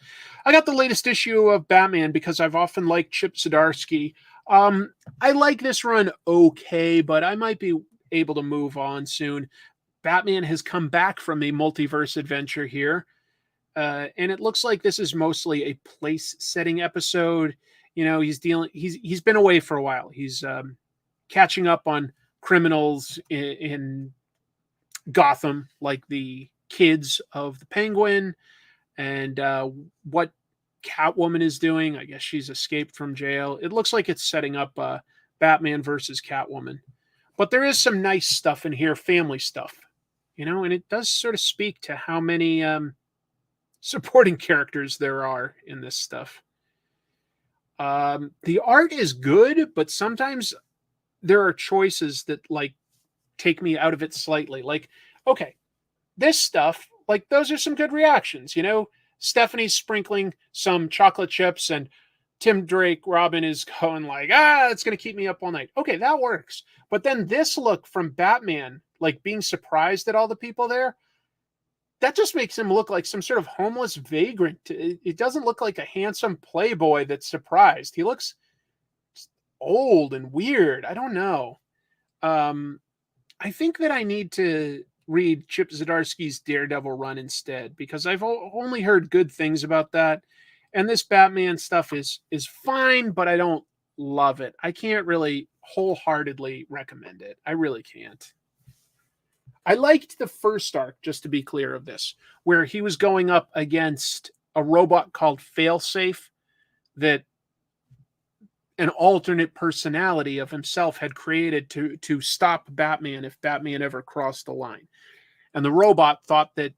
I got the latest issue of Batman because I've often liked Chip Zdarsky. I like this run okay, but I might be able to move on soon. Batman has come back from a multiverse adventure here, and it looks like this is mostly a place-setting episode. He's been away for a while. He's catching up on criminals in Gotham, like the kids of the Penguin, and what Catwoman is doing. I guess she's escaped from jail. It looks like it's setting up Batman versus Catwoman. But there is some nice stuff in here, family stuff, and it does sort of speak to how many supporting characters there are in this stuff. The art is good, but sometimes there are choices that like take me out of it slightly. Like, okay, this stuff, like those are some good reactions. Stephanie's sprinkling some chocolate chips, and Tim Drake Robin is going like, it's going to keep me up all night. Okay, that works. But then this look from Batman, like being surprised at all the people there, that just makes him look like some sort of homeless vagrant. It doesn't look like a handsome playboy that's surprised. He looks old and weird. I don't know. I think that I need to read Chip Zdarsky's Daredevil run instead, because I've only heard good things about that. And this Batman stuff is fine, but I don't love it. I can't really wholeheartedly recommend it. I really can't. I liked the first arc, just to be clear of this, where he was going up against a robot called Failsafe that an alternate personality of himself had created to stop Batman if Batman ever crossed the line. And the robot thought that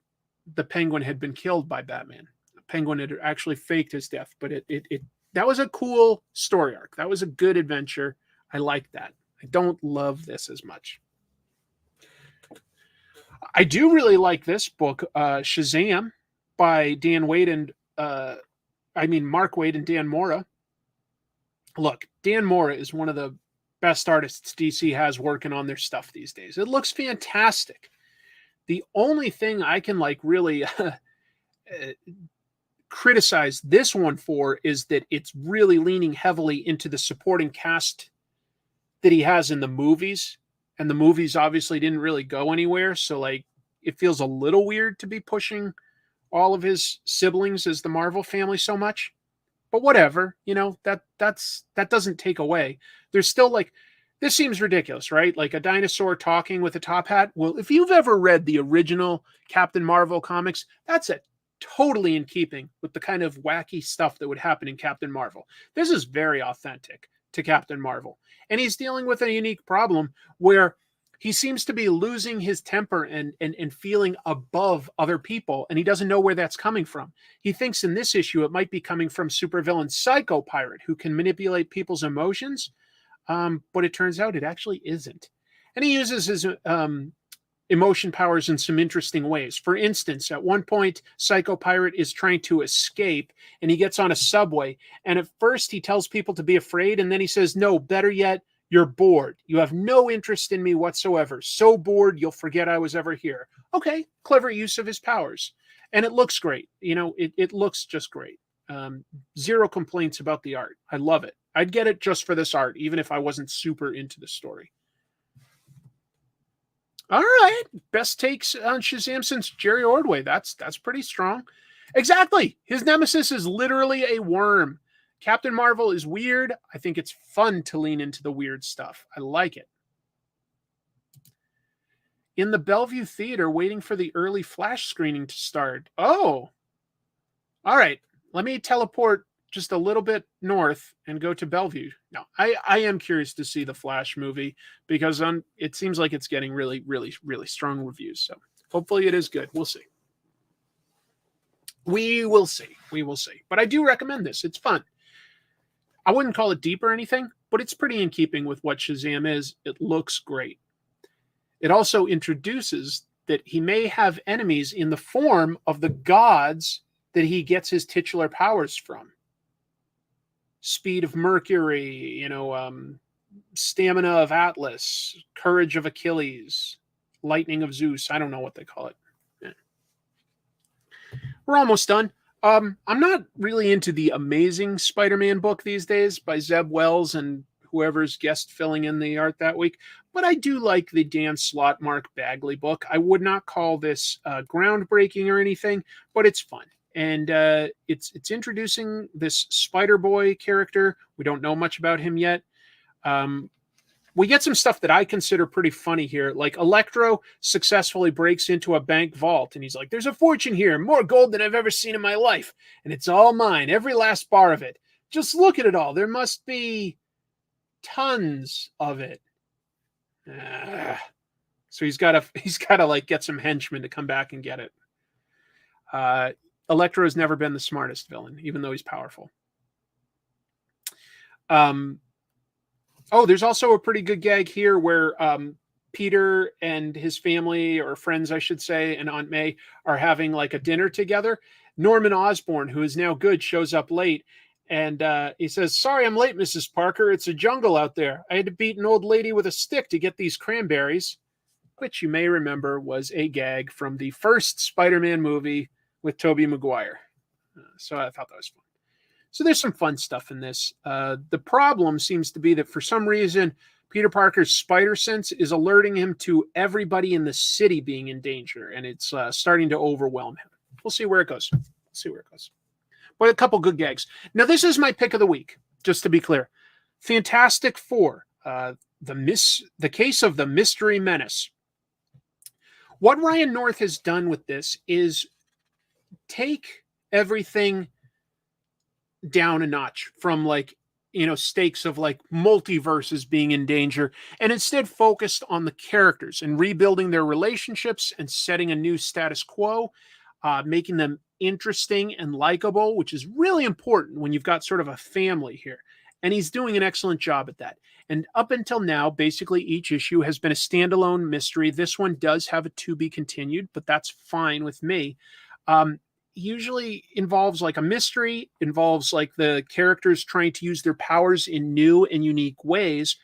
the Penguin had been killed by Batman. The Penguin had actually faked his death, but that was a cool story arc. That was a good adventure. I like that. I don't love this as much. I do really like this book, Shazam, by Dan Wade and Mark Waid and Dan Mora. Look, Dan Mora is one of the best artists DC has working on their stuff these days. It looks fantastic. The only thing I can really criticize this one for is that it's really leaning heavily into the supporting cast that he has in the movies. And the movies obviously didn't really go anywhere. So it feels a little weird to be pushing all of his siblings as the Marvel family so much. But whatever, that doesn't take away. There's still this seems ridiculous, right? Like a dinosaur talking with a top hat. Well, if you've ever read the original Captain Marvel comics, that's totally in keeping with the kind of wacky stuff that would happen in Captain Marvel. This is very authentic to Captain Marvel. And he's dealing with a unique problem where he seems to be losing his temper and feeling above other people, and he doesn't know where that's coming from. He thinks in this issue it might be coming from supervillain Psycho Pirate, who can manipulate people's emotions, but it turns out it actually isn't. And he uses his emotion powers in some interesting ways. For instance, at one point, Psycho Pirate is trying to escape, and he gets on a subway, and at first he tells people to be afraid, and then he says, no, better yet, you're bored. You have no interest in me whatsoever. So bored, you'll forget I was ever here. Okay, clever use of his powers. And it looks great. It looks just great. Zero complaints about the art. I love it. I'd get it just for this art, even if I wasn't super into the story. All right. Best takes on Shazam since Jerry Ordway. That's pretty strong. Exactly. His nemesis is literally a worm. Captain Marvel is weird. I think it's fun to lean into the weird stuff. I like it. In the Bellevue Theater, waiting for the early Flash screening to start. Oh, all right. Let me teleport just a little bit north and go to Bellevue. No, I am curious to see the Flash movie because it seems like it's getting really, really, really strong reviews. So hopefully it is good. We'll see. We will see. We will see. But I do recommend this. It's fun. I wouldn't call it deep or anything, but it's pretty in keeping with what Shazam is. It looks great. It also introduces that he may have enemies in the form of the gods that he gets his titular powers from. Speed of Mercury, stamina of Atlas, courage of Achilles, lightning of Zeus. I don't know what they call it. Yeah. We're almost done. I'm not really into the Amazing Spider-Man book these days by Zeb Wells and whoever's guest filling in the art that week, but I do like the Dan Slott, Mark Bagley book. I would not call this groundbreaking or anything, but it's fun. And it's introducing this Spider-Boy character. We don't know much about him yet. We get some stuff that I consider pretty funny here. Like Electro successfully breaks into a bank vault and he's like, there's a fortune here, more gold than I've ever seen in my life. And it's all mine, every last bar of it. Just look at it all. There must be tons of it. So he's got to get some henchmen to come back and get it. Electro has never been the smartest villain, even though he's powerful. There's also a pretty good gag here where Peter and his family, or friends, I should say, and Aunt May are having a dinner together. Norman Osborn, who is now good, shows up late. And he says, sorry, I'm late, Mrs. Parker. It's a jungle out there. I had to beat an old lady with a stick to get these cranberries, which you may remember was a gag from the first Spider-Man movie with Tobey Maguire. So I thought that was fun. So there's some fun stuff in this. The problem seems to be that for some reason, Peter Parker's spider sense is alerting him to everybody in the city being in danger, and it's starting to overwhelm him. We'll see where it goes. but a couple good gags. Now, this is my pick of the week, just to be clear. Fantastic Four, the case of the Mystery Menace. What Ryan North has done with this is take everything down a notch from like, stakes of like multiverses being in danger, and instead focused on the characters and rebuilding their relationships and setting a new status quo, making them interesting and likable, which is really important when you've got sort of a family here. And he's doing an excellent job at that. And up until now, basically each issue has been a standalone mystery. This one does have a to be continued, but that's fine with me. Usually involves like a mystery, involves like the characters trying to use their powers in new and unique ways.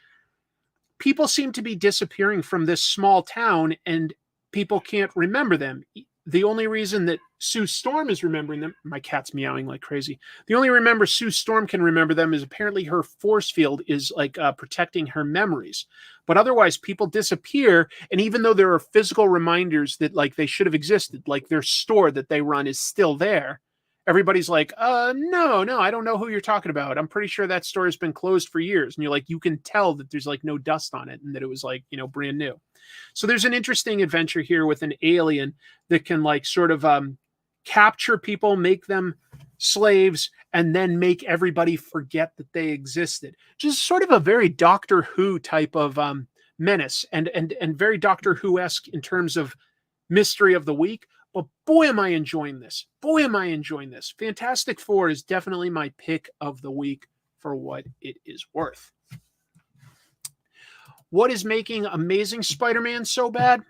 People seem to be disappearing from this small town and people can't remember them. The only reason that Sue Storm is remembering them, my cat's meowing like crazy. The only remember Sue Storm can remember them is apparently her force field is like protecting her memories. But otherwise, people disappear. And even though there are physical reminders that like they should have existed, like their store that they run is still there, everybody's like, no, I don't know who you're talking about. I'm pretty sure that store has been closed for years. And you're like, you can tell that there's like no dust on it and that it was like, brand new. So there's an interesting adventure here with an alien that can like sort of capture people, make them slaves, and then make everybody forget that they existed. Just sort of a very Doctor Who type of menace and very Doctor Who-esque in terms of mystery of the week. But boy, am I enjoying this. Boy, am I enjoying this. Fantastic Four is definitely my pick of the week for what it is worth. What is making Amazing Spider-Man so bad?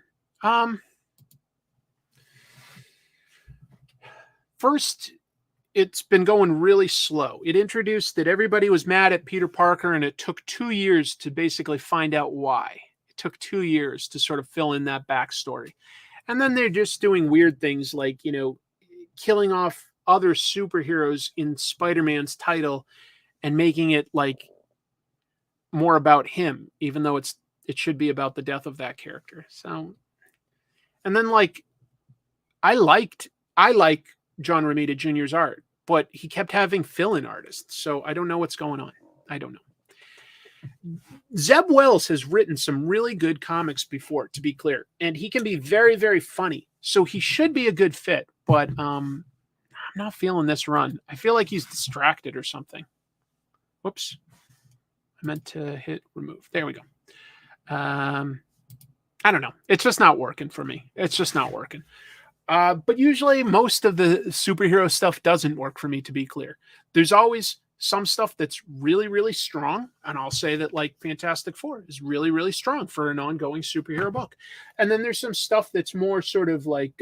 First, it's been going really slow. It introduced that everybody was mad at Peter Parker, and it took 2 years to basically find out why. It took 2 years to sort of fill in that backstory. And then they're just doing weird things like, killing off other superheroes in Spider-Man's title and making it like more about him, even though it should be about the death of that character. So, and then like, I like John Romita Jr.'s art, but he kept having fill-in artists. So I don't know what's going on. I don't know. Zeb Wells has written some really good comics before, to be clear, and he can be very, very funny. So he should be a good fit, but I'm not feeling this run. I feel like he's distracted or something. Whoops. I meant to hit remove. There we go. I don't know. It's just not working for me. It's just not working. But usually most of the superhero stuff doesn't work for me, to be clear. There's always some stuff that's really, really strong. And I'll say that like Fantastic Four is really, really strong for an ongoing superhero book. And then there's some stuff that's more sort of like,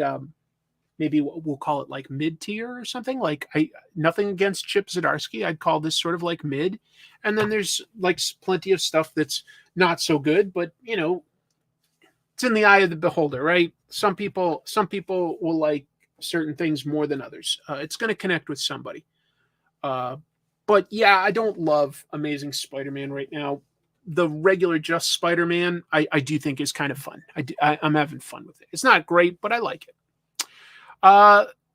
maybe we'll call it like mid-tier or something. Like nothing against Chip Zdarsky. I'd call this sort of like mid. And then there's like plenty of stuff that's not so good, but it's in the eye of the beholder, right? Some people will like certain things more than others. It's going to connect with somebody. But yeah, I don't love Amazing Spider-Man right now. The regular just Spider-Man, I do think is kind of fun. I'm having fun with it. It's not great, but I like it.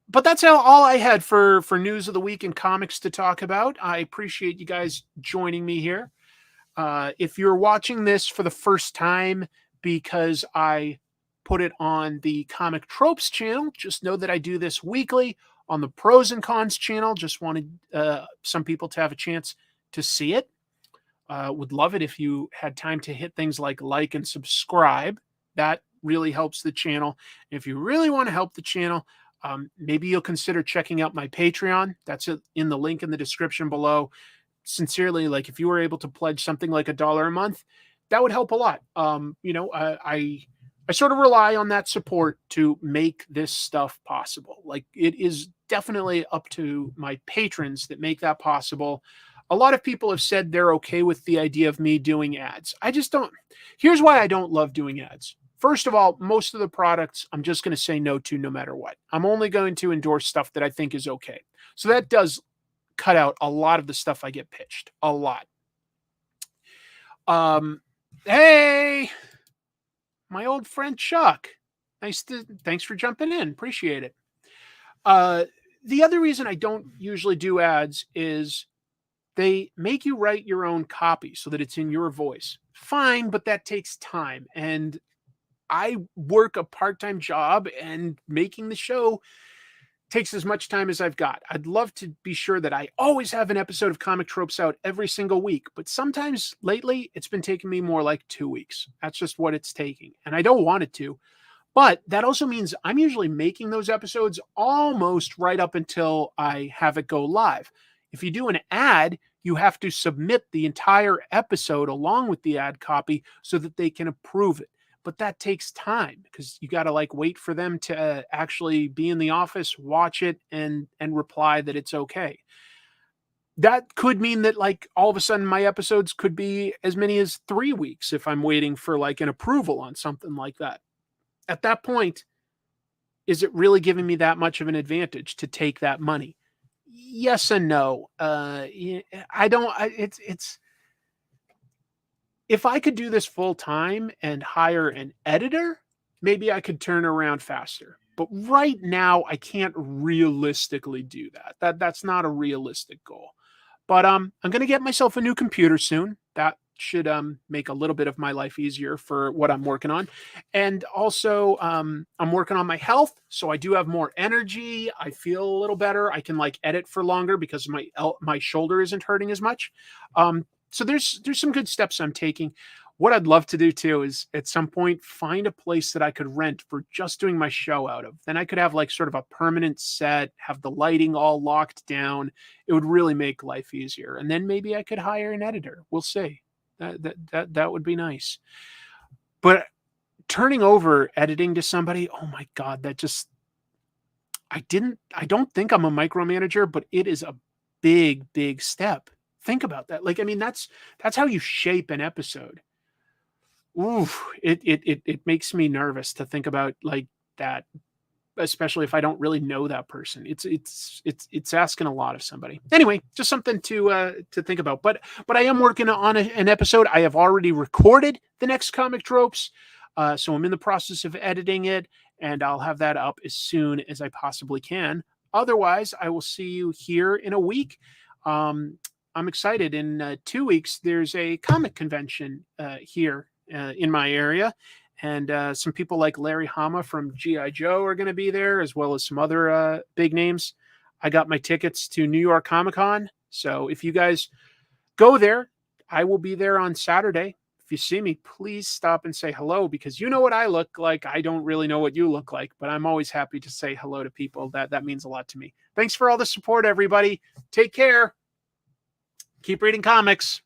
But that's all I had for news of the week and comics to talk about. I appreciate you guys joining me here. If you're watching this for the first time because I put it on the Comic Tropes channel, just know that I do this weekly. On the Pros and Cons channel, just wanted some people to have a chance to see it. Would love it if you had time to hit things like and subscribe. That really helps the channel. If you really want to help the channel, maybe you'll consider checking out my Patreon. That's in the link in the description below. Sincerely, like if you were able to pledge something like $1 a month, that would help a lot. I sort of rely on that support to make this stuff possible. Like it is definitely up to my patrons that make that possible. A lot of people have said they're okay with the idea of me doing ads. I just don't. Here's why I don't love doing ads. First of all, most of the products I'm just going to say no to no matter what. I'm only going to endorse stuff that I think is okay. So that does cut out a lot of the stuff I get pitched. A lot. Hey, my old friend Chuck. Thanks for jumping in. Appreciate it. The other reason I don't usually do ads is they make you write your own copy so that it's in your voice. Fine, but that takes time. And I work a part-time job, and making the show takes as much time as I've got. I'd love to be sure that I always have an episode of Comic Tropes out every single week, but sometimes lately it's been taking me more like 2 weeks. That's just what it's taking. And I don't want it to. But that also means I'm usually making those episodes almost right up until I have it go live. If you do an ad, you have to submit the entire episode along with the ad copy so that they can approve it. But that takes time because you got to like wait for them to actually be in the office, watch it, and reply that it's okay. That could mean that like all of a sudden my episodes could be as many as 3 weeks if I'm waiting for like an approval on something like that. At that point, is it really giving me that much of an advantage to take that money? Yes and no. I don't. It's if I could do this full time and hire an editor, maybe I could turn around faster. But right now, I can't realistically do that. That's not a realistic goal. But I'm going to get myself a new computer soon. That should make a little bit of my life easier for what I'm working on. And also, I'm working on my health, so I do have more energy. I feel a little better. I can like edit for longer because my shoulder isn't hurting as much. So there's some good steps I'm taking. What I'd love to do too is at some point find a place that I could rent for just doing my show out of. Then I could have like sort of a permanent set, have the lighting all locked down. It would really make life easier. And then maybe I could hire an editor. We'll see. That would be nice. But turning over editing to somebody, oh my God, I don't think I'm a micromanager, but it is a big step. Think about that. Like, I mean, that's how you shape an episode. Ooh, it makes me nervous to think about like that, especially if I don't really know that person. It's asking a lot of somebody. Anyway, just something to think about. But I am working on an episode. I have already recorded the next Comic Tropes, so I'm in the process of editing it, and I'll have that up as soon as I possibly can. Otherwise, I will see you here in a week. I'm excited. In 2 weeks, there's a comic convention here in my area. And some people like Larry Hama from G.I. Joe are going to be there, as well as some other big names. I got my tickets to New York Comic Con. So if you guys go there, I will be there on Saturday. If you see me, please stop and say hello, because you know what I look like. I don't really know what you look like, but I'm always happy to say hello to people. That means a lot to me. Thanks for all the support, everybody. Take care. Keep reading comics.